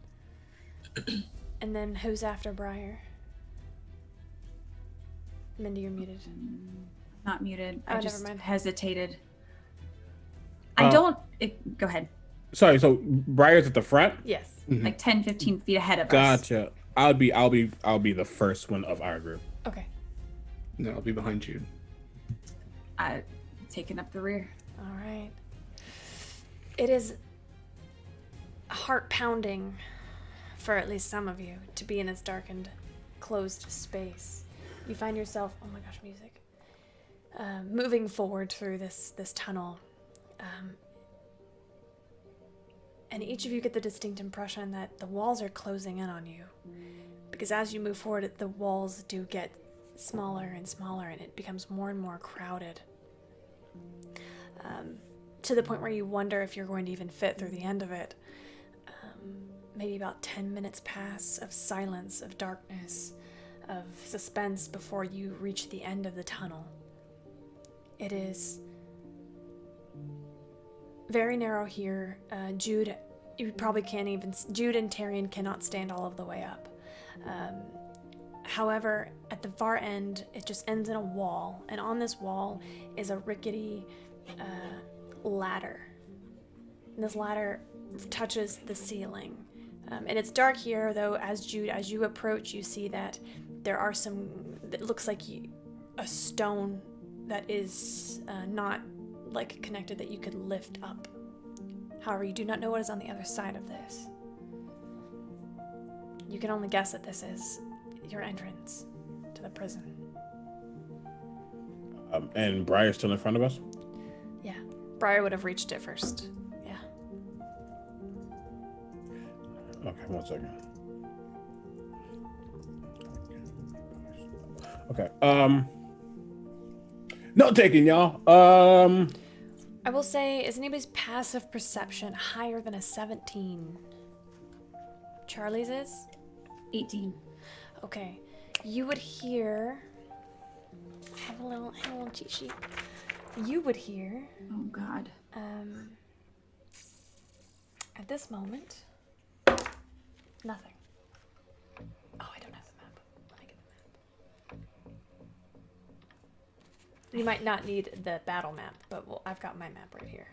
And then who's after Briar? Mindy, you're muted. Not muted. Oh, I never just mind. hesitated. I don't. Go ahead. Sorry. So Briar's at the front. Yes. Like 10, 15 feet ahead of us. Gotcha. I'll be the first one of our group. Okay. No, I'll be behind you. Taking up the rear. All right. It is heart pounding for at least some of you to be in this darkened, closed space. You find yourself, oh my gosh, music, moving forward through this tunnel. And each of you get the distinct impression that the walls are closing in on you. Because as you move forward, the walls do get smaller and smaller, and it becomes more and more crowded. To the point where you wonder if you're going to even fit through the end of it. Maybe about 10 minutes pass of silence, of darkness, of suspense before you reach the end of the tunnel. It is very narrow here. Jude, you probably can't even... Jude and Tyrion cannot stand all of the way up. However, at the far end, it just ends in a wall. And on this wall is a rickety ladder. And this ladder touches the ceiling. And it's dark here, though, as you approach, you see that there are it looks like a stone that is not like connected that you could lift up. However, you do not know what is on the other side of this. You can only guess that this is your entrance to the prison. And Briar's still in front of us? Yeah. Briar would have reached it first. Yeah. Okay, 1 second. Okay. Note taking, y'all. I will say, is anybody's passive perception higher than a 17? Charlie's is? 18. Okay. You would hear... Have a little cheat sheet. You would hear... Oh, God. At this moment... Nothing. Oh, I don't have the map. Let me get the map. You might not need the battle map, but I've got my map right here.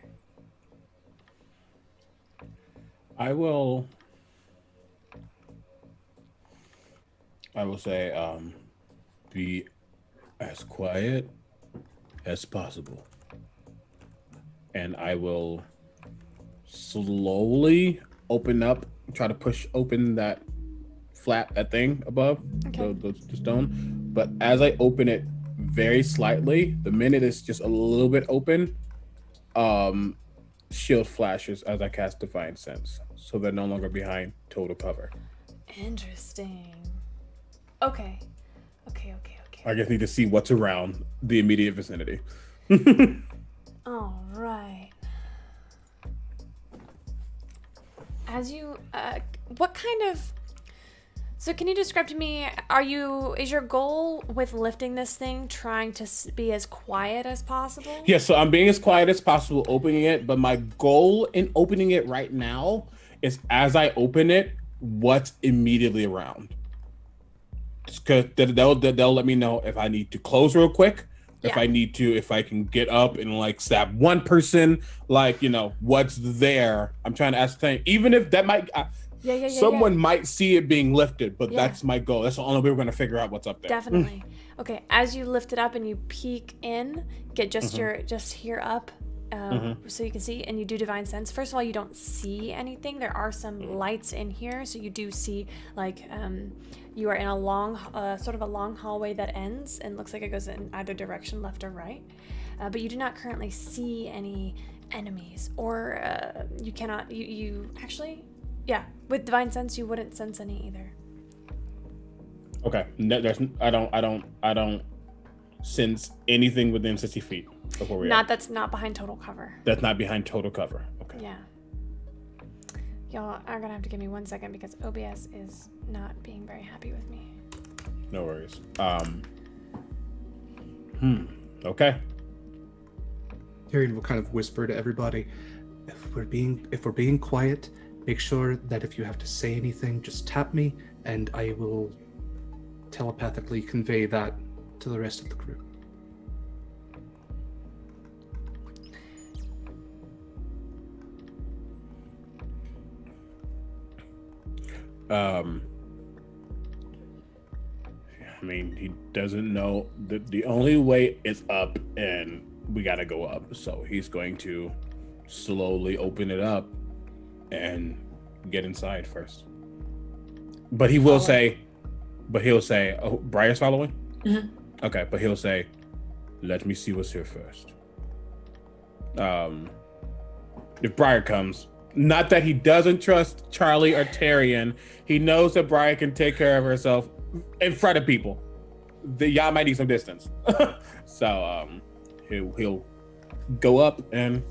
I will say, be as quiet as possible. And I will slowly try to push open that thing above, Okay. the stone. But as I open it very slightly, the minute it's just a little bit open, shield flashes as I cast Divine Sense. So they're no longer behind total cover. Interesting. Okay. I just need to see what's around the immediate vicinity. All right. As you, what kind of... So can you describe to me, is your goal with lifting this thing trying to be as quiet as possible? Yeah, so I'm being as quiet as possible opening it, but my goal in opening it right now is as I open it, what's immediately around. Because they'll let me know if I need to close real quick, if I can get up and like stab one person, what's there. I'm trying to ascertain, even if that might... Someone might see it being lifted, but that's my goal. That's the only way we're going to figure out what's up there. Definitely. Okay, as you lift it up and you peek in, get just here up, so you can see, and you do Divine Sense. First of all, you don't see anything. There are some lights in here, so you do see, you are in a long, sort of a long hallway that ends, and looks like it goes in either direction, left or right. But you do not currently see any enemies, or you cannot, you actually... Yeah, with Divine Sense, you wouldn't sense any either. Okay. No, I don't sense anything within 60 feet of where we are. That's not behind total cover. That's not behind total cover. Okay. Yeah. Y'all are gonna have to give me 1 second because OBS is not being very happy with me. No worries. Okay. Tyrion will kind of whisper to everybody, if we're being quiet, make sure that if you have to say anything, just tap me, and I will telepathically convey that to the rest of the crew. I mean, he doesn't know that the only way is up, and we gotta go up. So he's going to slowly open it up and get inside first. But he will say, oh, Briar's following? Mhm. Okay, but he'll say, let me see what's here first. If Briar comes, not that he doesn't trust Charlie or Tyrion, he knows that Briar can take care of herself in front of people. Y'all might need some distance. So he'll go up and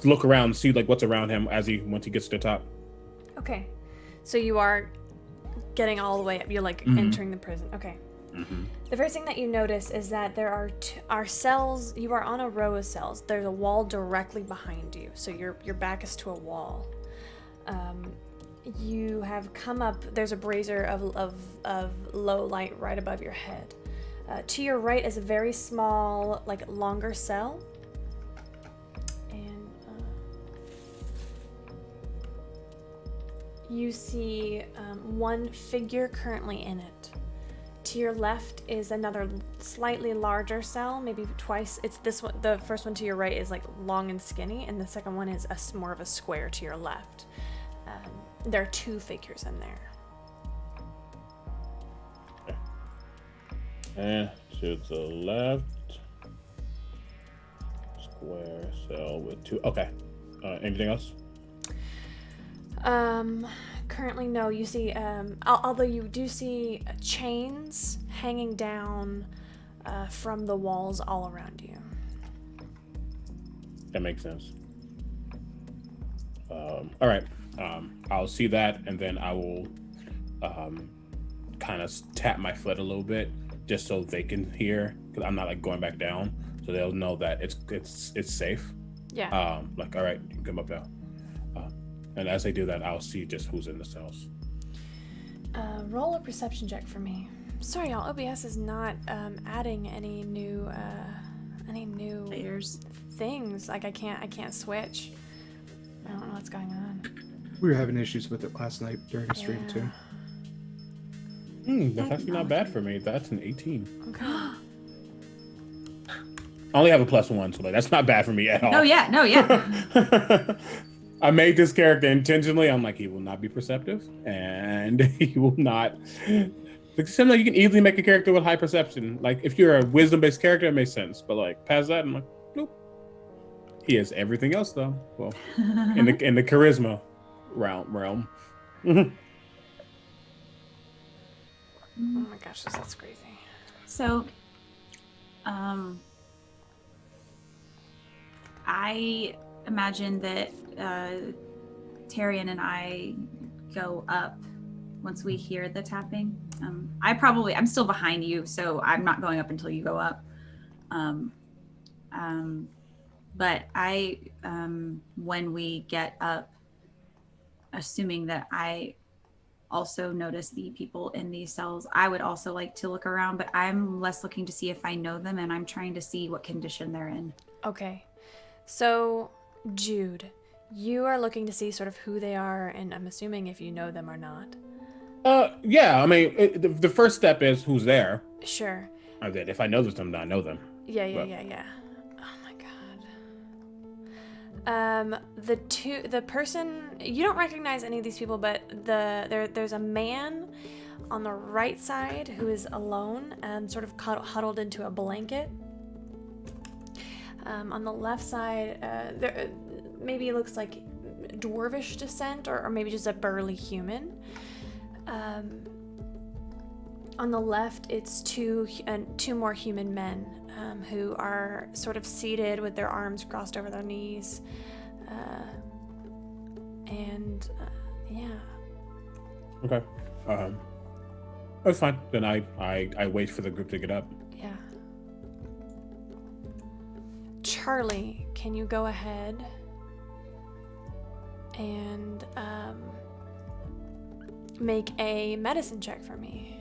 look around, see like what's around him once he gets to the top. Okay. So you are getting all the way up. You're like entering the prison. Okay. The first thing that you notice is that there are cells. You are on a row of cells. There's a wall directly behind you. So your back is to a wall. You have come up. There's a brazier of low light right above your head. To your right is a very small, like longer cell. And you see one figure currently in it. To your left is another slightly larger cell, maybe twice. It's this one. The first one to your right is like long and skinny, and the second one is more of a square to your left. There are two figures in there. And to the left, square cell with two. Okay. Anything else? Currently, no. You see, although you do see chains hanging down from the walls all around you. That makes sense. All right. I'll see that, and then I will kind of tap my foot a little bit, just so they can hear, because I'm not like going back down, so they'll know that it's safe. Yeah. Like, all right, you can come up now. And as they do that, I'll see just who's in the cells. Roll a perception check for me. Sorry, y'all. OBS is not adding any new Layers. things. Like I can't switch. I don't know what's going on. We were having issues with it last night during the stream too. That's actually not bad for me. That's an 18. Okay. I only have a +1, so like, that's not bad for me at all. No, yeah. I made this character intentionally. I'm like, he will not be perceptive, and he will not. Like, similar, you can easily make a character with high perception. Like, if you're a wisdom-based character, it makes sense. But like, past that, I'm like, nope. He has everything else, though. Well, in the charisma realm. Oh my gosh, that's crazy. So, I imagine that Tyrion and I go up once we hear the tapping. I'm still behind you, so I'm not going up until you go up. But when we get up, assuming that I also notice the people in these cells, I would also like to look around, but I'm less looking to see if I know them, and I'm trying to see what condition they're in. Okay. So, Jude, you are looking to see sort of who they are, and I'm assuming if you know them or not. Yeah, I mean, the first step is who's there. Sure. And then if I know them, I know them. Yeah. Oh my god. The person, you don't recognize any of these people, but there's a man on the right side who is alone and sort of huddled into a blanket. On the left side, there maybe it looks like dwarvish descent, or maybe just a burly human. On the left, it's two more human men who are sort of seated with their arms crossed over their knees. Yeah. Okay. That's fine. Then I wait for the group to get up. Yeah. Charlie, can you go ahead and make a medicine check for me?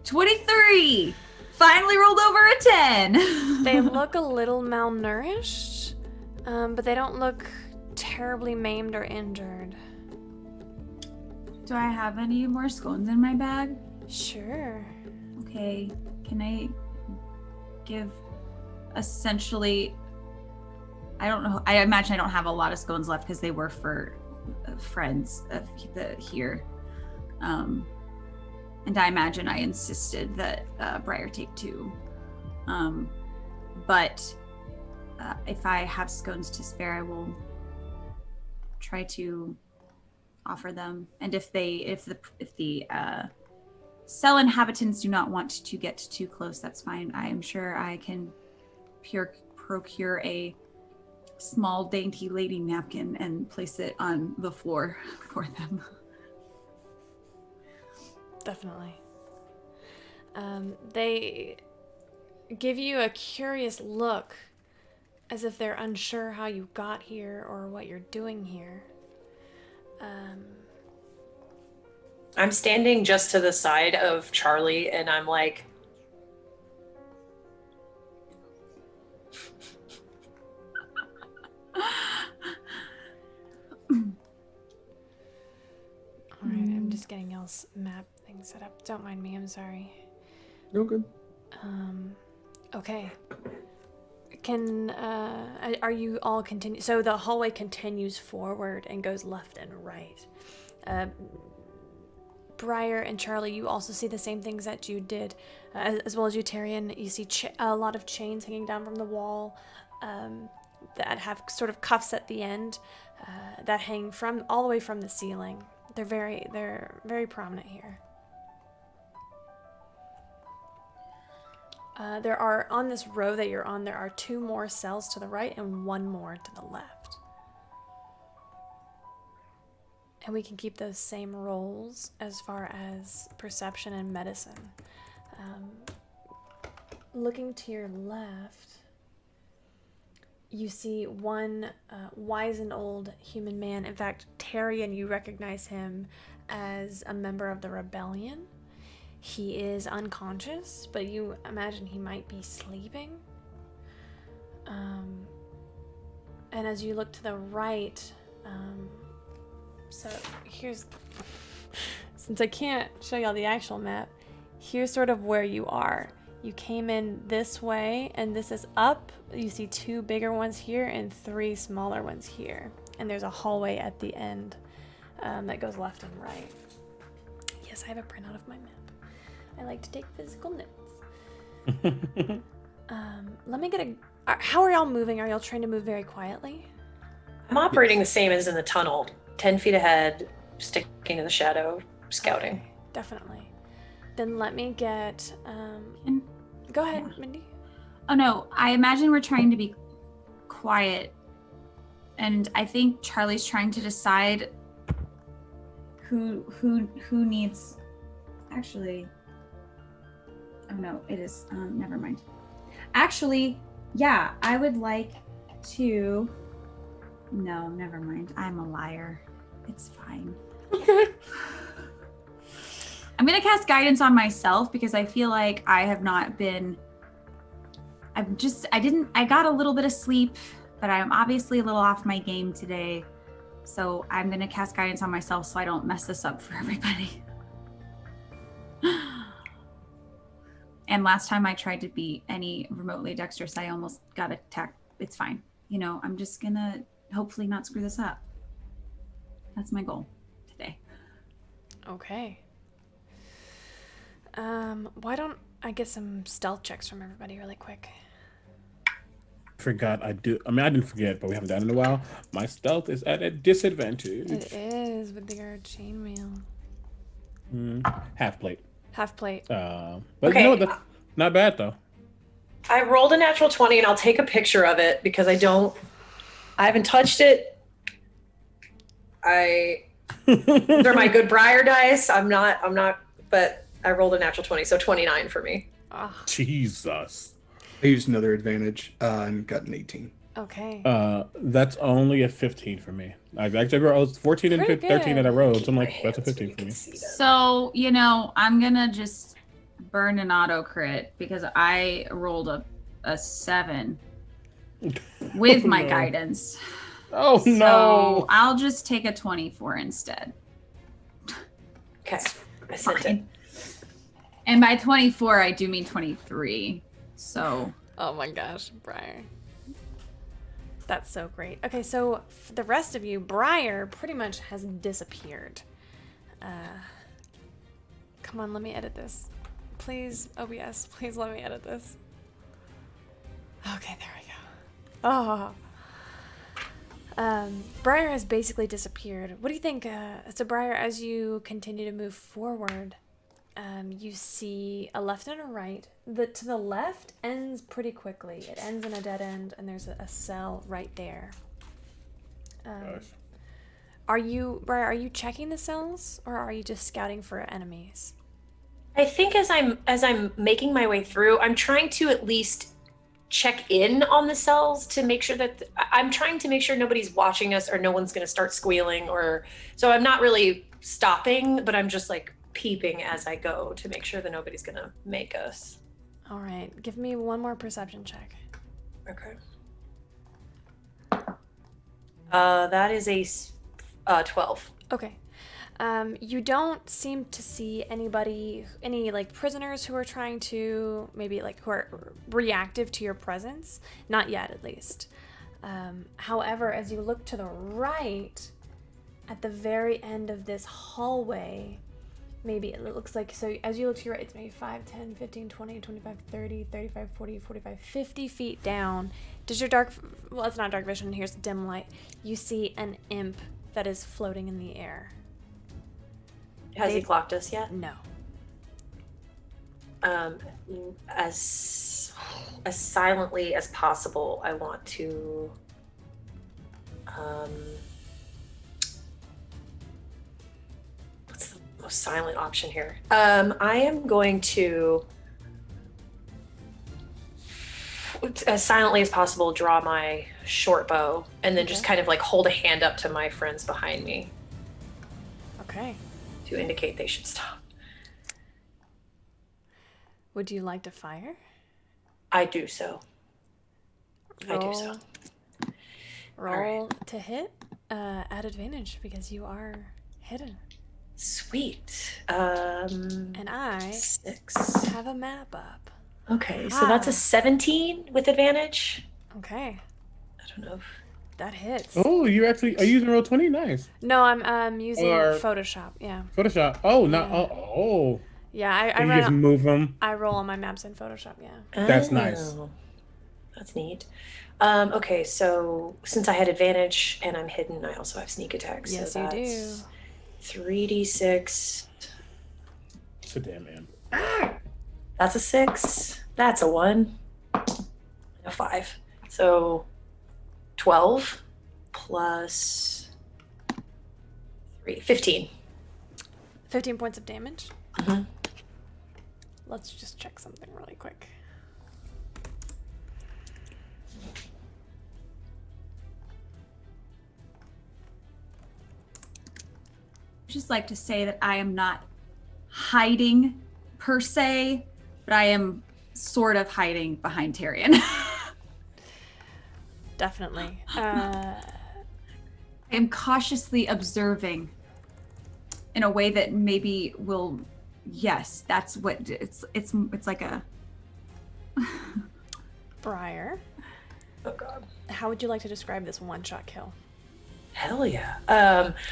$23. Finally rolled over a 10. They look a little malnourished, but they don't look terribly maimed or injured. Do I have any more scones in my bag? Sure. Okay. Can I give essentially... I don't know. I imagine I don't have a lot of scones left because they were for friends of here. And I imagine I insisted that Briar take 2. But if I have scones to spare, I will try to offer them. And if the cell inhabitants do not want to get too close, that's fine. I am sure I can procure a small dainty lady napkin and place it on the floor for them. Definitely. They give you a curious look, as if they're unsure how you got here or what you're doing here. I'm standing just to the side of Charlie, and I'm like, all right, I'm just getting y'all's map thing set up. Don't mind me, I'm sorry. You're good. Okay. Are you all continue? So the hallway continues forward and goes left and right. Briar and Charlie, you also see the same things that Jude did, as well as you, Tyrion. You see a lot of chains hanging down from the wall that have sort of cuffs at the end that hang from all the way from the ceiling. They're very prominent here. There are, on this row that you're on, there are 2 more cells to the right and 1 more to the left. And we can keep those same rolls as far as perception and medicine. Looking to your left, you see one wizened old human man. In fact, Tyrion, you recognize him as a member of the rebellion. He is unconscious, but you imagine he might be sleeping. And as you look to the right, so here's, since I can't show y'all the actual map, here's sort of where you are. You came in this way, and this is up. You see 2 bigger ones here and 3 smaller ones here. And there's a hallway at the end that goes left and right. Yes, I have a printout of my map. I like to take physical notes. Let me get how are y'all moving? Are y'all trying to move very quietly? I'm operating the same as in the tunnel, 10 feet ahead, sticking in the shadow, scouting. Okay, definitely. Then let me get, go ahead, Mindy. Oh no, I imagine we're trying to be quiet, and I think Charlie's trying to decide who needs, actually, oh no, it is, never mind. Actually, yeah, I would like to, no, never mind, I'm a liar. It's fine. Okay. I'm gonna cast guidance on myself because I feel like I have not been, I got a little bit of sleep, but I'm obviously a little off my game today. So I'm gonna cast guidance on myself so I don't mess this up for everybody. And last time I tried to be any remotely dexterous, I almost got attacked. It's fine. You know, I'm just gonna hopefully not screw this up. That's my goal today. Okay. Why don't I get some stealth checks from everybody really quick? forgot I do. I mean, I didn't forget, but we haven't done it in a while. My stealth is at a disadvantage. It is with your chainmail. Half plate. Half plate. But Okay. you know what? That's not bad though. I rolled a natural 20 and I'll take a picture of it because I haven't touched it. They're my good Briar dice. I'm not, but I rolled a natural 20, so 29 for me. Jesus. I used another advantage and got an 18. Okay. That's only a 15 for me. I was 14 and Pretty 13 that I good. rolled, so I'm My like, that's a hands so 15 you for can me. see them. So, I'm gonna just burn an auto crit because I rolled a 7 with my no. guidance. Oh So no. I'll just take a 24 instead. Okay, I sent it. Fine. And by 24, I do mean 23. So Oh my gosh, Briar. That's so great. Okay, so for the rest of you, Briar pretty much has disappeared. Come on, let me edit this. Please, OBS, please let me edit this. Okay, there we go. Briar has basically disappeared. What do you think? So Briar, as you continue to move forward, you see a left and a right. To the left ends pretty quickly. It ends in a dead end, and there's a cell right there. Gosh. Briar, are you checking the cells, or are you just scouting for enemies? I think as I'm making my way through, I'm trying to at least check in on the cells to make sure that I'm trying to make sure nobody's watching us or no one's going to start squealing so I'm not really stopping, but I'm just like peeping as I go to make sure that nobody's going to make us. All right, give me one more perception check. Okay. That is a 12. Okay. You don't seem to see any like prisoners who are trying to who are reactive to your presence. Not yet, at least. However, as you look to the right, at the very end of this hallway, maybe it looks like, so as you look to your right, it's maybe 5, 10, 15, 20, 25, 30, 35, 40, 45, 50 feet down. Does your well, it's not dark vision, here's dim light. You see an imp that is floating in the air. Has he clocked us yet? No. As silently as possible, I want to what's the most silent option here? I am going to as silently as possible draw my short bow and then just kind of like hold a hand up to my friends behind me Okay. to indicate they should stop. Would you like to fire? I do so. I do so. Roll to hit at advantage because you are hidden. Sweet. And I 6. have a map up. Okay, so that's a 17 with advantage. Okay, I don't know. that hits. Oh, you actually are you using roll 20? Nice. No, I'm using Or- Photoshop. Yeah. Photoshop. Oh, not Yeah. oh. Yeah, I You just run. move them. I roll on my maps in Photoshop. Yeah. That's nice. That's neat. Okay, so since I had advantage and I'm hidden, I also have sneak attack. Yes, so you do. that's 3d6. It's a damn man. That's a 6. That's a 1. A 5. So 12 plus 3. 15. 15 points of damage. Mhm. Let's just check something really quick. just like to say that I am not hiding per se, but I am sort of hiding behind Tyrion. Definitely. I am cautiously observing in a way that maybe will, yes, that's what it's like a Briar, Oh god. how would you like to describe this one-shot kill? Hell yeah.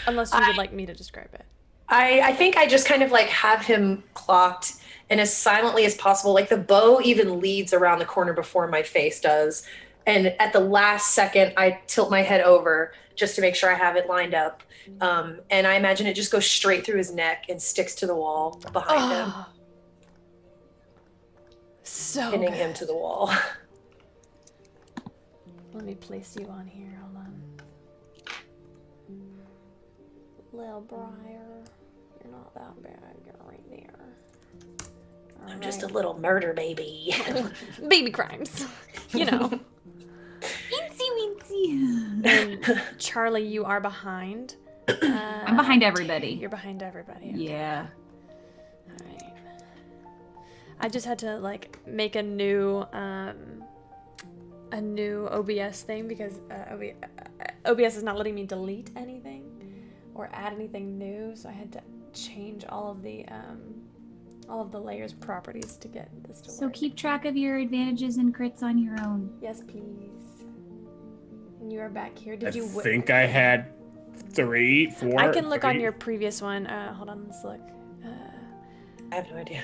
Unless you would like me to describe it. I think I just kind of like have him clocked and as silently as possible. Like the bow even leads around the corner before my face does. And at the last second, I tilt my head over just to make sure I have it lined up. And I imagine it just goes straight through his neck and sticks to the wall behind him, So pinning good. him to the wall. Let me place you on here. Hold on. Little Briar, you're not that bad. You're right there. I'm just a little murder baby. Baby crimes. You know. And Charlie, you are behind. I'm behind everybody. You're behind everybody. Okay. Yeah. Alright. I just had to like make a new OBS thing because OBS is not letting me delete anything or add anything new, so I had to change all of the layers properties to get this to So work. keep track of your advantages and crits on your own. Yes, please. And you are back here. Did I you think I had 3, 4. I can look on 3. your previous one. Hold on, let's look. I have no idea.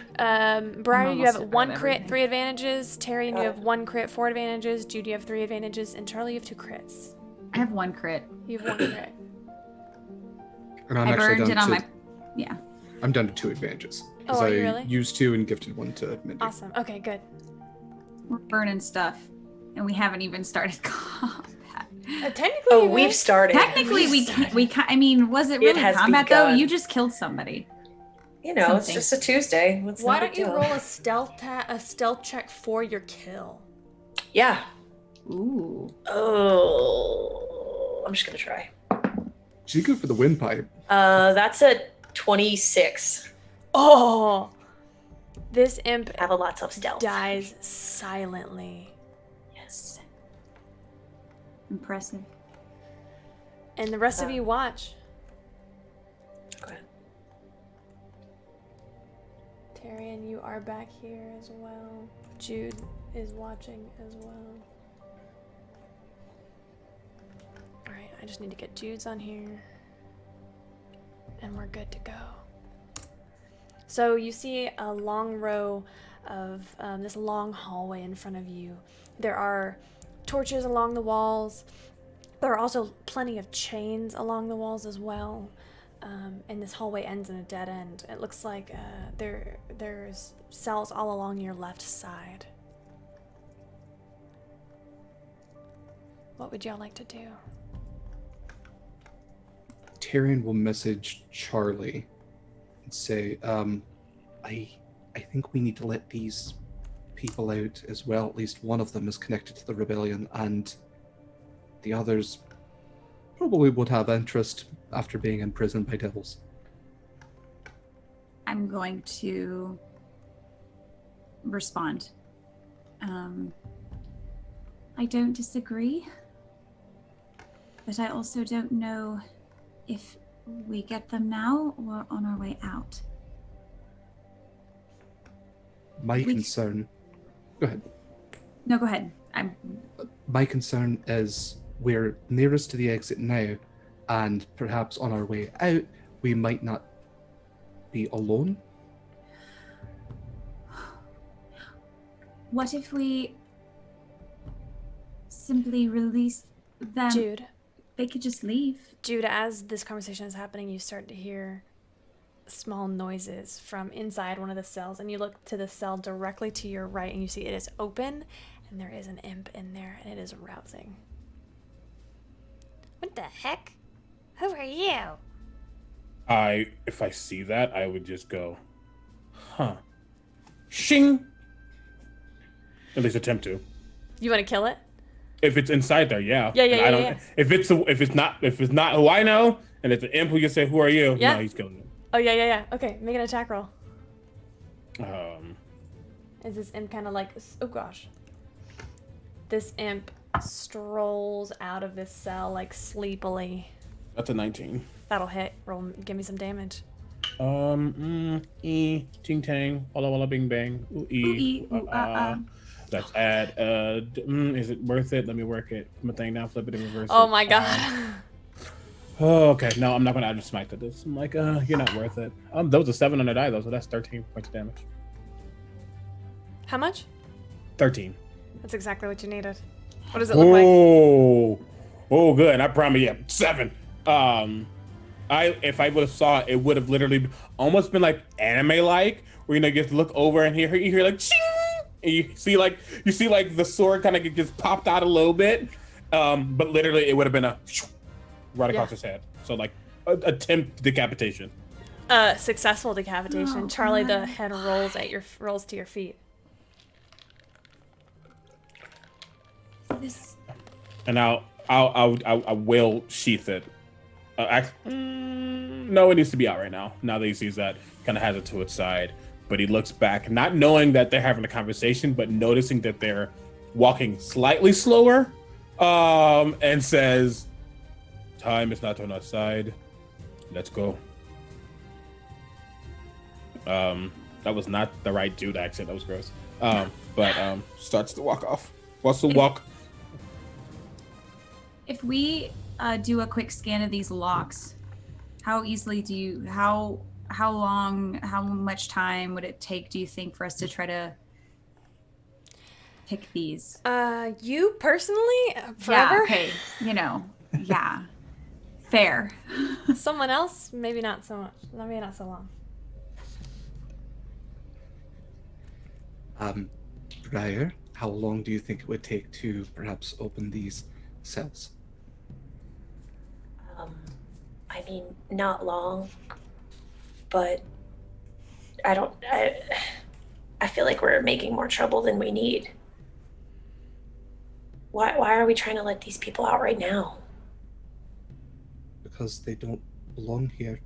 Briar, you have almost 1 at crit, everything. 3 advantages. Tyrion, you have 1 crit, 4 advantages. Jude, you have 3 advantages. And Charlie, you have 2 crits. I have 1 crit. You have 1 crit. And I'm I actually burned down it on to my. Yeah. I'm down to 2 advantages. Oh, Because are I you really? used 2 and gifted 1 to Mindy. Awesome. Okay, good. We're burning stuff, and we haven't even started combat. Technically, Oh, you we've guys- started. Technically, I mean, was it really has combat though? begun. You just killed somebody. You know, Something. it's just a Tuesday. It's Why no don't big you deal. roll a stealth check for your kill? Yeah. Ooh. Oh, I'm just gonna try. She's good for the windpipe. That's a 26. Oh, this imp I have a lots of stealth. dies silently, Yes. Impressive. and the rest of you watch. Go ahead. Tyrion, you are back here as well. Jude is watching as well. Alright, I just need to get Jude's on here. And we're good to go. So you see a long row of this long hallway in front of you. There are torches along the walls. There are also plenty of chains along the walls as well. And this hallway ends in a dead end. It looks like there's cells all along your left side. What would y'all like to do? Tyrion will message Charlie and say, I think we need to let these people out as well. At least one of them is connected to the rebellion, and the others probably would have interest after being imprisoned by devils. I'm going to respond. I don't disagree, but I also don't know if we get them now or on our way out. My concern... Go ahead. No, go ahead. My concern is we're nearest to the exit now, and perhaps on our way out, we might not be alone. What if we simply release them? Jude. They could just leave. Jude, as this conversation is happening, you start to hear small noises from inside one of the cells, and you look to the cell directly to your right, and you see it is open, and there is an imp in there, and it is rousing. What the heck? Who are you? If I see that, I would just go, huh. Shing! At least attempt to. You want to kill it? If it's inside there, yeah. Yeah, And I don't. yeah. If it's not who I know, and it's an imp who can say, "Who are you?" Yeah. No, he's killing it. Oh, yeah. Okay, make an attack roll. Um, Is this imp kind of like... Oh, gosh. This imp strolls out of this cell, like, sleepily. that's a 19. That'll hit. Roll. Give me some damage. Ting tang, walla walla bing bang, That's at is it worth it? Let me work it. Put my thing down, flip it, and reverse it. Oh, my God. Oh, okay. No, I'm not gonna add a smite to this. I'm like, you're not worth it. That was a 7 on the die though, so that's 13 points of damage. How much? 13. That's exactly what you needed. What does it look like? Oh, good. I promise you, 7. If I would have saw it, it would have literally almost been like anime-like, where you get to look over and you hear like, ching! And you see like the sword kind of gets popped out a little bit, but literally it would have been a right across his head. So like attempt decapitation. Successful decapitation. Oh, Charlie, the God. head rolls to your feet. This. And I will sheath it. No, it needs to be out right now. Now that he sees that, kind of has it to its side. But he looks back, not knowing that they're having a conversation, but noticing that they're walking slightly slower, and says, "Time is not on our side. Let's go." That was not the right Jude accent. That was gross. But starts to walk off. Wants to walk. If we do a quick scan of these locks, how easily do you how long, how much time would it take, do you think, for us to try to pick these? You personally, forever? Yeah, okay. Yeah. Fair. Someone else, maybe not so much. Maybe not so long. Briar, how long do you think it would take to perhaps open these cells? I mean, not long, but I feel like we're making more trouble than we need. Why are we trying to let these people out right now? Because they don't belong here.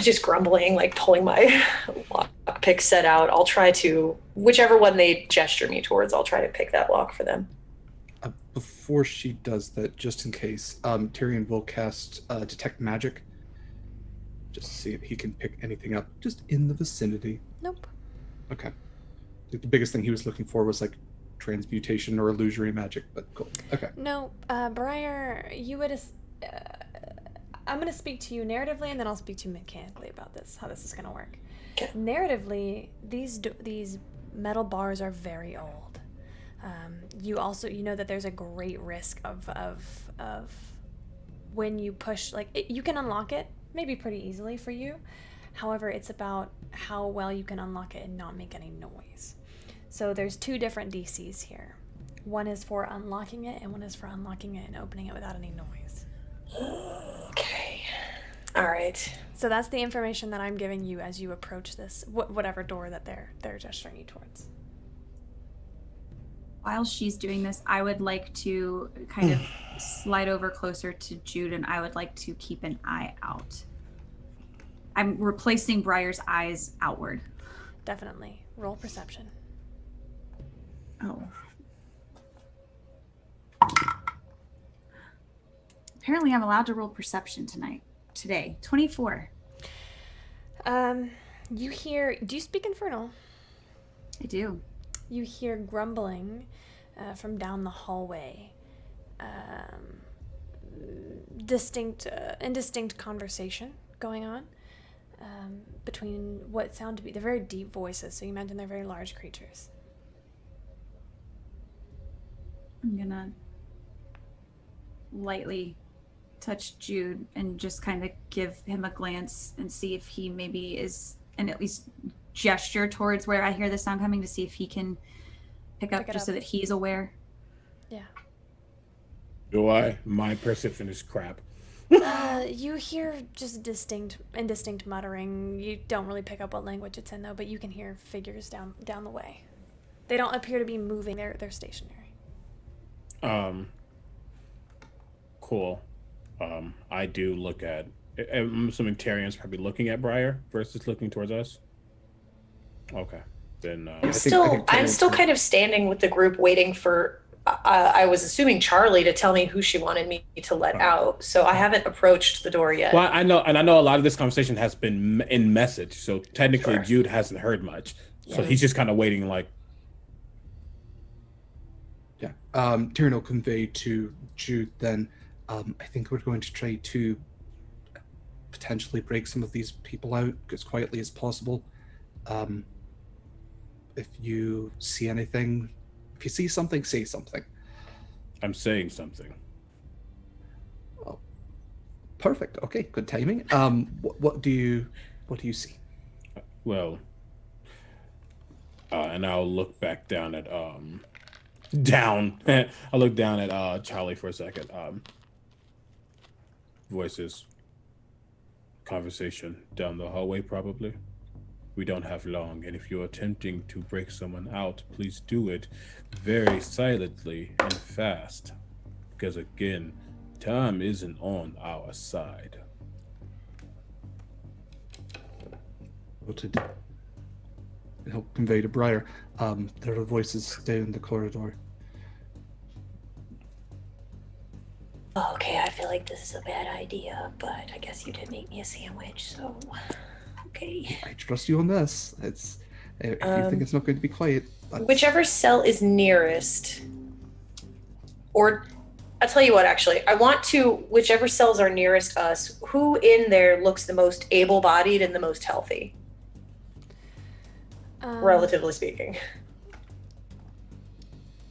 Just grumbling, like pulling my lockpick set out. I'll try to, whichever one they gesture me towards, I'll try to pick that lock for them. Before she does that, just in case, Tyrion will cast Detect Magic. Just to see if he can pick anything up just in the vicinity. Nope. Okay. The biggest thing he was looking for was like transmutation or illusory magic, but cool. Okay. No, Briar, you would. I'm going to speak to you narratively, and then I'll speak to you mechanically about this, how this is going to work. Okay. Narratively, these metal bars are very old. You know that there's a great risk of when you push, you can unlock it maybe pretty easily for you. However, it's about how well you can unlock it and not make any noise. So there's 2 different DCs here. One is for unlocking it, and one is for unlocking it and opening it without any noise. Okay. All right. So that's the information that I'm giving you as you approach this, whatever door that they're gesturing you towards. While she's doing this, I would like to kind of slide over closer to Jude, and I would like to keep an eye out. I'm replacing Briar's eyes outward. Definitely. Roll perception. Oh. Apparently I'm allowed to roll perception today. 24. You hear, do you speak Infernal? I do. You hear grumbling from down the hallway. Indistinct conversation going on between what sound to be, they're very deep voices, so you imagine they're very large creatures. I'm gonna lightly touch Jude and just kind of give him a glance and see if he maybe is, and at least gesture towards where I hear the sound coming to see if he can pick up just so that he's aware. Yeah. Do I? My perception is crap. You hear just indistinct muttering. You don't really pick up what language it's in, though, but you can hear figures down the way. They don't appear to be moving. They're stationary. Cool. I do look at. I'm assuming Tyrion's probably looking at Briar versus looking towards us. Okay, then. I'm still kind of standing with the group, waiting for. I was assuming Charlie to tell me who she wanted me to let out, so I haven't approached the door yet. Well, I know a lot of this conversation has been in message, so technically Sure. Jude hasn't heard much, so Yeah. he's just kind of waiting, like. Yeah. Tyrion will convey to Jude then, I think we're going to try to potentially break some of these people out as quietly as possible. if you see anything, if you see something, say something. I'm saying something. Oh, perfect. Okay, good timing. What do you see? Well, and I'll look back down at down. I'll look down at Charlie for a second. Voices, conversation down the hallway, probably. We don't have long, and if you're attempting to break someone out, please do it very silently and fast. Because again, time isn't on our side. Noted. Help convey to Briar. There are voices down the corridor. Okay, I feel like this is a bad idea, but I guess you did make me a sandwich, so okay. I trust you on this. It's if you think it's not going to be quiet. Whichever cell is nearest, or I'll tell you what, actually, I want to, whichever cells are nearest us, who in there looks the most able-bodied and the most healthy, relatively speaking?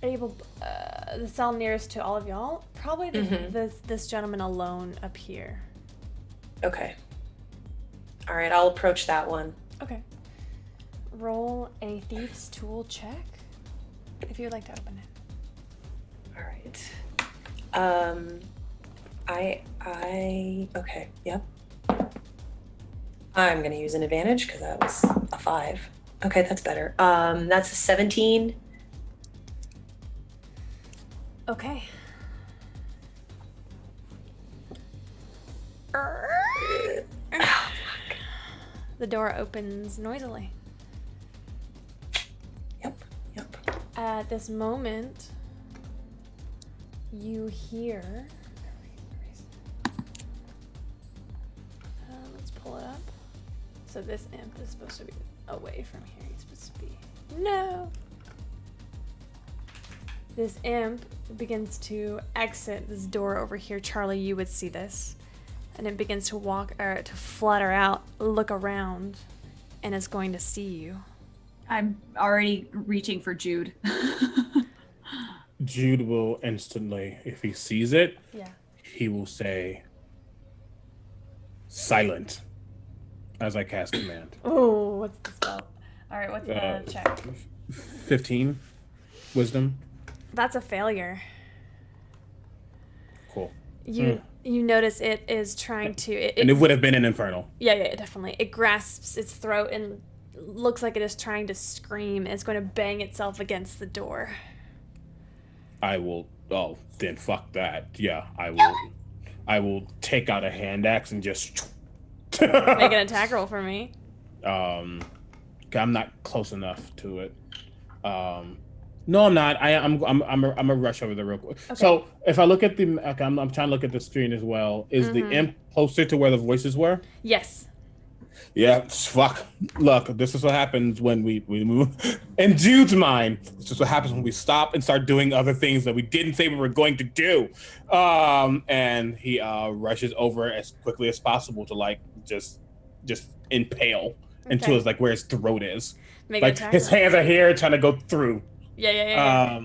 The cell nearest to all of y'all, probably this gentleman alone up here. Okay. All right, I'll approach that one. Okay. Roll a thief's tool check if you would like to open it. All right. Okay, yep. I'm gonna use an advantage because that was a 5. Okay, that's better. That's a 17. Okay. The door opens noisily. Yep. At this moment, you hear. Let's pull it up. So this imp is supposed to be away from here. He's supposed to be. No! This imp begins to exit this door over here. Charlie, you would see this. And it begins to to flutter out, look around, and is going to see you. I'm already reaching for Jude. Jude will instantly, if he sees it, Yeah. he will say, silent, as I cast command. Oh, what's the spell? All right, what's the check? 15 wisdom. That's a failure. Cool. You notice it is trying to... and it would have been an infernal. Yeah, definitely. It grasps its throat and looks like it is trying to scream. It's going to bang itself against the door. I will... Oh, then fuck that. Yeah, I will take out a hand axe and just... Make an attack roll for me. I'm not close enough to it. No, I'm not. I'm a rush over there real quick. Okay. So if I look at the, I'm trying to look at the screen as well. Is the imp closer to where the voices were? Yes. Yeah. Fuck. Look, this is what happens when we move. In Jude's mind, this is what happens when we stop and start doing other things that we didn't say we were going to do. And he rushes over as quickly as possible to like just impale into his like where his throat is. Make like his hands are here trying to go through. Yeah.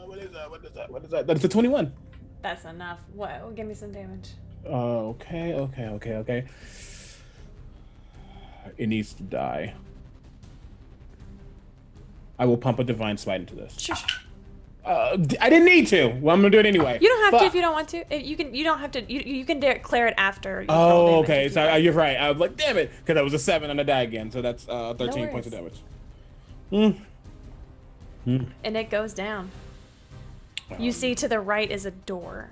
What is that? That's a 21. That's enough. What? Give me some damage. Okay. It needs to die. I will pump a divine smite into this. Sure. I didn't need to. Well, I'm gonna do it anyway. You don't have to if you don't want to. You don't have to. You can declare it after. Oh, okay. So you're right. I was like, damn it, because that was a 7 on the die again. So that's 13 points of damage. And it goes down. You see to the right is a door,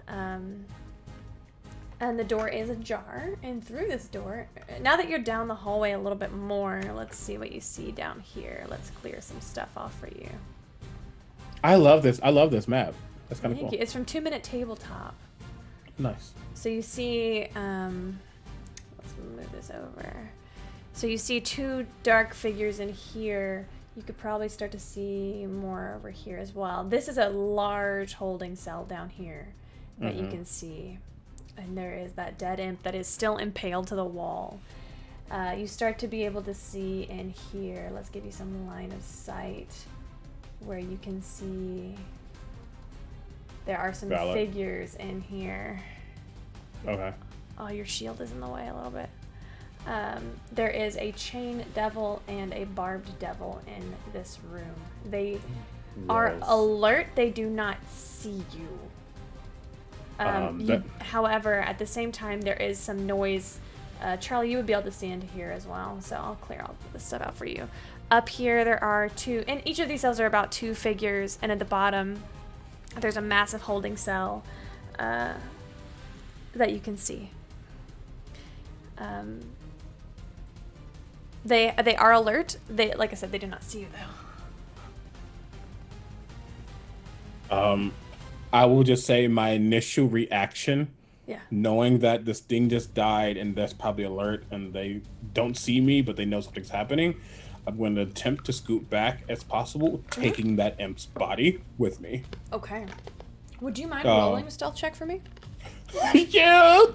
and the door is ajar. And through this door, now that you're down the hallway a little bit more, let's see what you see down here. Let's clear some stuff off for you. I love this map. That's kind of cool. It's from 2 Minute Tabletop. Nice. So you see, let's move this over. So you see 2 dark figures in here. You could probably start to see more over here as well. This is a large holding cell down here that you can see. And there is that dead imp that is still impaled to the wall. You start to be able to see in here. Let's give you some line of sight where you can see there are some Valid. figures in here. Okay. Oh, your shield is in the way a little bit. There is a chain devil and a barbed devil in this room. They are Yes. alert. They do not see you. However, at the same time, there is some noise. Charlie, you would be able to see into here as well, so I'll clear all this stuff out for you. Up here, there are two, and each of these cells are about 2 figures, and at the bottom, there's a massive holding cell that you can see. They are alert. They, like I said, they do not see you though. I will just say my initial reaction, Yeah. knowing that this thing just died and that's probably alert and they don't see me, but they know something's happening, I'm going to attempt to scoot back as possible, taking that imp's body with me. Okay. Would you mind rolling a stealth check for me? Yeah,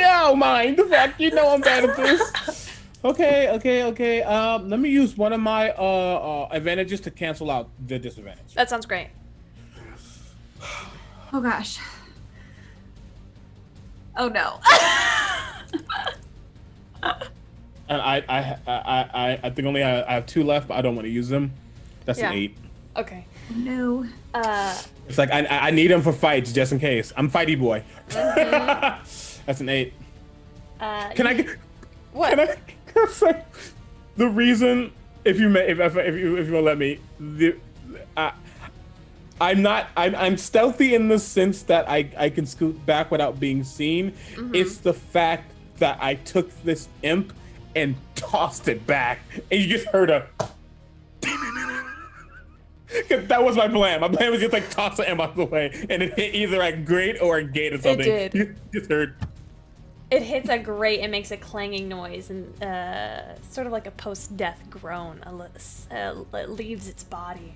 I'll mind. Fuck, you know I'm bad at this. Okay. Let me use one of my advantages to cancel out the disadvantage. That sounds great. Oh gosh. Oh no. And I think only I have 2 left, but I don't want to use them. That's Yeah. an 8. Okay. No. It's like I need them for fights just in case. I'm fighty boy. That's an 8. Can I get? What? Can I say the reason? If you will let me, I'm stealthy in the sense that I can scoot back without being seen. Mm-hmm. It's the fact that I took this imp and tossed it back, and you just heard a. That was my plan. My plan was just like toss the imp out of the way, and it hit either a grate or a gate or something. It did. You just heard. It hits a grate and makes a clanging noise, and sort of like a post-death groan. It leaves its body,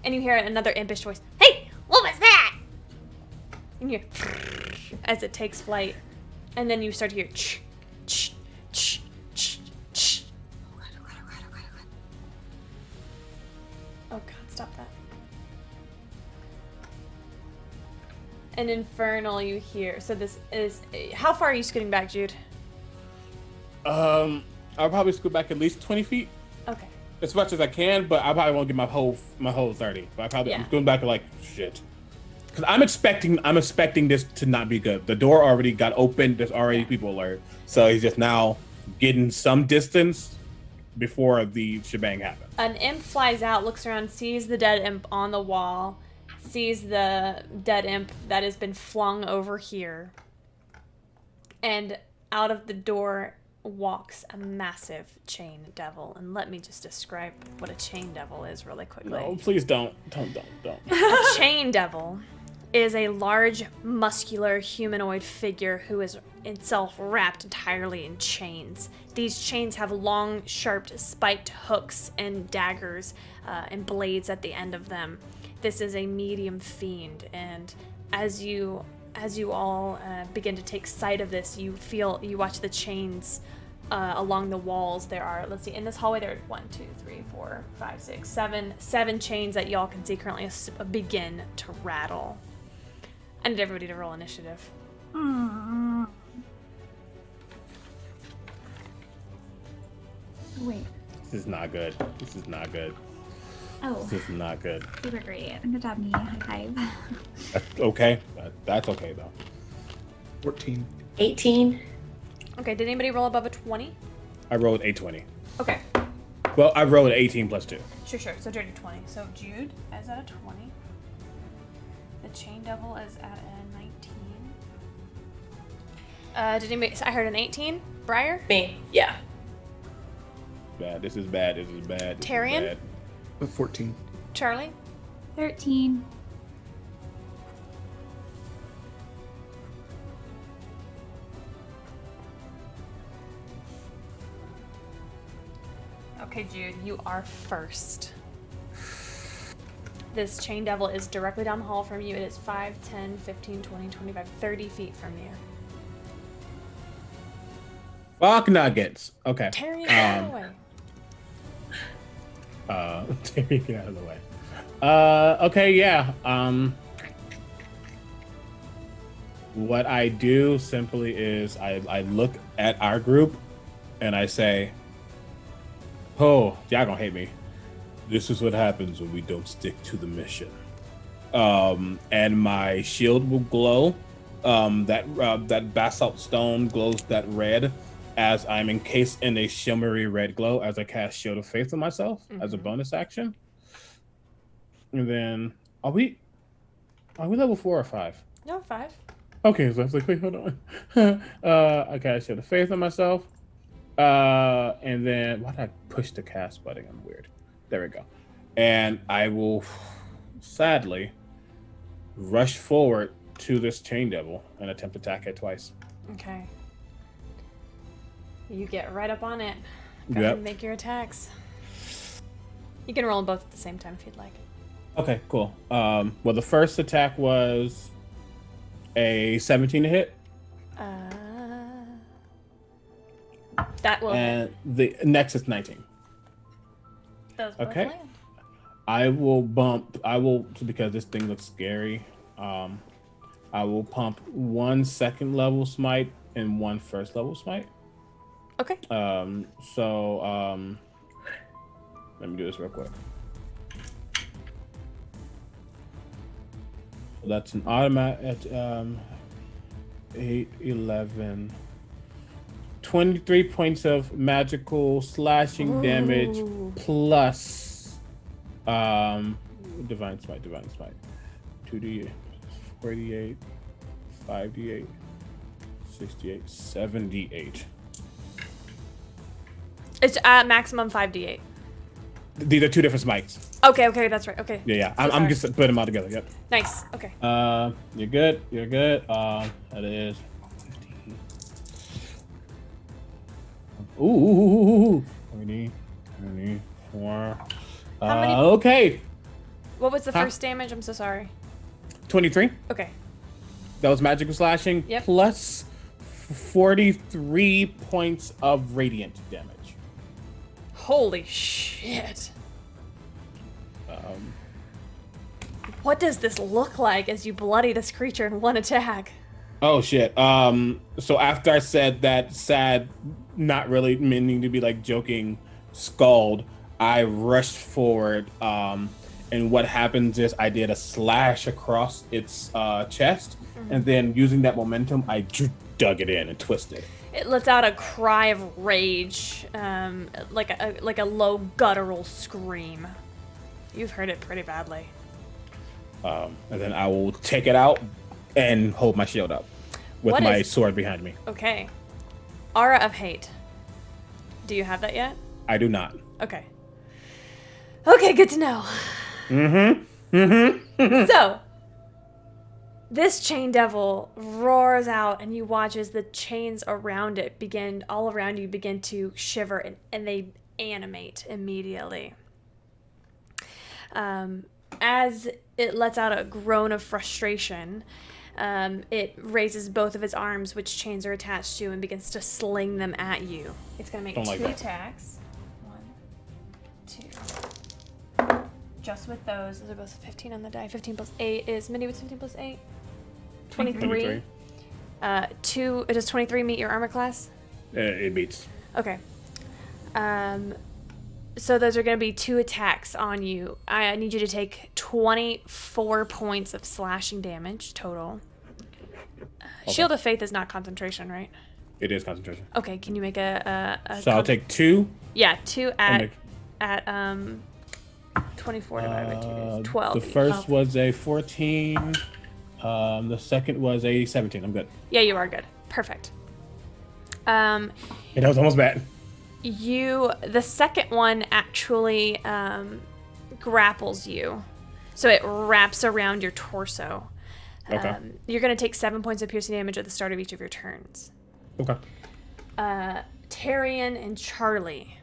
and you hear another impish voice. Hey, what was that? And you hear as it takes flight, and then you start to hear ch, ch, ch, ch, ch. Oh God, stop that. An infernal you hear. So this is, how far are you scooting back, Jude? I'll probably scoot back at least 20 feet. Okay. As much as I can, but I probably won't get my whole 30. But I'm going back to like shit. Because I'm expecting this to not be good. The door already got opened. There's already people alert. So he's just now getting some distance before the shebang happens. An imp flies out, looks around, sees the dead imp on the wall, sees the dead imp that has been flung over here, and out of the door walks a massive chain devil. And let me just describe what a chain devil is really quickly. No, please don't. A chain devil is a large, muscular, humanoid figure who is itself wrapped entirely in chains. These chains have long, sharp, spiked hooks and daggers and blades at the end of them. This is a medium fiend, and as you all begin to take sight of this, you watch the chains along the walls. There are, let's see, in this hallway there are 7 chains that y'all can see currently begin to rattle. I need everybody to roll initiative. Wait. This is not good. Oh. This is not good. Super great. Good job, me. High five. That's okay. That's okay though. 14. 18. Okay, did anybody roll above a 20? I rolled a 20. Okay, Well, I rolled 18 plus 2. sure. So dirty 20. So Jude is at a 20. The chain devil is at a 19. Did anybody? I heard an 18. Briar? Me. Yeah. Bad. This is bad. Tyrion? A 14. Charlie? 13. Okay, Jude, you are first. This chain devil is directly down the hall from you. It is 5, 10, 15, 20, 25, 30 feet from you. Fuck nuggets. Okay. Tyrion, get out of the way. Tyrion, get out of the way. Okay, yeah. What I do simply is I look at our group and I say, "Oh, y'all gonna hate me. This is what happens when we don't stick to the mission." And my shield will glow. That basalt stone glows that red as I'm encased in a shimmery red glow as I cast Shield of Faith on myself as a bonus action. And then are we level 4 or 5? No, 5. Okay, so I was like, wait, hold on. I cast Shield of Faith on myself. And then why did I push the cast button? I'm weird. There we go. And I will sadly rush forward to this chain devil and attempt to attack it twice. Okay. You get right up on it. Go Yep. ahead and make your attacks. You can roll them both at the same time if you'd like. Okay, cool. Well, the first attack was a 17 to hit, That will hit. and the next is 19. Those both okay. land. I will because this thing looks scary. I will pump 1 second level smite and 1 first level smite. Okay. Let me do this real quick. So that's an automatic 8, 11, 23 points of magical slashing damage plus divine smite. 2d 48, 5d8, 68, 78. It's at maximum 5d8. These are 2 different smites. Okay, that's right. Okay. Yeah. So I'm sorry. just putting them all together. Yep. Nice. Okay. You're good. That is 15. Ooh. 20, 24. How many- Okay. What was the Huh? first damage? I'm so sorry. 23. Okay. That was magical slashing Yep. plus 43 points of radiant damage. Holy shit. What does this look like as you bloody this creature in one attack? Oh shit. So after I said that sad, not really meaning to be like joking, scald, I rushed forward. And what happens is I did a slash across its chest, and then using that momentum, I dug it in and twisted. It lets out a cry of rage, like a low guttural scream. You've heard it pretty badly. And then I will take it out and hold my shield up with What my is- sword behind me. Okay. Aura of Hate. Do you have that yet? I do not. Okay. Okay, good to know. So, this chain devil roars out, and you watch as the chains around it all around you begin to shiver, and they animate immediately. As it lets out a groan of frustration, it raises both of its arms, which chains are attached to, and begins to sling them at you. It's going to make Don't like 2 that. attacks. 1, 2. Just with those are both 15 on the die. 15 plus 8 is... Mindy, what's 15 plus 8? 23. 2... Does 23 meet your armor class? It beats. Okay. So those are going to be 2 attacks on you. I need you to take 24 points of slashing damage total. Shield of Faith is not concentration, right? It is concentration. Okay, can you make a So I'll take 2. Yeah, 2 I'll at 24 divided by 2 is 12. The first was a 14. The second was a 17. I'm good. Yeah, you are good. Perfect. That was almost bad. The second one actually grapples you. So it wraps around your torso. Okay. You're going to take 7 points of piercing damage at the start of each of your turns. Okay. Tyrion and Charlie.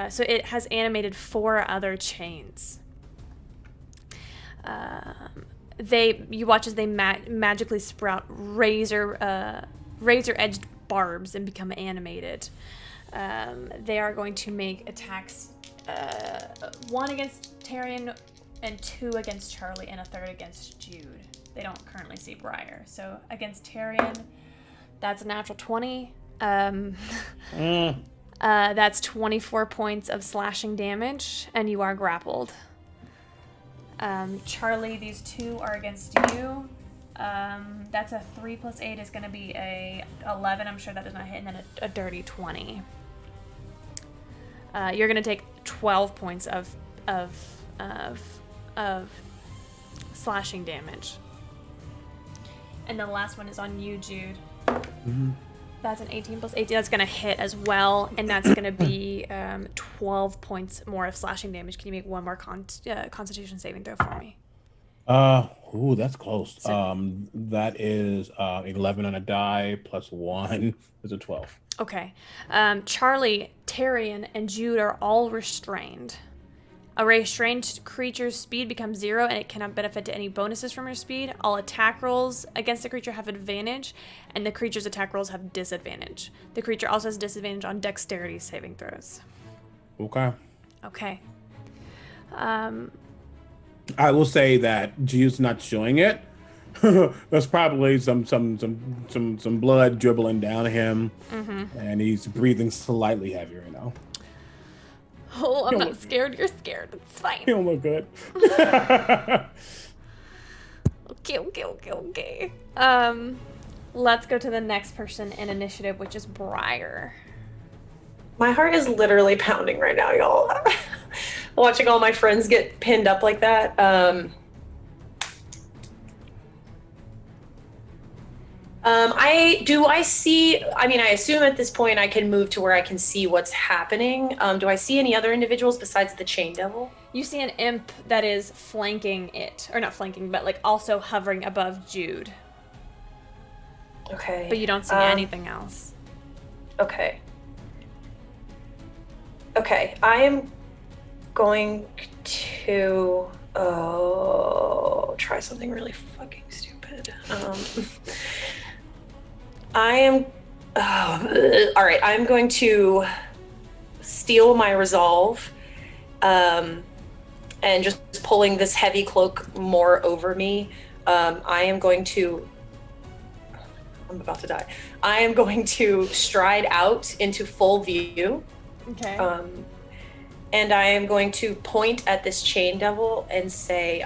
So it has animated 4 other chains. You watch as they magically sprout razor-edged barbs and become animated. They are going to make attacks, 1 against Tyrion, and 2 against Charlie, and a 3rd against Jude. They don't currently see Briar. So against Tyrion, that's a natural 20. That's 24 points of slashing damage, and you are grappled. Charlie, these 2 are against you. That's a 3 plus 8 is going to be a 11. I'm sure that does not hit, and then a dirty 20. You're going to take 12 points of slashing damage. And the last one is on you, Jude. Mm-hmm. That's an 18 plus 18. That's going to hit as well, and that's going to be 12 points more of slashing damage. Can you make one more Constitution saving throw for me? Ooh, that's close. That is 11 on a die plus 1 is a 12. Okay. Charlie, Tyrion, and Jude are all restrained. A restrained creature's speed becomes 0, and it cannot benefit to any bonuses from your speed. All attack rolls against the creature have advantage, and the creature's attack rolls have disadvantage. The creature also has disadvantage on dexterity saving throws. Okay. Okay. I will say that Jude's not showing it. There's probably some blood dribbling down him, and he's breathing slightly heavier now. Oh, I'm not scared. You're scared. It's fine. You don't look good. Okay. Let's go to the next person in initiative, which is Briar. My heart is literally pounding right now, y'all. Watching all my friends get pinned up like that. I assume at this point I can move to where I can see what's happening. Do I see any other individuals besides the Chain Devil? You see an imp that is flanking it, or not flanking, but like also hovering above Jude. Okay. But you don't see anything else. Okay, I am going to try something really fucking stupid. All right, I'm going to steal my resolve, and just pulling this heavy cloak more over me. I'm about to die. I am going to stride out into full view. Okay. And I am going to point at this Chain Devil and say,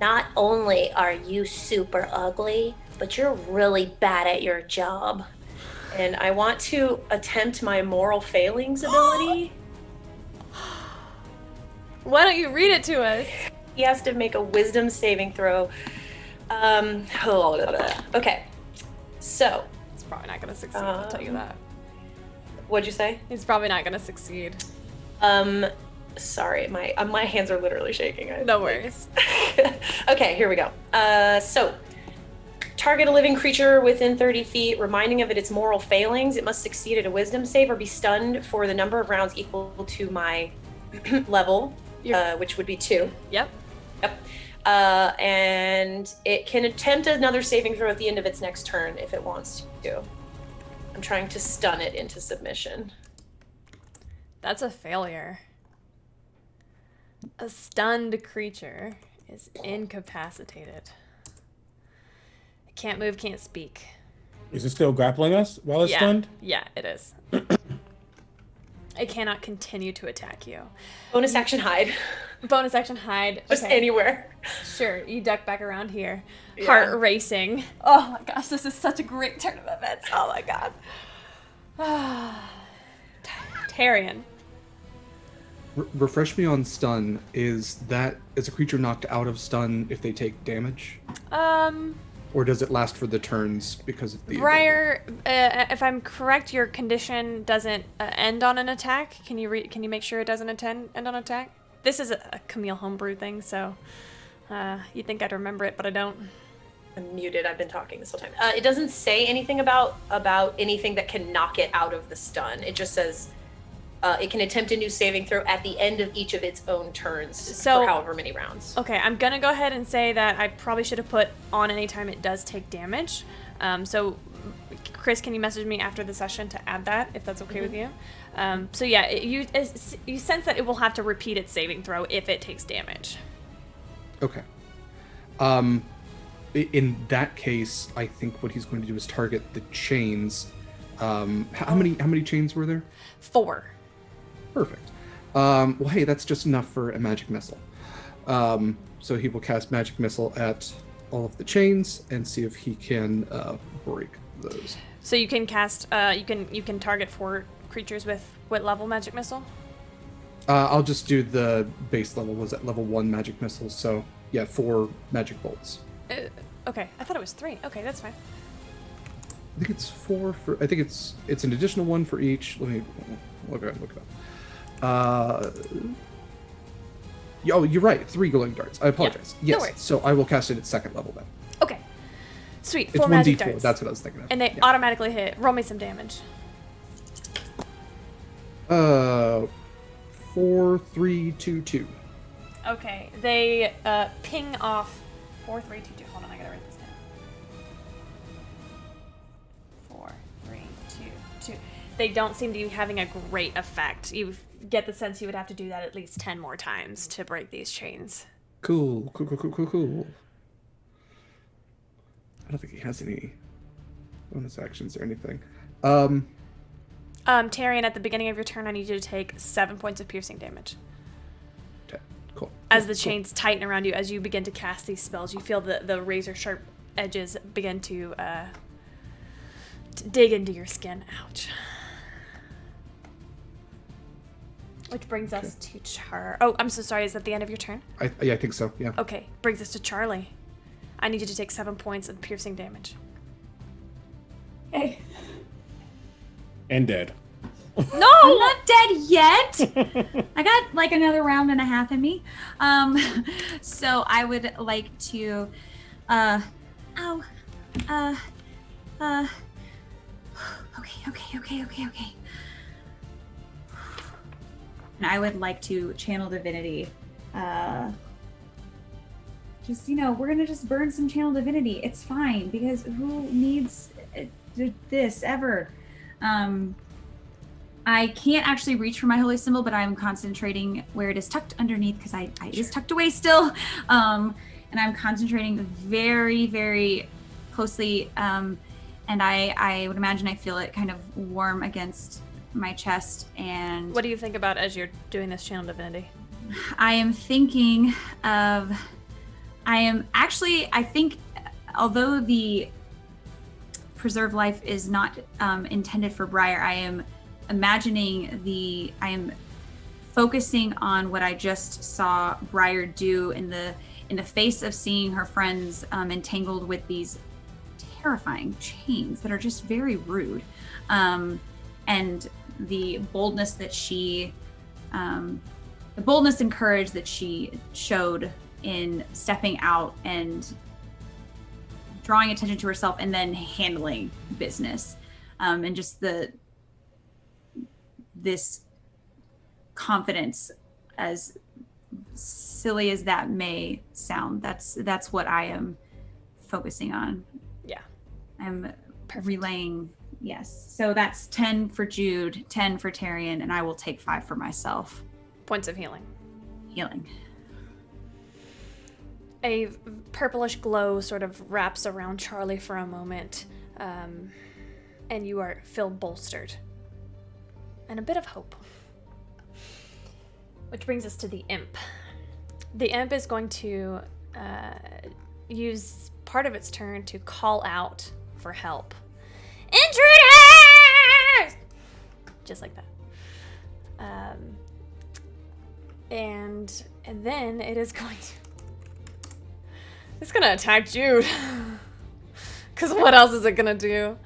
not only are you super ugly, but you're really bad at your job. And I want to attempt my moral failings ability. Why don't you read it to us? He has to make a wisdom saving throw. Okay, so. It's probably not going to succeed, I'll tell you that. What'd you say? He's probably not going to succeed. Sorry, my hands are literally shaking. No worries. Okay, here we go. So, target a living creature within 30 feet, reminding of its moral failings. It must succeed at a wisdom save or be stunned for the number of rounds equal to my level, which would be 2. Yep. And it can attempt another saving throw at the end of its next turn if it wants to. I'm trying to stun it into submission. That's a failure. A stunned creature is incapacitated. It can't move, can't speak. Is it still grappling us while it's stunned? Yeah, it is. It cannot continue to attack you. Bonus action hide. Bonus action hide. Just anywhere. Sure, you duck back around here. Yeah. Heart racing. Oh my gosh, this is such a great turn of events. Oh my god. Tyrion. Refresh me on stun. Is a creature knocked out of stun if they take damage? Or does it last for the turns because of the... Briar, if I'm correct, your condition doesn't end on an attack. Can you make sure it doesn't end on an attack? This is a Camille homebrew thing, so you'd think I'd remember it, but I don't. I'm muted. I've been talking this whole time. It doesn't say anything about anything that can knock it out of the stun. It just says it can attempt a new saving throw at the end of each of its own turns So- for however many rounds. Okay, I'm gonna go ahead and say that I probably should have put on anytime it does take damage. So, Chris, can you message me after the session to add that, if that's okay with you? So yeah, you sense that it will have to repeat its saving throw if it takes damage. Okay. In that case, I think what he's going to do is target the chains. How many chains were there? 4. Perfect. Well, hey, that's just enough for a magic missile. So he will cast magic missile at all of the chains and see if he can break those. So you can cast, you can target 4 creatures with what level magic missile? I'll just do the base level. Was at level 1 magic missiles? So yeah, 4 magic bolts. Okay, I thought it was 3. Okay, that's fine. I think it's 4 for. I think it's an additional 1 for each. Let me look it up. Oh, you're right. 3 glowing darts. I apologize. no Yes. worries. So I will cast it at 2nd level then. Okay, sweet. It's 4 magic 1d4. darts. That's what I was thinking of. And they Yeah. automatically hit. Roll me some damage. 4, 3, 2, 2. Okay, they ping off 4, 3, 2, 2. Hold on, I gotta write this down. 4, 3, 2, 2. They don't seem to be having a great effect. You get the sense you would have to do that at least 10 more times to break these chains. Cool. I don't think he has any bonus actions or anything. Tyrion, at the beginning of your turn, I need you to take 7 points of piercing damage. Okay, cool. As the chains tighten around you, as you begin to cast these spells, you feel the razor sharp edges begin to dig into your skin. Ouch. Which brings us to Oh, I'm so sorry. Is that the end of your turn? Yeah, I think so. Yeah. Okay, brings us to Charlie. I need you to take 7 points of piercing damage. Okay. And dead. No! I'm not dead yet. I got like another round and a half in me. So I would like to okay. And I would like to channel divinity. Just, we're gonna just burn some channel divinity. It's fine, because who needs this ever? I can't actually reach for my holy symbol, but I'm concentrating where it is tucked underneath, because it is tucked away still. And I'm concentrating very, very closely. And I would imagine I feel it kind of warm against my chest. And What do you think about as you're doing this channel divinity? I am thinking of, I think, although the preserve life is not intended for Briar, I am focusing on what I just saw Briar do in the face of seeing her friends entangled with these terrifying chains that are just very rude, and the boldness and courage that she showed in stepping out and drawing attention to herself and then handling business, and just this confidence, as silly as that may sound. That's what I am focusing on. Yeah. I'm relaying. Yes. So that's 10 for Jude, 10 for Tyrion, and I will take 5 for myself. Points of healing. Healing. A purplish glow sort of wraps around Charlie for a moment, and you feel bolstered. And a bit of hope. Which brings us to the imp. The imp is going to use part of its turn to call out for help. Intruders! Just like that. And then it is going to... It's going to attack Jude. Because what else is it going to do?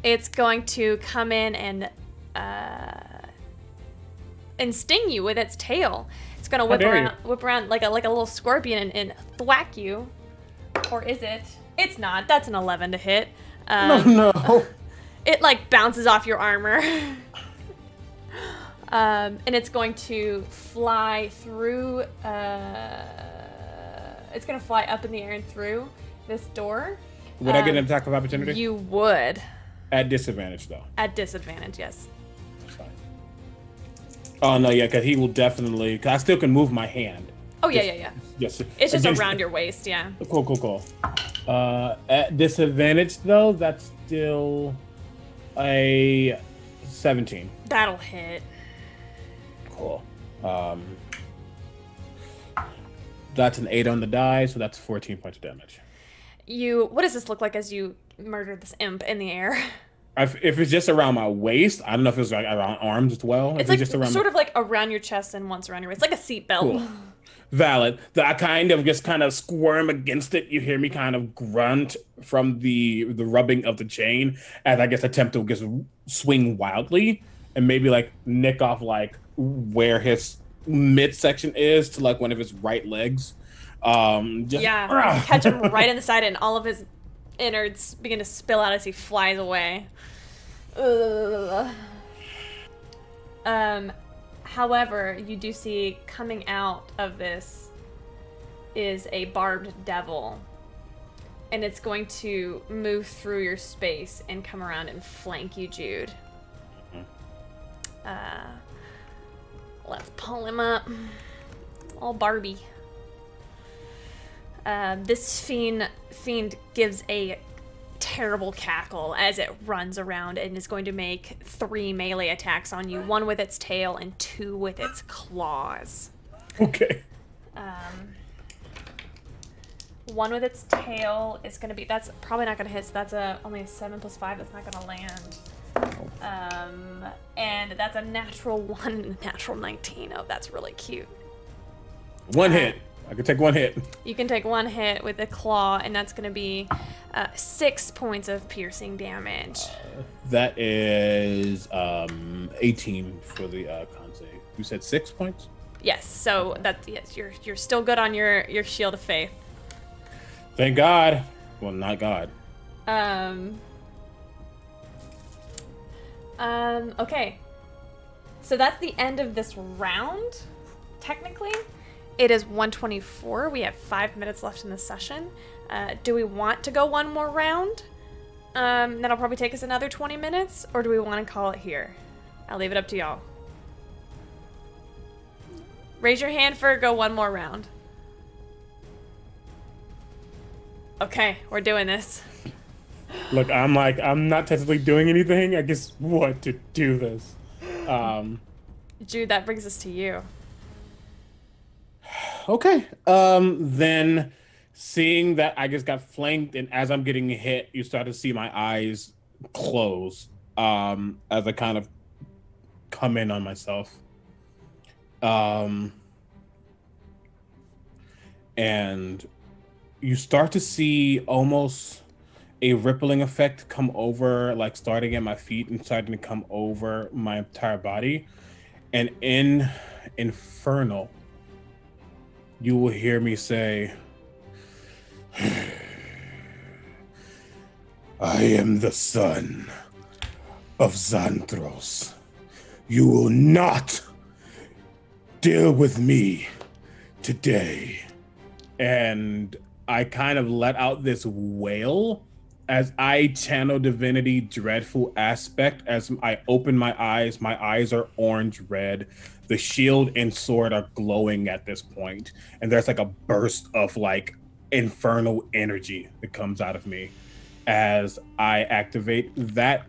It's going to come in and sting you with its tail. It's going to whip around like a little scorpion and thwack you. Or is it? It's not. That's an 11 to hit. No. It like bounces off your armor. And it's going to fly through, it's going to fly up in the air and through this door. Would I get an attack of opportunity? You would. At disadvantage, though. At disadvantage, yes. That's fine. Oh, no, yeah, because he will definitely... Because I still can move my hand. Oh, yeah. Yes. It's just around your waist, yeah. Cool. At disadvantage, though, that's still a 17. That'll hit. Cool. That's an 8 on the die, so that's 14 points of damage. What does this look like as you murder this imp in the air? If it's just around my waist, I don't know if it's like around arms as well. It's like just around sort of like around your chest and once around your waist. It's like a seatbelt. Cool. Valid. I kind of squirm against it. You hear me kind of grunt from the rubbing of the chain as I guess attempt to just swing wildly and maybe like nick off like where his midsection is to like one of his right legs. Catch him right in the side and all of his innards begin to spill out as he flies away. However, you do see coming out of this is a barbed devil, and it's going to move through your space and come around and flank you, Jude. Let's pull him up. All Barbie. This fiend gives a terrible cackle as it runs around and is going to make 3 melee attacks on you, 1 with its tail and 2 with its claws. Okay. 1 with its tail is going to be, that's probably not going to hit, so that's only a 7 + 5, that's not going to land. And that's a natural 1 and a natural 19. Oh, that's really cute. 1 hit. I can take 1 hit. You can take 1 hit with a claw, and that's going to be 6 points of piercing damage. That is 18 for the con save. You said 6 points? Yes, so you're still good on your shield of faith. Thank God. Well, not God. Okay. So that's the end of this round, technically. It is 1:24. We have 5 minutes left in this session. Do we want to go 1 more round? That'll probably take us another 20 minutes, or do we want to call it here? I'll leave it up to y'all. Raise your hand for go 1 more round. Okay, we're doing this. Look, I'm not technically doing anything. I just want to do this. Jude, that brings us to you. Okay. Then seeing that I just got flanked and as I'm getting hit, you start to see my eyes close as I kind of come in on myself. And you start to see almost a rippling effect come over, like starting at my feet and starting to come over my entire body. And in Infernal, you will hear me say, I am the son of Xanthros. You will not deal with me today. And I kind of let out this wail as I channel Divinity Dreadful Aspect. As I open my eyes are orange red. The shield and sword are glowing at this point, and there's like a burst of like infernal energy that comes out of me as I activate that.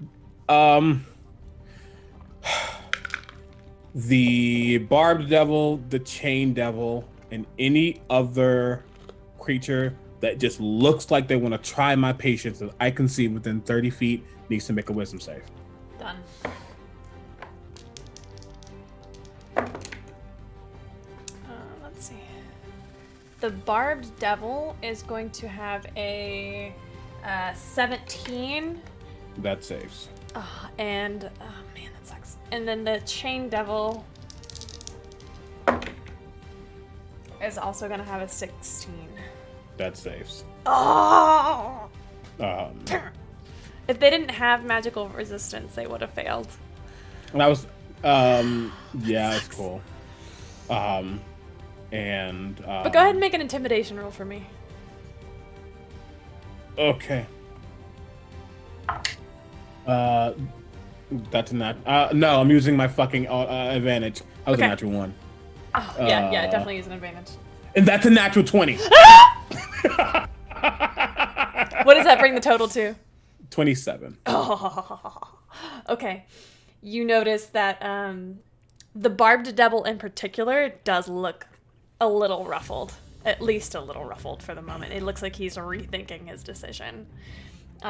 The barbed devil, the chain devil, and any other creature that just looks like they want to try my patience that I can see within 30 feet needs to make a wisdom save. Done. Let's see. The barbed devil is going to have a 17. That saves. Man, that sucks. And then the chain devil is also going to have a 16. That saves. Oh! If they didn't have magical resistance, they would have failed. That was, yeah, that's cool. But But go ahead and make an intimidation roll for me. Okay. That's not. No, I'm using my fucking advantage. That was Okay. a natural 1. Oh, yeah, definitely use an advantage. And that's a natural 20. What does that bring the total to? 27. Oh, okay. You notice that the barbed devil in particular does look a little ruffled. At least a little ruffled for the moment. It looks like he's rethinking his decision.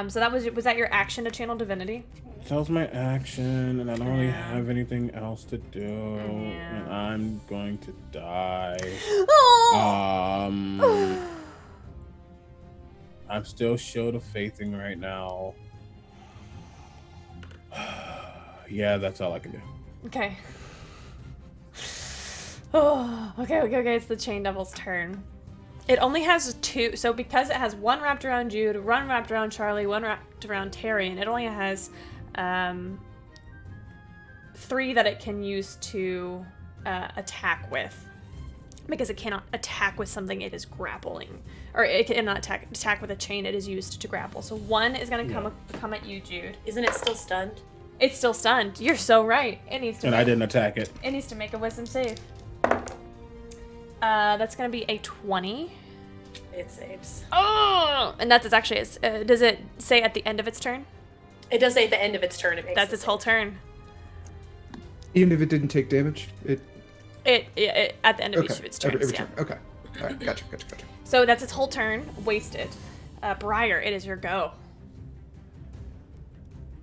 So that was that your action to channel divinity? That was my action, and I don't really have anything else to do. And I'm going to die. I'm still Shield of Faithing right now. Yeah, that's all I can do. Okay. Oh, okay. It's the Chain Devil's turn. It only has 2, so because it has 1 wrapped around Jude, 1 wrapped around Charlie, 1 wrapped around Tyrion, it only has 3 that it can use to attack with. Because it cannot attack with something it is grappling. Or it cannot attack with a chain it is used to grapple. So 1 is going to come at you, Jude. Isn't it still stunned? It's still stunned. You're so right. It needs to And I didn't attack it. It needs to make a wisdom save. That's going to be a 20. It saves. Oh! And that's actually, does it say at the end of its turn? It does say at the end of its turn. It makes That's its whole turn. Even if it didn't take damage, it It at the end of each of its turns, every yeah. turn. Okay. All right. Gotcha. So that's its whole turn, wasted. Briar, it is your go.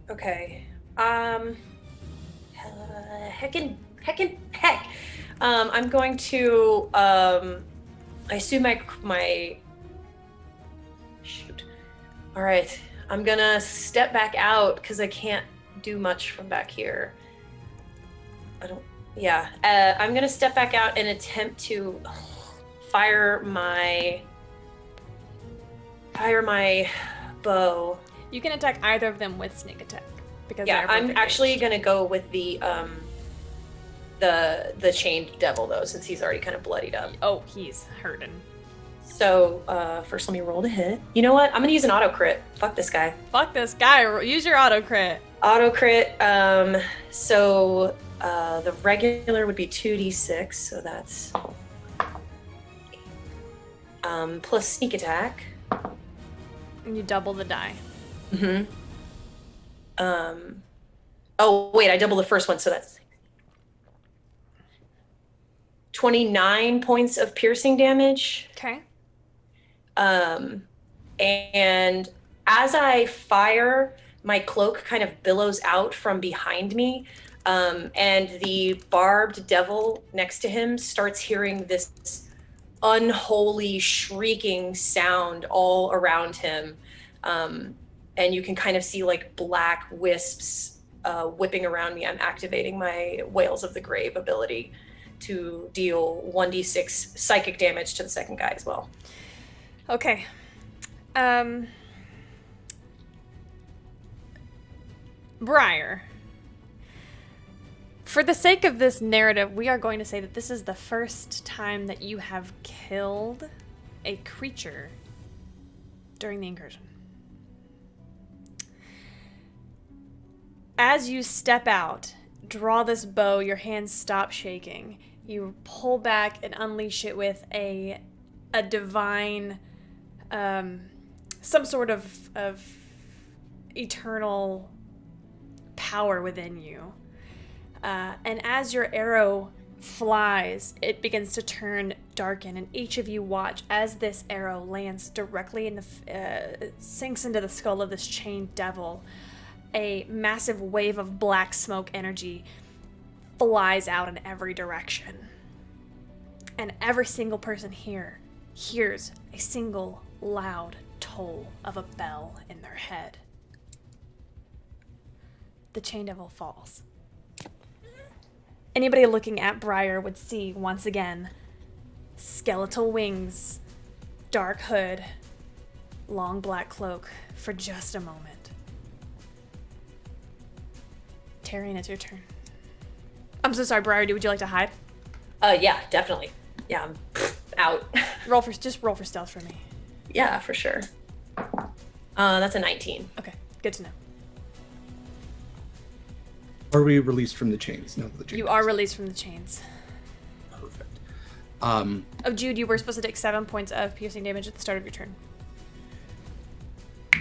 Okay. Heck. I'm going to, I assume my, shoot. All right. I'm gonna step back out because I can't do much from back here. I'm gonna step back out and attempt to fire my bow. You can attack either of them with sneak attack. Because Yeah, they're both I'm engaged. actually gonna go with the chained devil though, since he's already kind of bloodied up. Oh, he's hurting. So first, let me roll to hit. You know what? I'm gonna use an auto crit. Fuck this guy. Fuck this guy. Use your auto crit. Auto crit. So the regular would be 2d6, so that's plus sneak attack. And you double the die. Mm-hmm. Oh wait, I doubled the first one, so that's 29 points of piercing damage. Okay. And as I fire, my cloak kind of billows out from behind me, and the barbed devil next to him starts hearing this unholy shrieking sound all around him. And you can kind of see like black wisps whipping around me. I'm activating my Wails of the Grave ability to deal 1d6 psychic damage to the second guy as well. Okay. Briar. For the sake of this narrative, we are going to say that this is the first time that you have killed a creature during the incursion. As you step out, draw this bow, your hands stop shaking. You pull back and unleash it with a divine, some sort of eternal power within you. And as your arrow flies, it begins to turn darken, and each of you watch as this arrow lands directly in the sinks into the skull of this chained devil. A massive wave of black smoke energy flies out in every direction. And every single person here hears a single loud toll of a bell in their head. The chain devil falls. Anybody looking at Briar would see, once again, skeletal wings, dark hood, long black cloak for just a moment. Tyrion, it's your turn. I'm so sorry, Briar. Would you like to hide? Yeah, definitely. Yeah, I'm out. Just roll for stealth for me. Yeah, for sure. That's a 19. Okay, good to know. Are we released from the chains? No, the chains. You are released from the chains. Perfect. Oh, Jude, you were supposed to take 7 points of piercing damage at the start of your turn.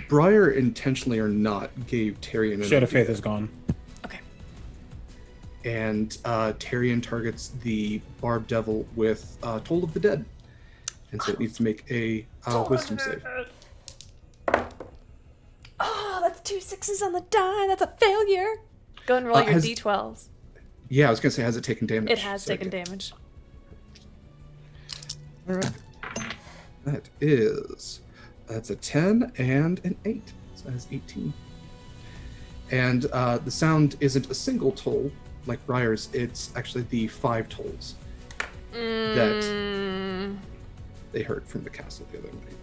Briar, intentionally or not, gave Tyrion an Shade of idea. Faith is gone. Okay. And Tyrion targets the Barb Devil with Toll of the Dead. And so it needs to make a wisdom save. Oh, that's 2 6s on the die. That's a failure. Go and roll your d12s. Yeah, I was going to say, has it taken damage? It has taken damage. All right. That's a 10 and an 8. So that's 18. And the sound isn't a single toll like Briar's, it's actually the 5 tolls that they heard from the castle the other night.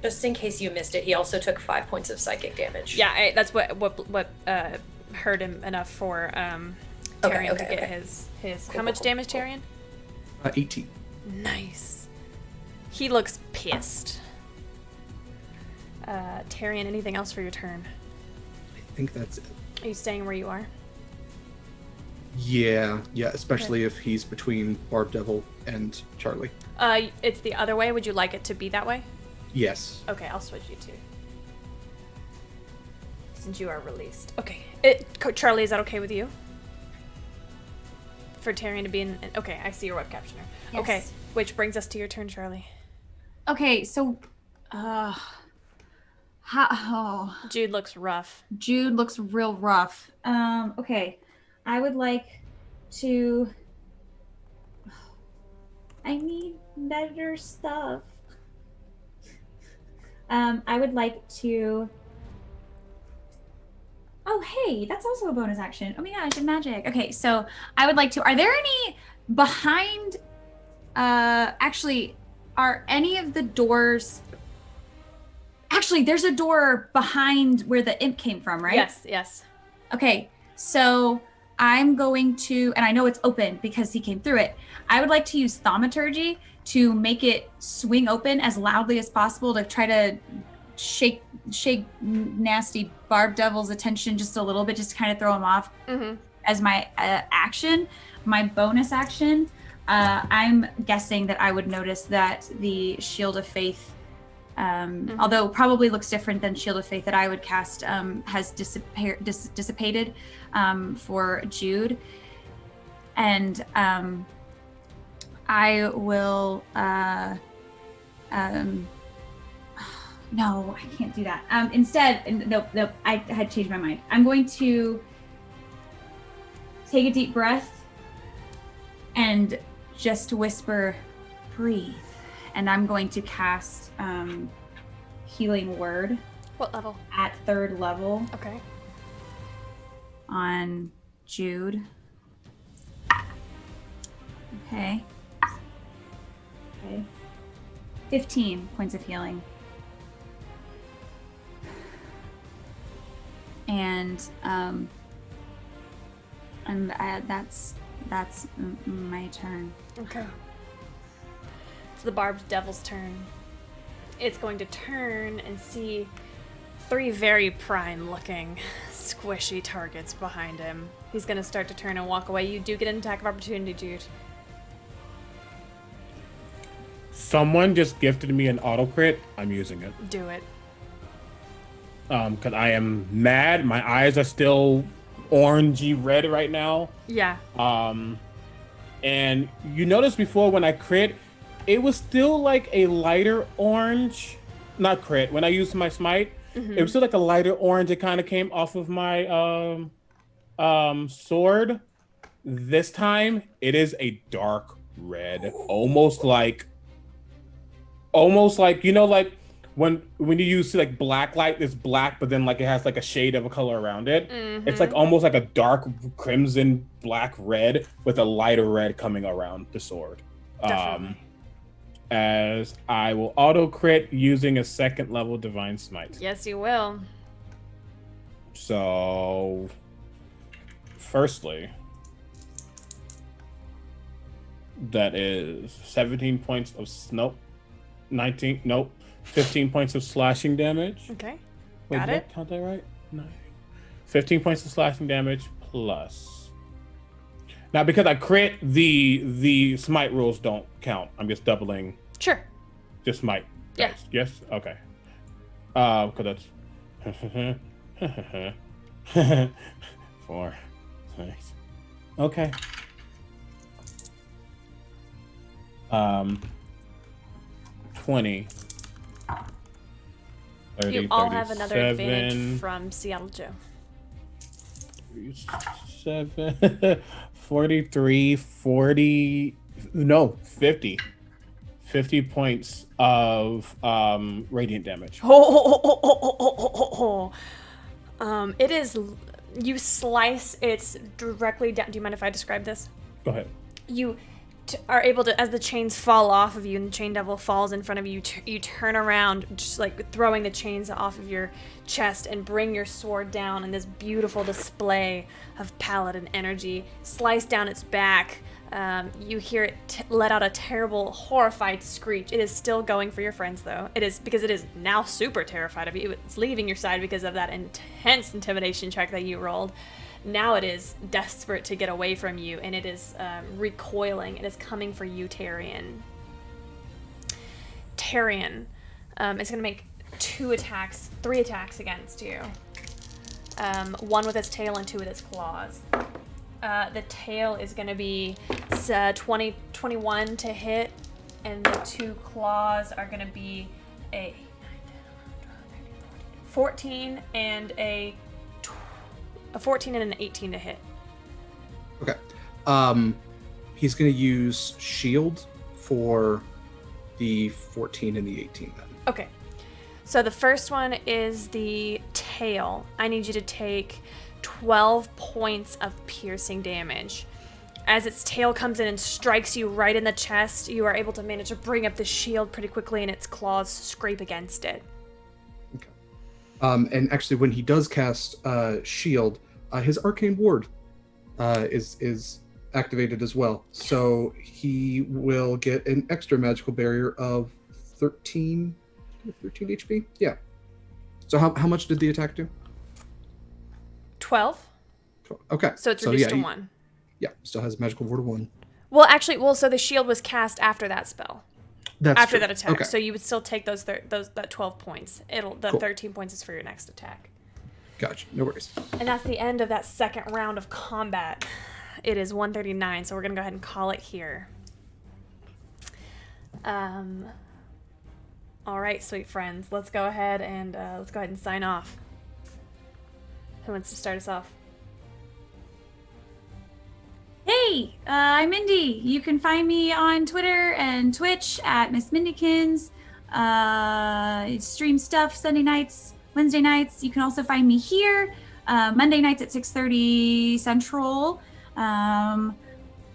Just in case you missed it, he also took 5 points of psychic damage. Yeah, that's what hurt him enough for Tyrion to get his. How much damage, Tyrion? 18. Nice. He looks pissed. Tyrion, anything else for your turn? I think that's it. Are you staying where you are? Yeah, especially if he's between Barb Devil and Charlie. It's the other way. Would you like it to be that way? Yes. Okay, I'll switch you two. Since you are released. Okay. Charlie, is that okay with you? For Tyrion to be in... Okay, I see your web captioner. Yes. Okay, which brings us to your turn, Charlie. Okay, so... Jude looks rough. Jude looks real rough. Okay. I would like to... I need better stuff. I would like to... Oh, hey, that's also a bonus action. Oh my gosh, and magic. Okay, so I would like to... Are there any behind... Actually, are any of the doors... Actually, there's a door behind where the imp came from, right? Yes. Okay, so I'm going to... And I know it's open because he came through it. I would like to use thaumaturgy to make it swing open as loudly as possible to try to shake nasty Barb Devil's attention just a little bit, just to kind of throw him off as my action, my bonus action. I'm guessing that I would notice that the Shield of Faith, although probably looks different than Shield of Faith that I would cast, has dissipated for Jude. And I will... no, I can't do that. Instead, nope, I had changed my mind. I'm going to take a deep breath and just whisper, breathe. And I'm going to cast Healing Word. What level? At 3rd level. Okay. On Jude. Okay. 15 points of healing. And that's my turn. Okay. It's the Barbed Devil's turn. It's going to turn and see 3 very prime-looking, squishy targets behind him. He's going to start to turn and walk away. You do get an attack of opportunity, Jude. Someone just gifted me an auto crit. I'm using it. Do it. Because I am mad. My eyes are still orangey red right now. Yeah. And you noticed before when I crit, it was still like a lighter orange. Not crit. When I used my smite, it was still like a lighter orange. It kind of came off of my sword. This time, it is a dark red, almost like you know, like when you use like black light, it's black, but then like it has like a shade of a color around it. It's like almost like a dark crimson black red with a lighter red coming around the sword. Definitely. As I will auto crit using a 2nd level divine smite. Yes, you will. So, firstly, that is 17 points of 15 points of slashing damage. Okay. Wait, Got did it. I count that right? 15 points of slashing damage plus. Now, because I crit, the smite rules don't count. I'm just doubling. Sure. Just smite. Yeah. Dice. Yes. Okay. Because that's 4, 6. Okay. 20. 30, You all have another 37, advantage from Seattle Joe. 7, 43, 40, no, 50. 50 points of radiant damage. It is. You slice its directly down. Do you mind if I describe this? Go ahead. You are able to, as the chains fall off of you and the chain devil falls in front of you, you turn around, just like throwing the chains off of your chest and bring your sword down in this beautiful display of paladin energy. Slice down its back. You hear it let out a terrible, horrified screech. It is still going for your friends, though. It is because it is now super terrified of you. It's leaving your side because of that intense intimidation check that you rolled. Now it is desperate to get away from you, and it is recoiling. It is coming for you, Tyrion. Tyrion is going to make 3 attacks against you. One with its tail and 2 with its claws. The tail is going to be 21 to hit, and the 2 claws are going to be a 14 and a 14 and an 18 to hit. Okay. He's going to use shield for the 14 and the 18 then. Okay. So the first one is the tail. I need you to take 12 points of piercing damage. As its tail comes in and strikes you right in the chest, you are able to manage to bring up the shield pretty quickly, and its claws scrape against it. Okay. And actually, when he does cast shield, his arcane ward is activated as well. So he will get an extra magical barrier of 13 HP. Yeah. So how much did the attack do? 12. 12. Okay. So it's reduced to 1. Yeah, still has magical ward of 1. Well, actually, so the shield was cast after that spell. That's after true. that attack. Okay. So you would still take that 12 points. The Cool. 13 points is for your next attack. Gotcha. No worries. And that's the end of that second round of combat. It is 1:39, so we're gonna go ahead and call it here. All right, sweet friends, let's go ahead and sign off. Who wants to start us off? Hey, I'm Mindy. You can find me on Twitter and Twitch at Miss Mindykins. Stream stuff Sunday nights, Wednesday nights. You can also find me here Monday nights at 6:30 Central,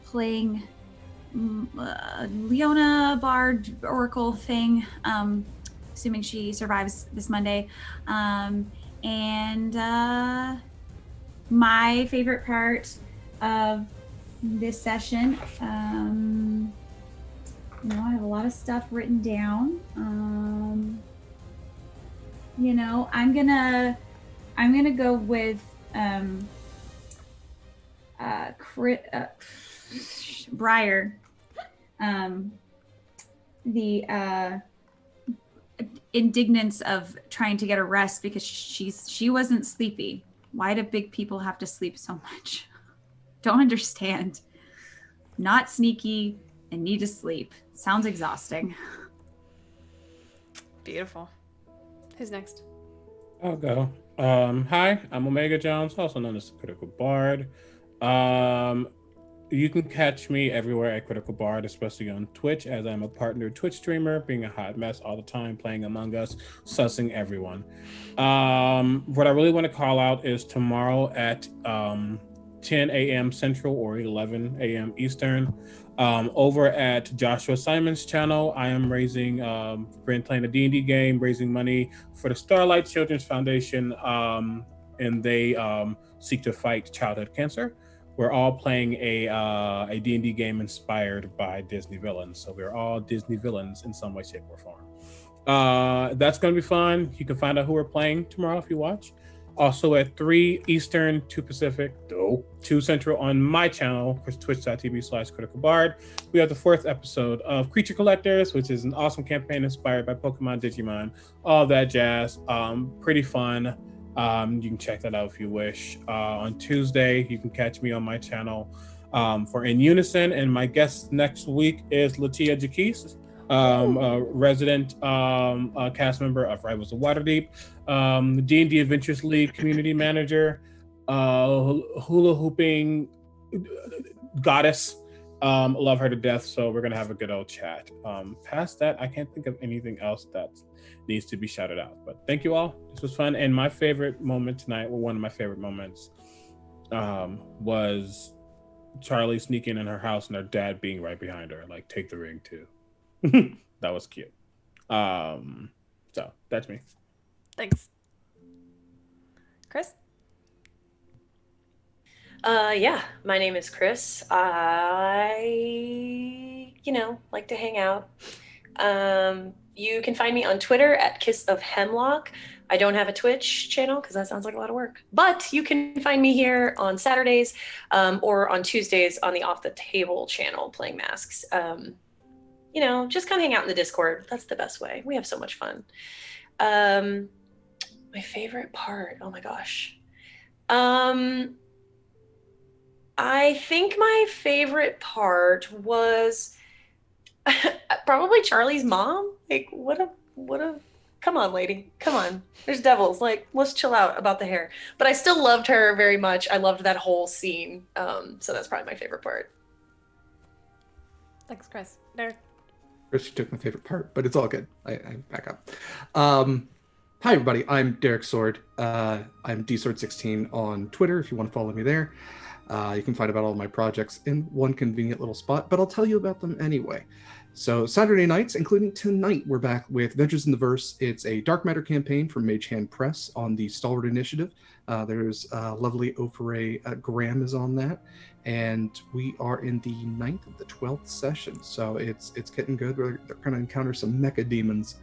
playing Leona Bard Oracle thing, assuming she survives this Monday. And my favorite part of this session, I have a lot of stuff written down. I'm gonna go with Briar, the indignance of trying to get a rest because she wasn't sleepy. Why do big people have to sleep so much? Don't understand. Not sneaky and need to sleep. Sounds exhausting. Beautiful. Who's next? I'll go. Hi, I'm Omega Jones, also known as the Critical Bard. You can catch me everywhere at Critical Bard, especially on Twitch, as I'm a partner Twitch streamer, being a hot mess all the time, playing Among Us, sussing everyone. What I really want to call out is tomorrow at 10 a.m. Central or 11 a.m. Eastern. Over at Joshua Simon's channel, I am playing a D&D game, raising money for the Starlight Children's Foundation and they seek to fight childhood cancer. We're all playing a D&D game inspired by Disney villains, so we're all Disney villains in some way, shape, or form. That's going to be fun. You can find out who we're playing tomorrow if you watch. Also at 3 Eastern, 2 Pacific, 2 Central on my channel, twitch.tv/criticalbard. We have the 4th episode of Creature Collectors, which is an awesome campaign inspired by Pokemon, Digimon, all that jazz. Pretty fun. You can check that out if you wish. On Tuesday, you can catch me on my channel for In Unison, and my guest next week is Latia Jaquise, a resident cast member of Rivals of Waterdeep, D&D Adventures League community manager, hula hooping goddess. Love her to death, so we're gonna have a good old chat. Past that, I can't think of anything else that needs to be shouted out, but thank you all. This was fun, and my favorite moment tonight, well, one of my favorite moments, was Charlie sneaking in her house and her dad being right behind her, like, take the ring too. That was cute. So that's me. Thanks. Chris? Yeah, my name is Chris. I, like to hang out. You can find me on Twitter at Kiss of Hemlock. I don't have a Twitch channel because that sounds like a lot of work. But you can find me here on Saturdays or on Tuesdays on the Off the Table channel playing Masks. Just come hang out in the Discord. That's the best way. We have so much fun. My favorite part, oh my gosh. I think my favorite part was probably Charlie's mom. Like, what a, come on, lady. Come on. There's devils. Like, let's chill out about the hair. But I still loved her very much. I loved that whole scene. So that's probably my favorite part. Thanks, Chris. Derek? Chris, you took my favorite part, but it's all good. I back up. Hi, everybody. I'm Derek Sword. I'm DSword16 on Twitter if you want to follow me there. You can find about all my projects in one convenient little spot, but I'll tell you about them anyway. So Saturday nights, including tonight, we're back with Ventures in the Verse. It's a Dark Matter campaign from Mage Hand Press on the Stalwart Initiative. There's lovely Ofere Graham is on that, and we are in the 9th of the 12th session, so it's getting good. They're going to encounter some mecha demons,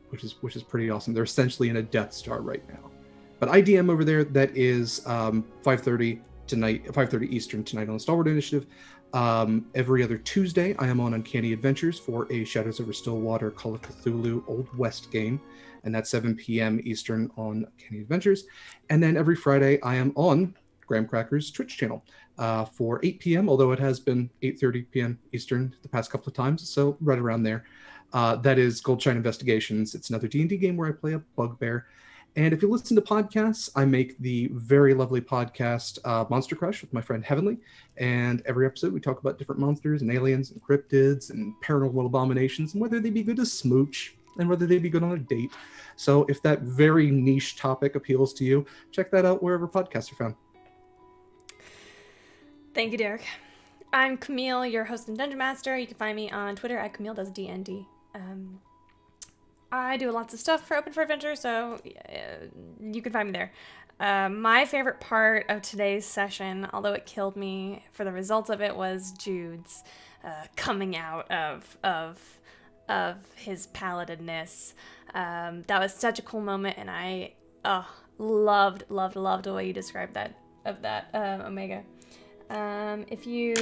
which is pretty awesome. They're essentially in a Death Star right now. But IDM over there, that is 5:30 tonight, 5:30 Eastern tonight on the Stalwart Initiative. Every other Tuesday, I am on Uncanny Adventures for a Shadows Over Stillwater Call of Cthulhu Old West game, and that's 7 p.m. Eastern on Uncanny Adventures. And then every Friday, I am on Graham Cracker's Twitch channel for 8 p.m., although it has been 8:30 p.m. Eastern the past couple of times, so right around there. That is Goldshine Investigations. It's another D&D game where I play a bugbear. And if you listen to podcasts, I make the very lovely podcast Monster Crush with my friend Heavenly. And every episode we talk about different monsters and aliens and cryptids and paranormal abominations and whether they be good to smooch and whether they be good on a date. So if that very niche topic appeals to you, check that out wherever podcasts are found. Thank you, Derek. I'm Camille, your host and Dungeon Master. You can find me on Twitter at CamilleDoesDND. I do lots of stuff for Open for Adventure, so you can find me there. My favorite part of today's session, although it killed me for the results of it, was Jude's coming out of his paladin-ness. That was such a cool moment, and I loved the way you described that Omega. If you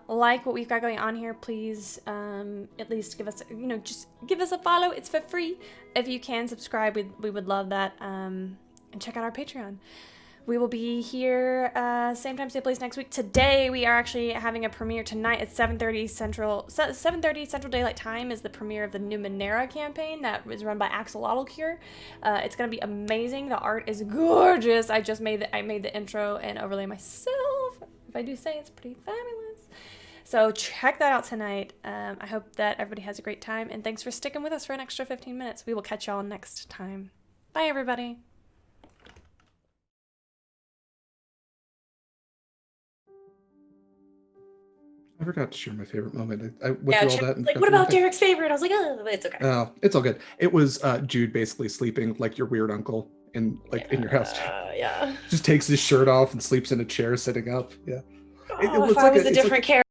like what we've got going on here, please at least give us, just give us a follow. It's for free. If you can subscribe, we would love that. And check out our Patreon. We will be here same time, same place next week. Today we are actually having a premiere tonight at 7:30 Central Daylight Time is the premiere of the new Numenera campaign that was run by Axolotl. It's gonna be amazing. The art is gorgeous. I made the intro and overlay myself. If I do say, it's pretty fabulous. So check that out tonight. I hope that everybody has a great time, and thanks for sticking with us for an extra 15 minutes. We will catch y'all next time. Bye, everybody. I forgot to share my favorite moment. I went through all that. And what about Derek's favorite? I was like, oh, it's okay. Oh, it's all good. It was Jude basically sleeping like your weird uncle in your house. Yeah. Just takes his shirt off and sleeps in a chair sitting up. Yeah. Oh, if I was a different character.